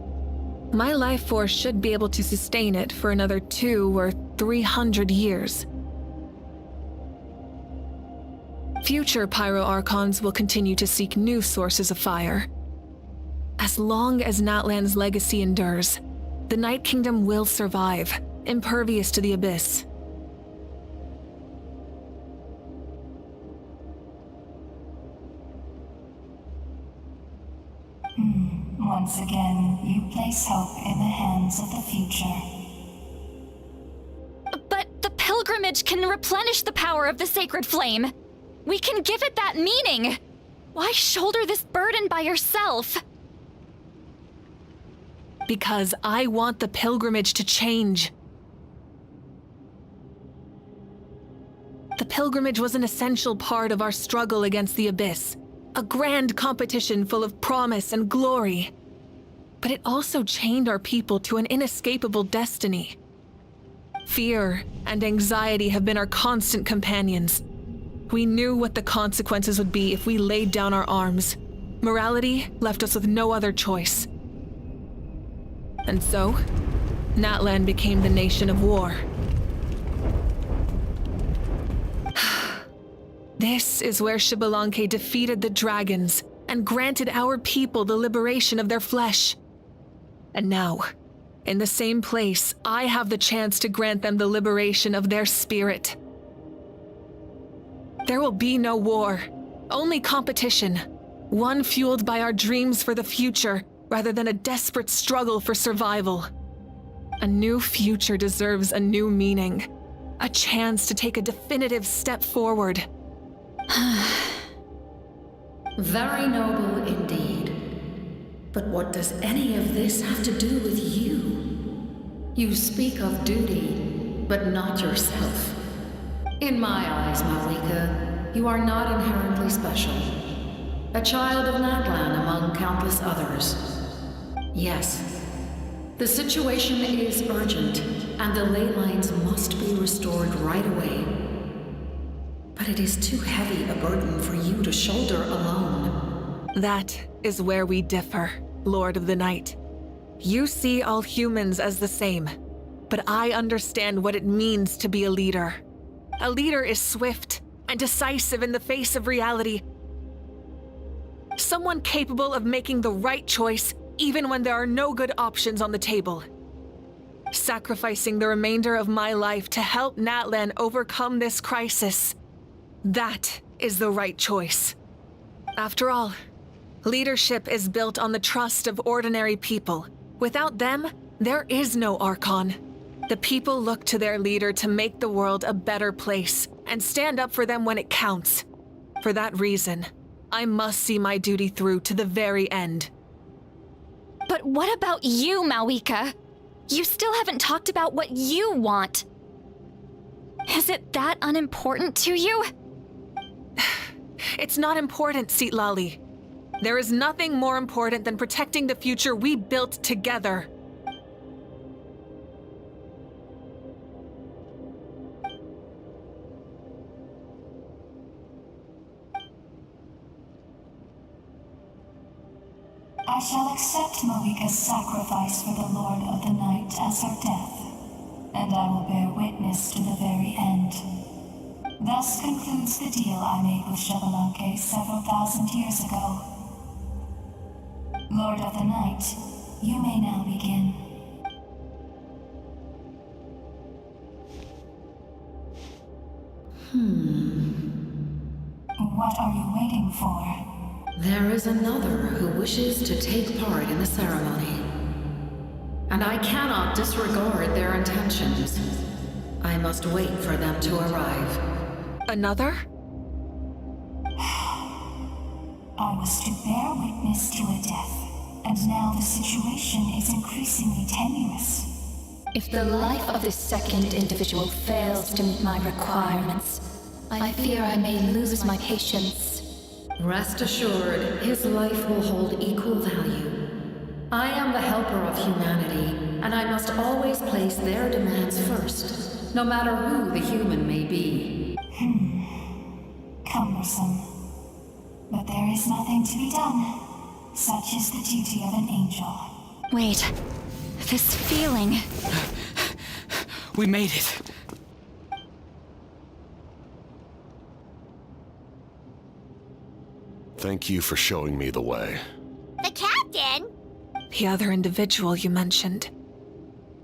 My life force should be able to sustain it for another 200 or 300 years. Future Pyro Archons will continue to seek new sources of fire. As long as Natlan's legacy endures, the Night Kingdom will survive, impervious to the Abyss. Once again, you place hope in the hands of the future. But the pilgrimage can replenish the power of the sacred flame. We can give it that meaning. Why shoulder this burden by yourself? Because I want the pilgrimage to change. The pilgrimage was an essential part of our struggle against the Abyss. A grand competition full of promise and glory. But it also chained our people to an inescapable destiny. Fear and anxiety have been our constant companions. We knew what the consequences would be if we laid down our arms. Morality left us with no other choice. And so, Natlan became the nation of war. This is where Xbalanque defeated the dragons and granted our people the liberation of their flesh. And now, in the same place, I have the chance to grant them the liberation of their spirit. There will be no war, only competition, one fueled by our dreams for the future rather than a desperate struggle for survival. A new future deserves a new meaning, a chance to take a definitive step forward. Very noble indeed. But what does any of this have to do with you? You speak of duty, but not yourself. In my eyes, Malika, you are not inherently special. A child of Natlan among countless others. Yes, the situation is urgent, and the ley lines must be restored right away. But but it is too heavy a burden for you to shoulder alone. That is where we differ, Lord of the Night. You see all humans as the same, but I understand what it means to be a leader. A leader is swift and decisive in the face of reality. Someone capable of making the right choice even when there are no good options on the table. Sacrificing the remainder of my life to help Natlan overcome this crisis. That is the right choice. After all, leadership is built on the trust of ordinary people. Without them, there is no Archon. The people look to their leader to make the world a better place and stand up for them when it counts. For that reason, I must see my duty through to the very end. But what about you, Malwika? You still haven't talked about what you want. Is it that unimportant to you? It's not important, Citlali. There is nothing more important than protecting the future we built together. I shall accept Malika's sacrifice for the Lord of the Night as her death, and I will bear witness to the very end. Thus concludes the deal I made with Xbalanque several thousand years ago. Lord of the Night, you may now begin. What are you waiting for? There is another who wishes to take part in the ceremony. And I cannot disregard their intentions. I must wait for them to arrive. Another? I was to bear witness to a death, and now the situation is increasingly tenuous. If the life of this second individual fails to meet my requirements, I fear I may lose my patience. Rest assured, his life will hold equal value. I am the helper of humanity, and I must always place their demands first, no matter who the human may be. Cumbersome. But there is nothing to be done. Such is the duty of an angel. Wait, this feeling... We made it. Thank you for showing me the way. The captain? The other individual you mentioned.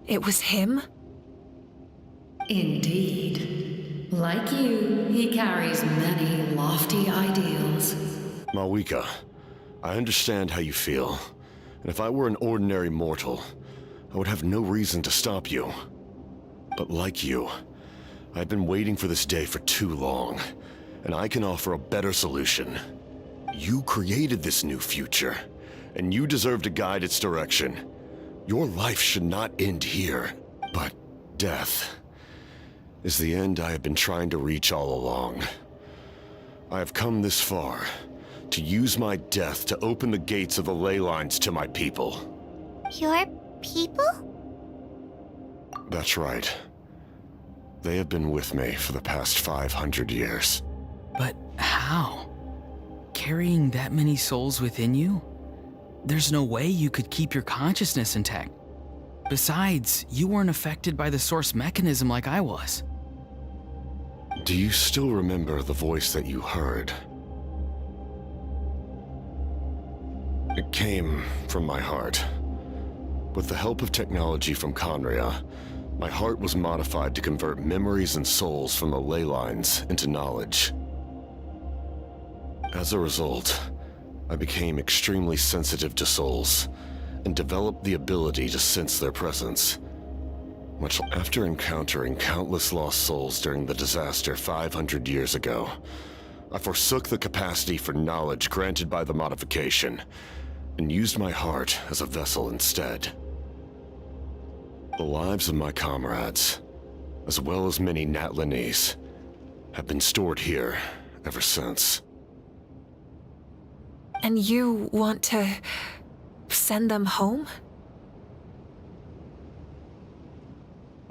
It was him? Indeed. Like you, he carries many lofty ideals. Malwika, I understand how you feel. And if I were an ordinary mortal, I would have no reason to stop you. But like you, I've been waiting for this day for too long, and I can offer a better solution. You created this new future, and you deserve to guide its direction. Your life should not end here, but death is the end I have been trying to reach all along. I have come this far to use my death to open the gates of the ley lines to my people. Your people? That's right. They have been with me for the past 500 years. But how? Carrying that many souls within you? There's no way you could keep your consciousness intact. Besides, you weren't affected by the source mechanism like I was. Do you still remember the voice that you heard? It came from my heart. With the help of technology from Conria, my heart was modified to convert memories and souls from the ley lines into knowledge. As a result, I became extremely sensitive to souls, and developed the ability to sense their presence. Much after encountering countless lost souls during the disaster 500 years ago, I forsook the capacity for knowledge granted by the modification, and used my heart as a vessel instead. The lives of my comrades, as well as many Natlanese, have been stored here ever since. And you want to send them home?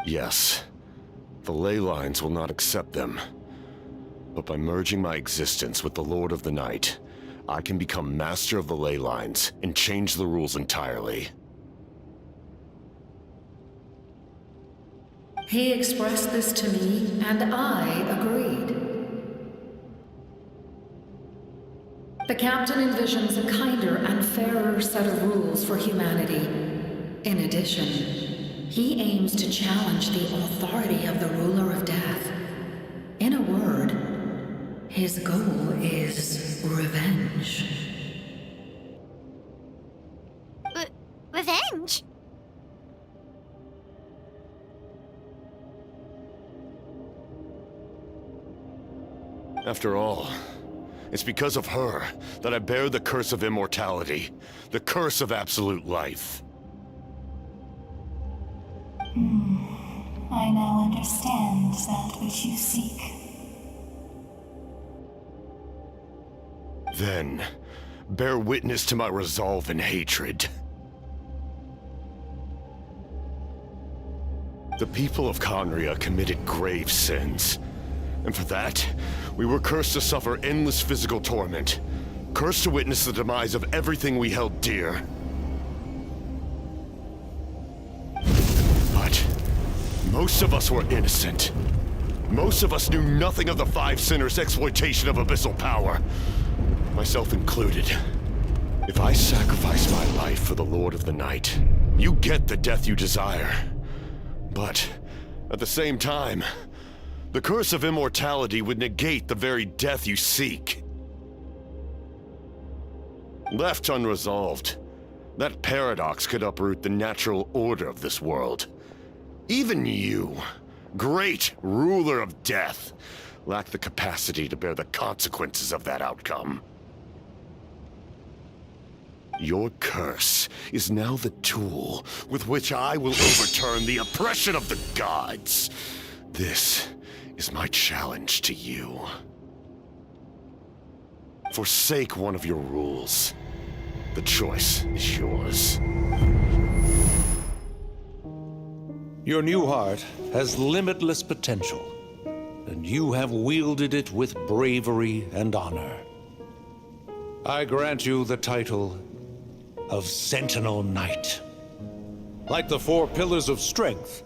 Yes. The ley lines will not accept them. But by merging my existence with the Lord of the Night, I can become master of the ley lines and change the rules entirely. He expressed this to me, and I agreed. The captain envisions a kinder and fairer set of rules for humanity. In addition, he aims to challenge the authority of the ruler of death. In a word, his goal is revenge. Revenge? After all, it's because of her that I bear the curse of immortality, the curse of absolute life. I now understand that which you seek. Then, bear witness to my resolve and hatred. The people of Conria committed grave sins. And for that, we were cursed to suffer endless physical torment. Cursed to witness the demise of everything we held dear. But most of us were innocent. Most of us knew nothing of the Five Sinners' exploitation of abyssal power. Myself included. If I sacrifice my life for the Lord of the Night, you get the death you desire. But at the same time, the curse of immortality would negate the very death you seek. Left unresolved, that paradox could uproot the natural order of this world. Even you, great ruler of death, lack the capacity to bear the consequences of that outcome. Your curse is now the tool with which I will overturn the oppression of the gods. This is my challenge to you. Forsake one of your rules. The choice is yours. Your new heart has limitless potential, and you have wielded it with bravery and honor. I grant you the title of Sentinel Knight. Like the four pillars of strength,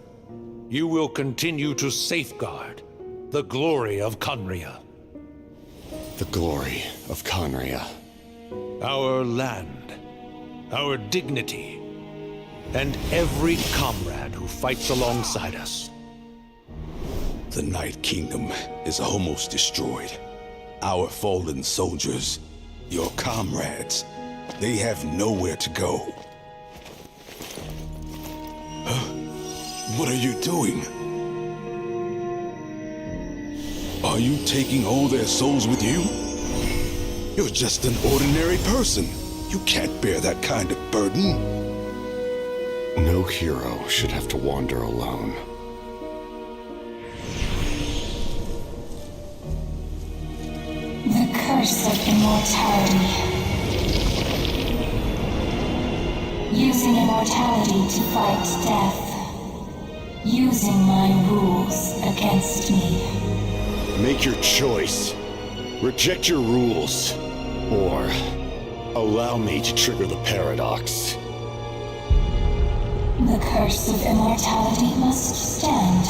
you will continue to safeguard the glory of Conria. The glory of Conria. Our land, our dignity, and every comrade who fights alongside us. The Night Kingdom is almost destroyed. Our fallen soldiers, your comrades, they have nowhere to go. Huh? What are you doing? Are you taking all their souls with you? You're just an ordinary person. You can't bear that kind of burden. No hero should have to wander alone. The curse of immortality. Using immortality to fight death. Using my rules against me. Make your choice. Reject your rules. Or allow me to trigger the paradox. The curse of immortality must stand.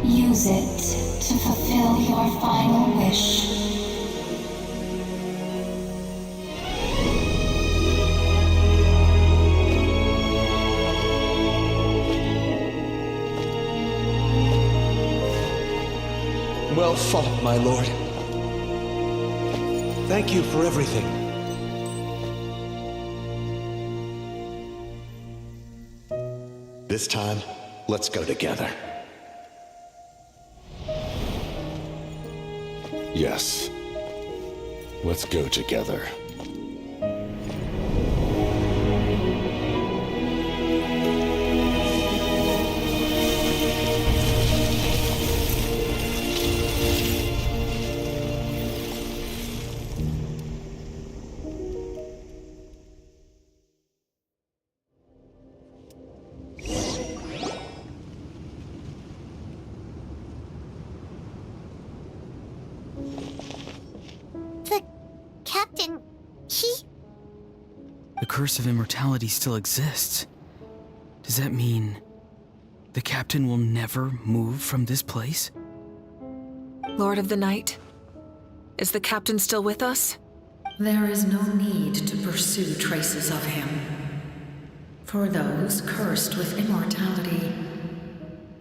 Use it to fulfill your final wish. Well fought, my lord. Thank you for everything. This time, let's go together. Yes. Let's go together. curse of immortality still exists, does that mean the captain will never move from this place? Lord of the Night, is the captain still with us? There is no need to pursue traces of him. For those cursed with immortality,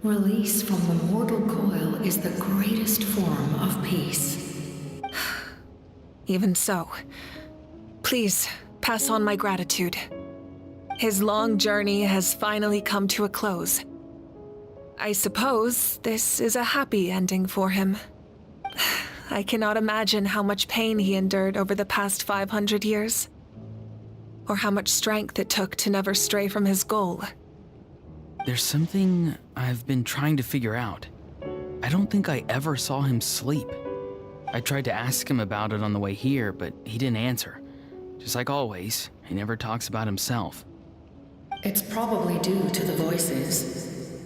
release from the mortal coil is the greatest form of peace. Even so, please pass on my gratitude. His long journey has finally come to a close. I suppose this is a happy ending for him. I cannot imagine how much pain he endured over the past 500 years, or how much strength it took to never stray from his goal. There's something I've been trying to figure out. I don't think I ever saw him sleep. I tried to ask him about it on the way here, but he didn't answer. Just like always, he never talks about himself. It's probably due to the voices.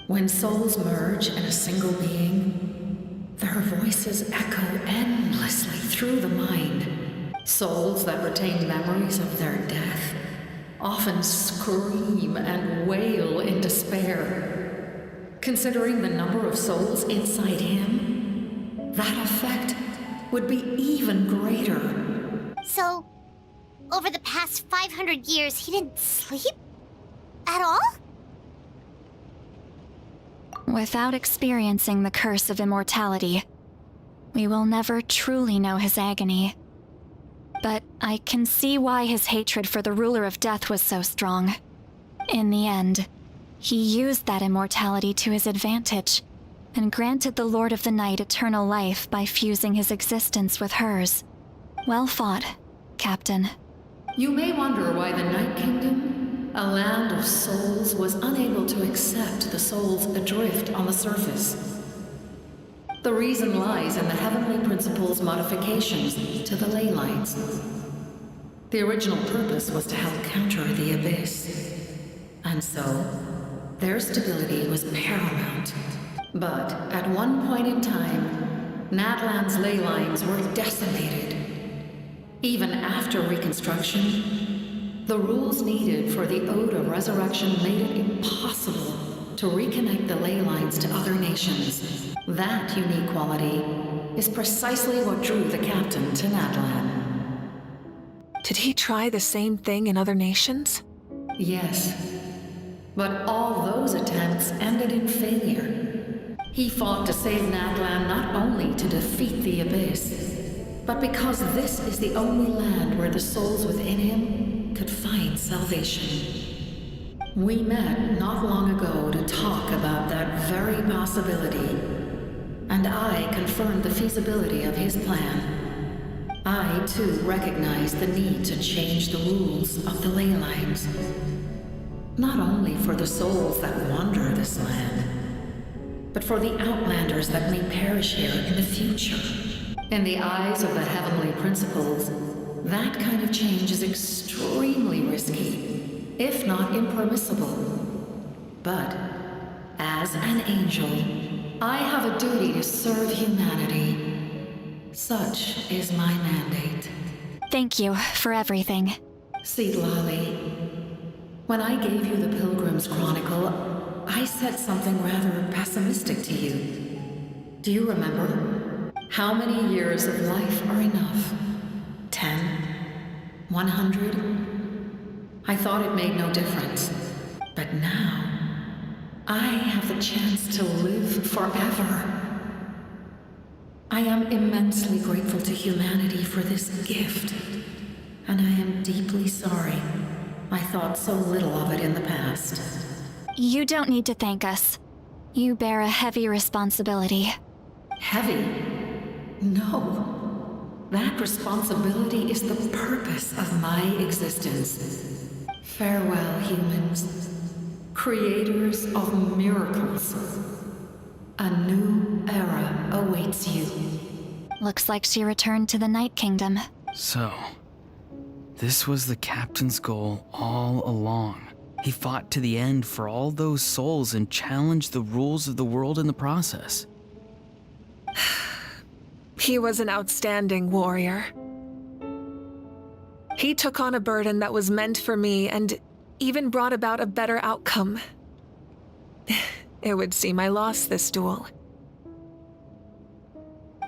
When souls merge in a single being, their voices echo endlessly through the mind. Souls that retain memories of their death often scream and wail in despair. Considering the number of souls inside him, that effect would be even greater. So, over the past 500 years, he didn't sleep? At all? Without experiencing the curse of immortality, we will never truly know his agony. But I can see why his hatred for the ruler of death was so strong. In the end, he used that immortality to his advantage, and granted the Lord of the Night eternal life by fusing his existence with hers. Well fought, Captain. You may wonder why the Night Kingdom, a land of souls, was unable to accept the souls adrift on the surface. The reason lies in the Heavenly Principle's modifications to the ley lines. The original purpose was to help counter the Abyss. And so, their stability was paramount. But at one point in time, Natlan's ley lines were decimated. Even after reconstruction, the rules needed for the Ode of Resurrection made it impossible to reconnect the ley lines to other nations. That unique quality is precisely what drew the captain to Natlan. Did he try the same thing in other nations? Yes, but all those attempts ended in failure. He fought to save Natlan not only to defeat the Abyss, but because this is the only land where the souls within him could find salvation. We met not long ago to talk about that very possibility, and I confirmed the feasibility of his plan. I, too, recognized the need to change the rules of the ley lines. Not only for the souls that wander this land, but for the outlanders that may perish here in the future. In the eyes of the Heavenly Principles, that kind of change is extremely risky, if not impermissible. But, as an angel, I have a duty to serve humanity. Such is my mandate. Thank you for everything. See, Lolly, when I gave you the Pilgrim's Chronicle, I said something rather pessimistic to you. Do you remember? How many years of life are enough? 10? 100? I thought it made no difference. But now, I have the chance to live forever. I am immensely grateful to humanity for this gift, and I am deeply sorry I thought so little of it in the past. You don't need to thank us. You bear a heavy responsibility. Heavy? No. That responsibility is the purpose of my existence. Farewell, humans. Creators of miracles. A new era awaits you. Looks like she returned to the Night Kingdom. So, this was the captain's goal all along. He fought to the end for all those souls and challenged the rules of the world in the process. He was an outstanding warrior. He took on a burden that was meant for me and even brought about a better outcome. It would seem I lost this duel.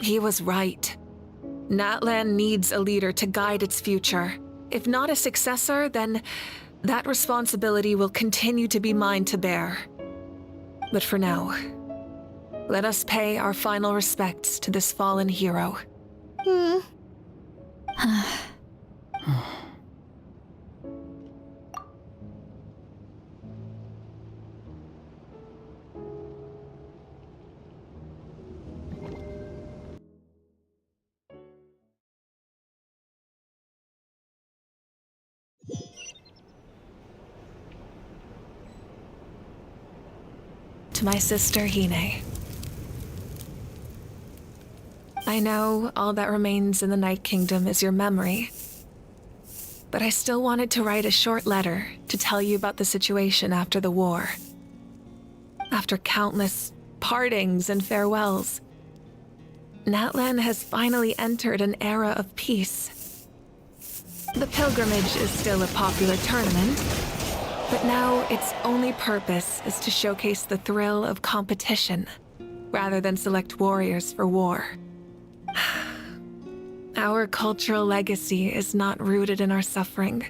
He was right. Natlan needs a leader to guide its future. If not a successor, then that responsibility will continue to be mine to bear. But for now, let us pay our final respects to this fallen hero. To my sister, Hine. I know all that remains in the Night Kingdom is your memory, but I still wanted to write a short letter to tell you about the situation after the war. After countless partings and farewells, Natlan has finally entered an era of peace. The pilgrimage is still a popular tournament, but now its only purpose is to showcase the thrill of competition, rather than select warriors for war. Our cultural legacy is not rooted in our suffering.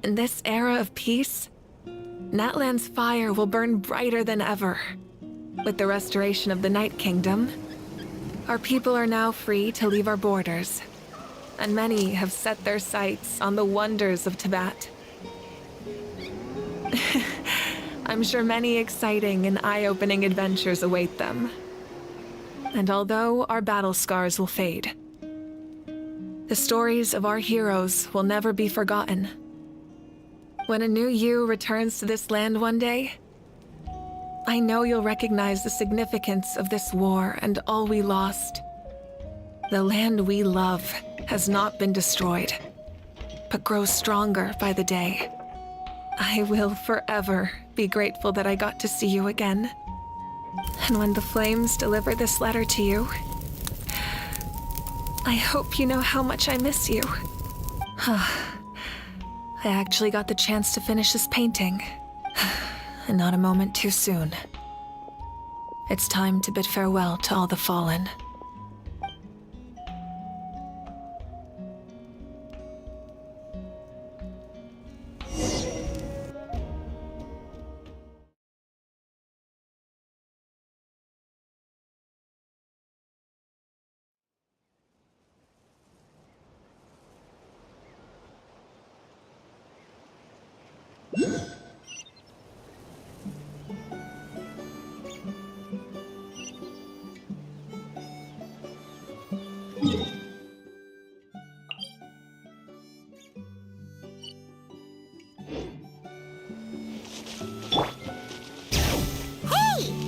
In this era of peace, Natlan's fire will burn brighter than ever. With the restoration of the Night Kingdom, our people are now free to leave our borders, and many have set their sights on the wonders of Tibet. I'm sure many exciting and eye-opening adventures await them. And although our battle scars will fade, the stories of our heroes will never be forgotten. When a new you returns to this land one day, I know you'll recognize the significance of this war and all we lost. The land we love has not been destroyed, but grows stronger by the day. I will forever be grateful that I got to see you again. And when the flames deliver this letter to you, I hope you know how much I miss you. I actually got the chance to finish this painting, and not a moment too soon. It's time to bid farewell to all the fallen.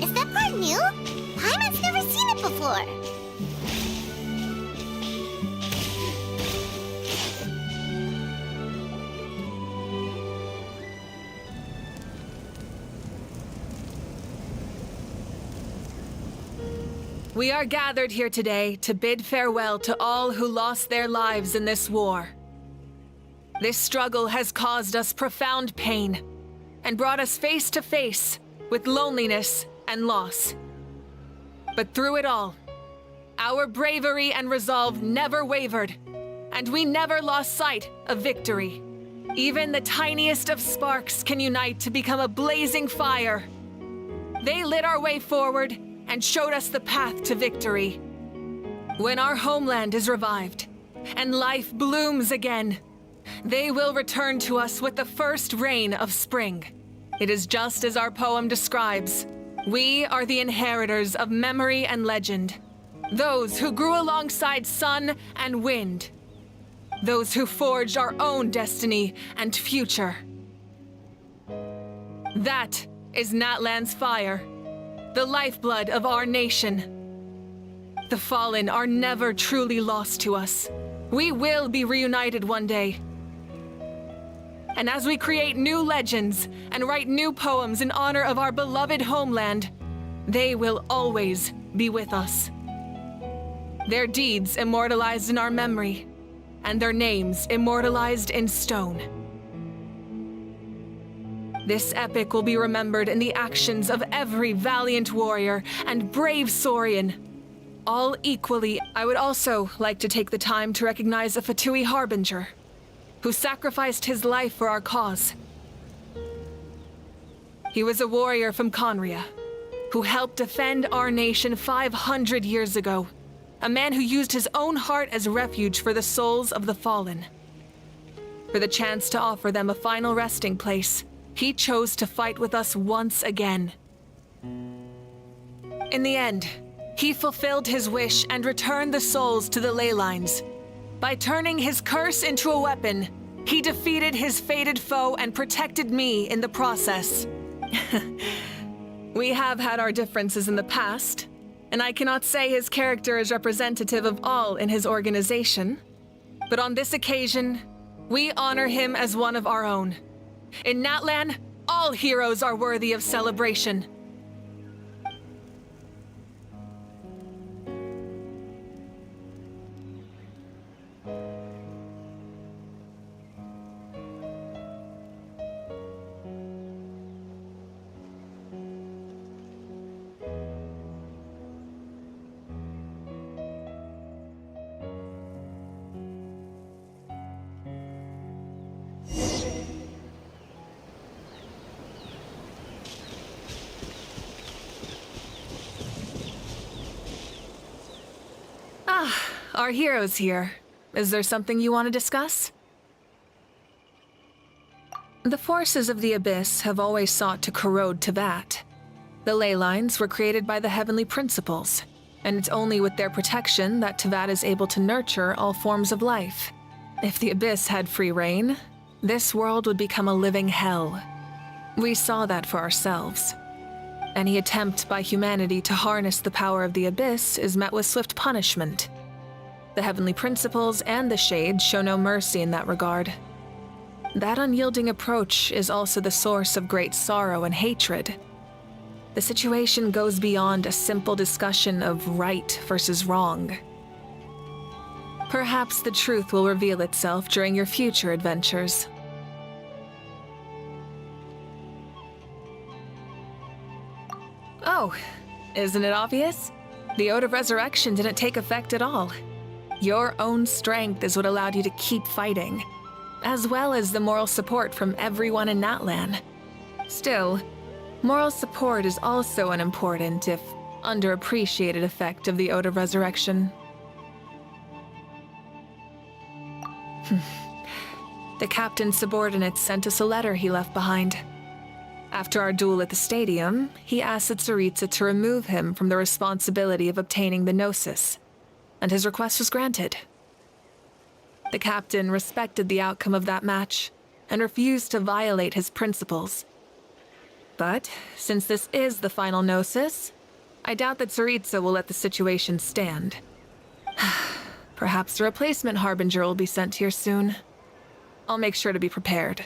Is that part new? Paimon's never seen it before. We are gathered here today to bid farewell to all who lost their lives in this war. This struggle has caused us profound pain and brought us face to face with loneliness and loss. But through it all, our bravery and resolve never wavered, and we never lost sight of victory. Even the tiniest of sparks can unite to become a blazing fire. They lit our way forward and showed us the path to victory. When our homeland is revived and life blooms again, they will return to us with the first rain of spring. It is just as our poem describes. We are the inheritors of memory and legend. Those who grew alongside sun and wind. Those who forged our own destiny and future. That is Natlan's fire, the lifeblood of our nation. The fallen are never truly lost to us. We will be reunited one day. And as we create new legends and write new poems in honor of our beloved homeland, they will always be with us. Their deeds immortalized in our memory, and their names immortalized in stone. This epic will be remembered in the actions of every valiant warrior and brave Saurian. All equally, I would also like to take the time to recognize a Fatui Harbinger, who sacrificed his life for our cause. He was a warrior from Conria, who helped defend our nation 500 years ago. A man who used his own heart as refuge for the souls of the fallen. For the chance to offer them a final resting place, he chose to fight with us once again. In the end, he fulfilled his wish and returned the souls to the ley lines. By turning his curse into a weapon, he defeated his fated foe and protected me in the process. We have had our differences in the past, and I cannot say his character is representative of all in his organization. But on this occasion, we honor him as one of our own. In Natlan, all heroes are worthy of celebration. Our hero's here. Is there something you want to discuss? The forces of the Abyss have always sought to corrode Tevat. The ley lines were created by the Heavenly Principles, and it's only with their protection that Tevat is able to nurture all forms of life. If the Abyss had free reign, this world would become a living hell. We saw that for ourselves. Any attempt by humanity to harness the power of the Abyss is met with swift punishment. The Heavenly Principles and the Shades show no mercy in that regard. That unyielding approach is also the source of great sorrow and hatred. The situation goes beyond a simple discussion of right versus wrong. Perhaps the truth will reveal itself during your future adventures. Oh, isn't it obvious? The Ode of Resurrection didn't take effect at all. Your own strength is what allowed you to keep fighting, as well as the moral support from everyone in Natlan. Still, moral support is also an important, if underappreciated, effect of the Ode of Resurrection. The captain's subordinates sent us a letter he left behind. After our duel at the stadium, he asked Tsaritsa to remove him from the responsibility of obtaining the Gnosis, and his request was granted. The captain respected the outcome of that match and refused to violate his principles. But since this is the final Gnosis, I doubt that Tsaritsa will let the situation stand. Perhaps a replacement Harbinger will be sent here soon. I'll make sure to be prepared.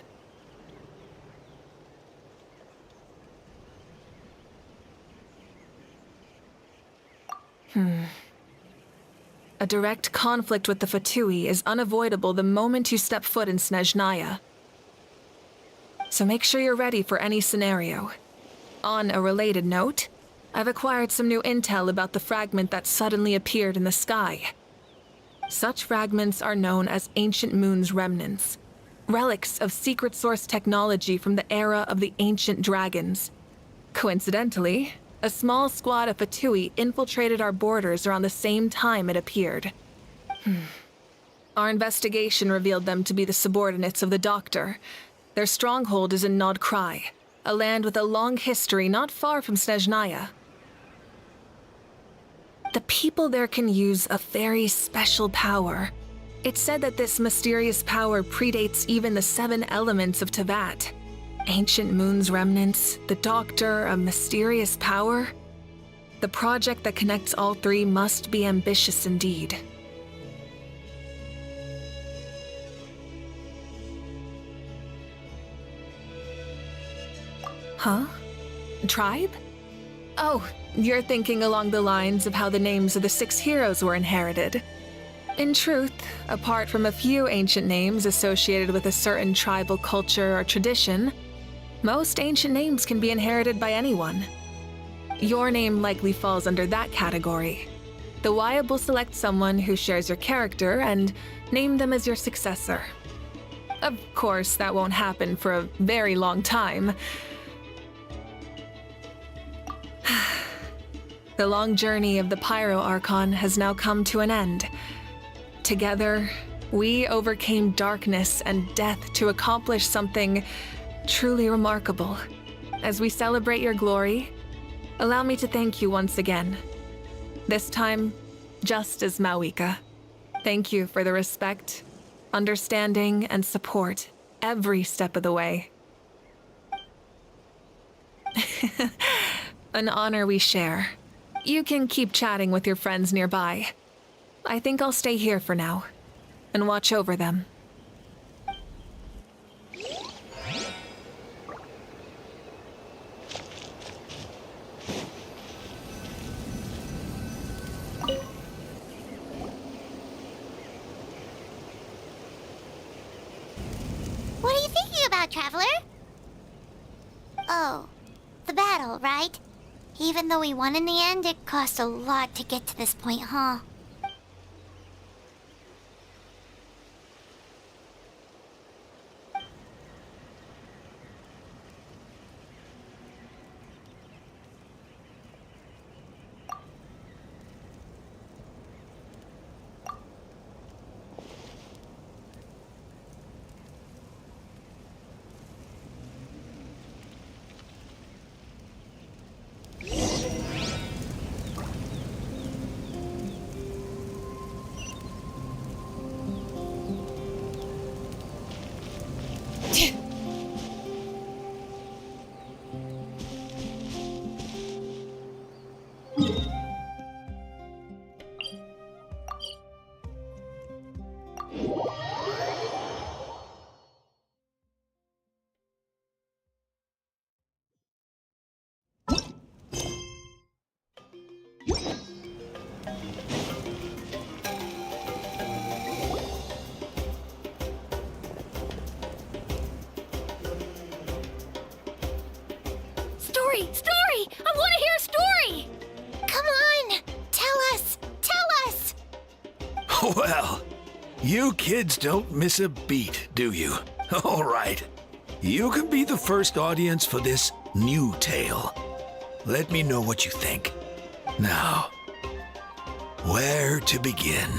A direct conflict with the Fatui is unavoidable the moment you step foot in Snezhnaya. So make sure you're ready for any scenario. On a related note, I've acquired some new intel about the fragment that suddenly appeared in the sky. Such fragments are known as Ancient Moon's remnants, relics of secret source technology from the era of the ancient dragons. Coincidentally, a small squad of Fatui infiltrated our borders around the same time it appeared. Our investigation revealed them to be the subordinates of the Doctor. Their stronghold is in Nod Krai, a land with a long history not far from Snezhnaya. The people there can use a very special power. It's said that this mysterious power predates even the 7 elements of Tevat. Ancient Moon's remnants, the Doctor, a mysterious power. The project that connects all 3 must be ambitious indeed. Huh? Tribe? Oh, you're thinking along the lines of how the names of the 6 heroes were inherited. In truth, apart from a few ancient names associated with a certain tribal culture or tradition, most ancient names can be inherited by anyone. Your name likely falls under that category. The Wyab will select someone who shares your character and name them as your successor. Of course, that won't happen for a very long time. The long journey of the Pyro Archon has now come to an end. Together, we overcame darkness and death to accomplish something truly remarkable. As we celebrate your glory, allow me to thank you once again. This time, just as Mawika. Thank you for the respect, understanding, and support every step of the way. An honor we share. You can keep chatting with your friends nearby. I think I'll stay here for now and watch over them. What are you thinking about, Traveler? Oh, the battle, right? Even though we won in the end, it cost a lot to get to this point, huh? Story! I want to hear a story! Come on! Tell us! Tell us! Well, you kids don't miss a beat, do you? All right. You can be the first audience for this new tale. Let me know what you think. Now, where to begin?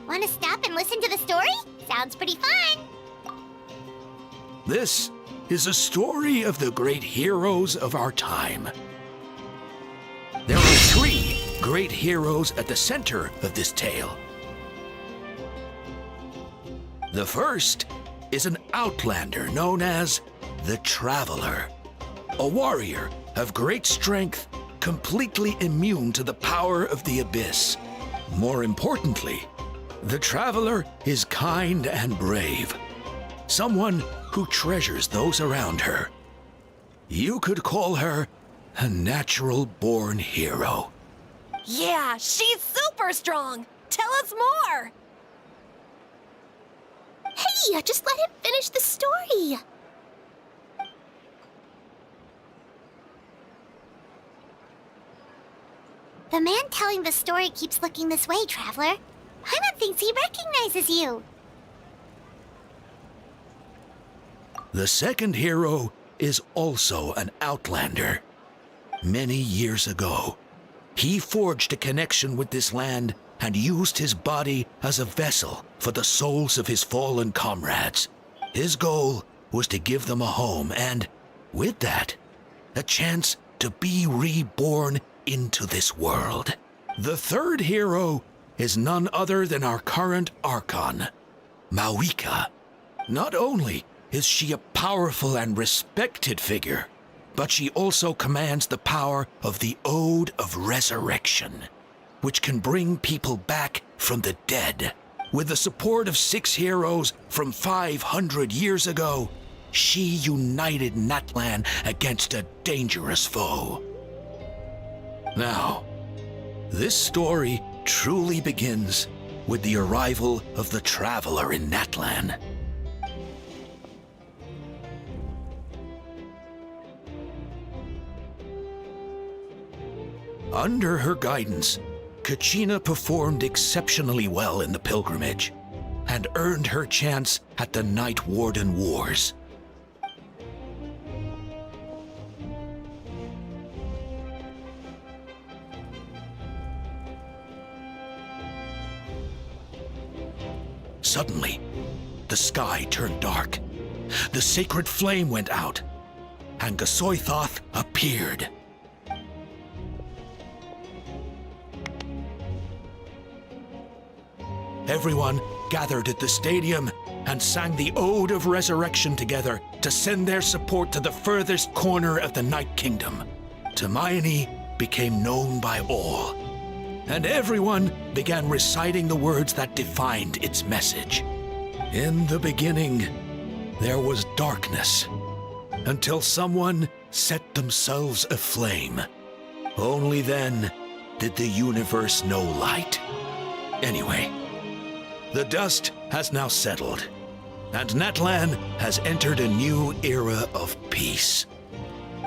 Want to stop and listen to the story? Sounds pretty fun! This is a story of the great heroes of our time. There are 3 great heroes at the center of this tale. The first is an outlander known as the Traveler, a warrior of great strength, completely immune to the power of the Abyss. More importantly, the Traveler is kind and brave, someone who treasures those around her. You could call her a natural-born hero. Yeah, she's super strong! Tell us more! Hey, just let him finish the story! The man telling the story keeps looking this way, Traveler. Paimon thinks he recognizes you. The second hero is also an outlander. Many years ago, he forged a connection with this land and used his body as a vessel for the souls of his fallen comrades. His goal was to give them a home and, with that, a chance to be reborn into this world. The third hero is none other than our current Archon, Mawika. Not only is she a powerful and respected figure, but she also commands the power of the Ode of Resurrection, which can bring people back from the dead. With the support of 6 heroes from 500 years ago, she united Natlan against a dangerous foe. Now, This story truly begins with the arrival of the Traveler in Natlan. Under her guidance, Kachina performed exceptionally well in the pilgrimage and earned her chance at the Night Warden Wars. Suddenly, the sky turned dark. The sacred flame went out, and Gasoithoth appeared. Everyone gathered at the stadium and sang the Ode of Resurrection together to send their support to the furthest corner of the Night Kingdom. Hermione became known by all, and everyone began reciting the words that defined its message. In the beginning, there was darkness, until someone set themselves aflame. Only then did the universe know light. Anyway, the dust has now settled, and Natlan has entered a new era of peace.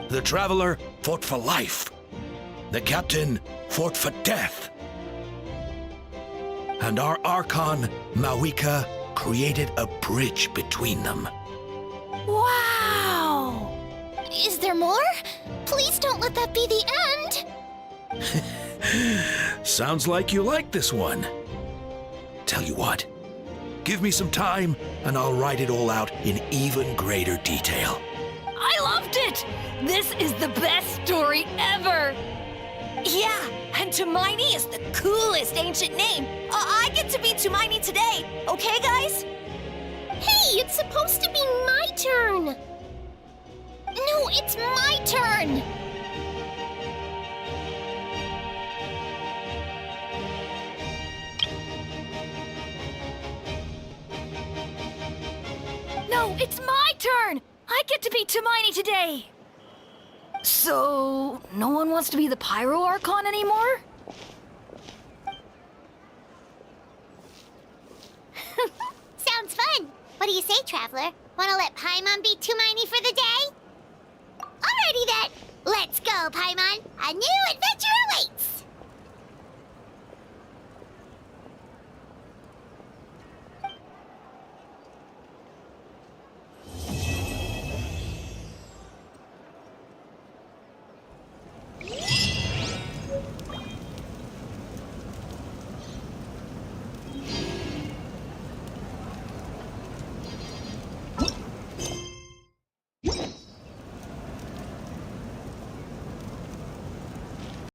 The Traveler fought for life. The Captain fought for death. And our Archon, Mawika, created a bridge between them. Wow! Is there more? Please don't let that be the end! Sounds like you like this one. Tell you what, give me some time and I'll write it all out in even greater detail. I loved it! This is the best story ever! Yeah, and Tumaini is the coolest ancient name. I get to be Tumaini today, okay, guys? Hey, it's supposed to be my turn! No, it's my turn! No, it's my turn! I get to be Tumaini today! So, no one wants to be the Pyro Archon anymore? Sounds fun! What do you say, Traveler? Wanna let Paimon be Tumaini for the day? Alrighty then! Let's go, Paimon! A new adventure!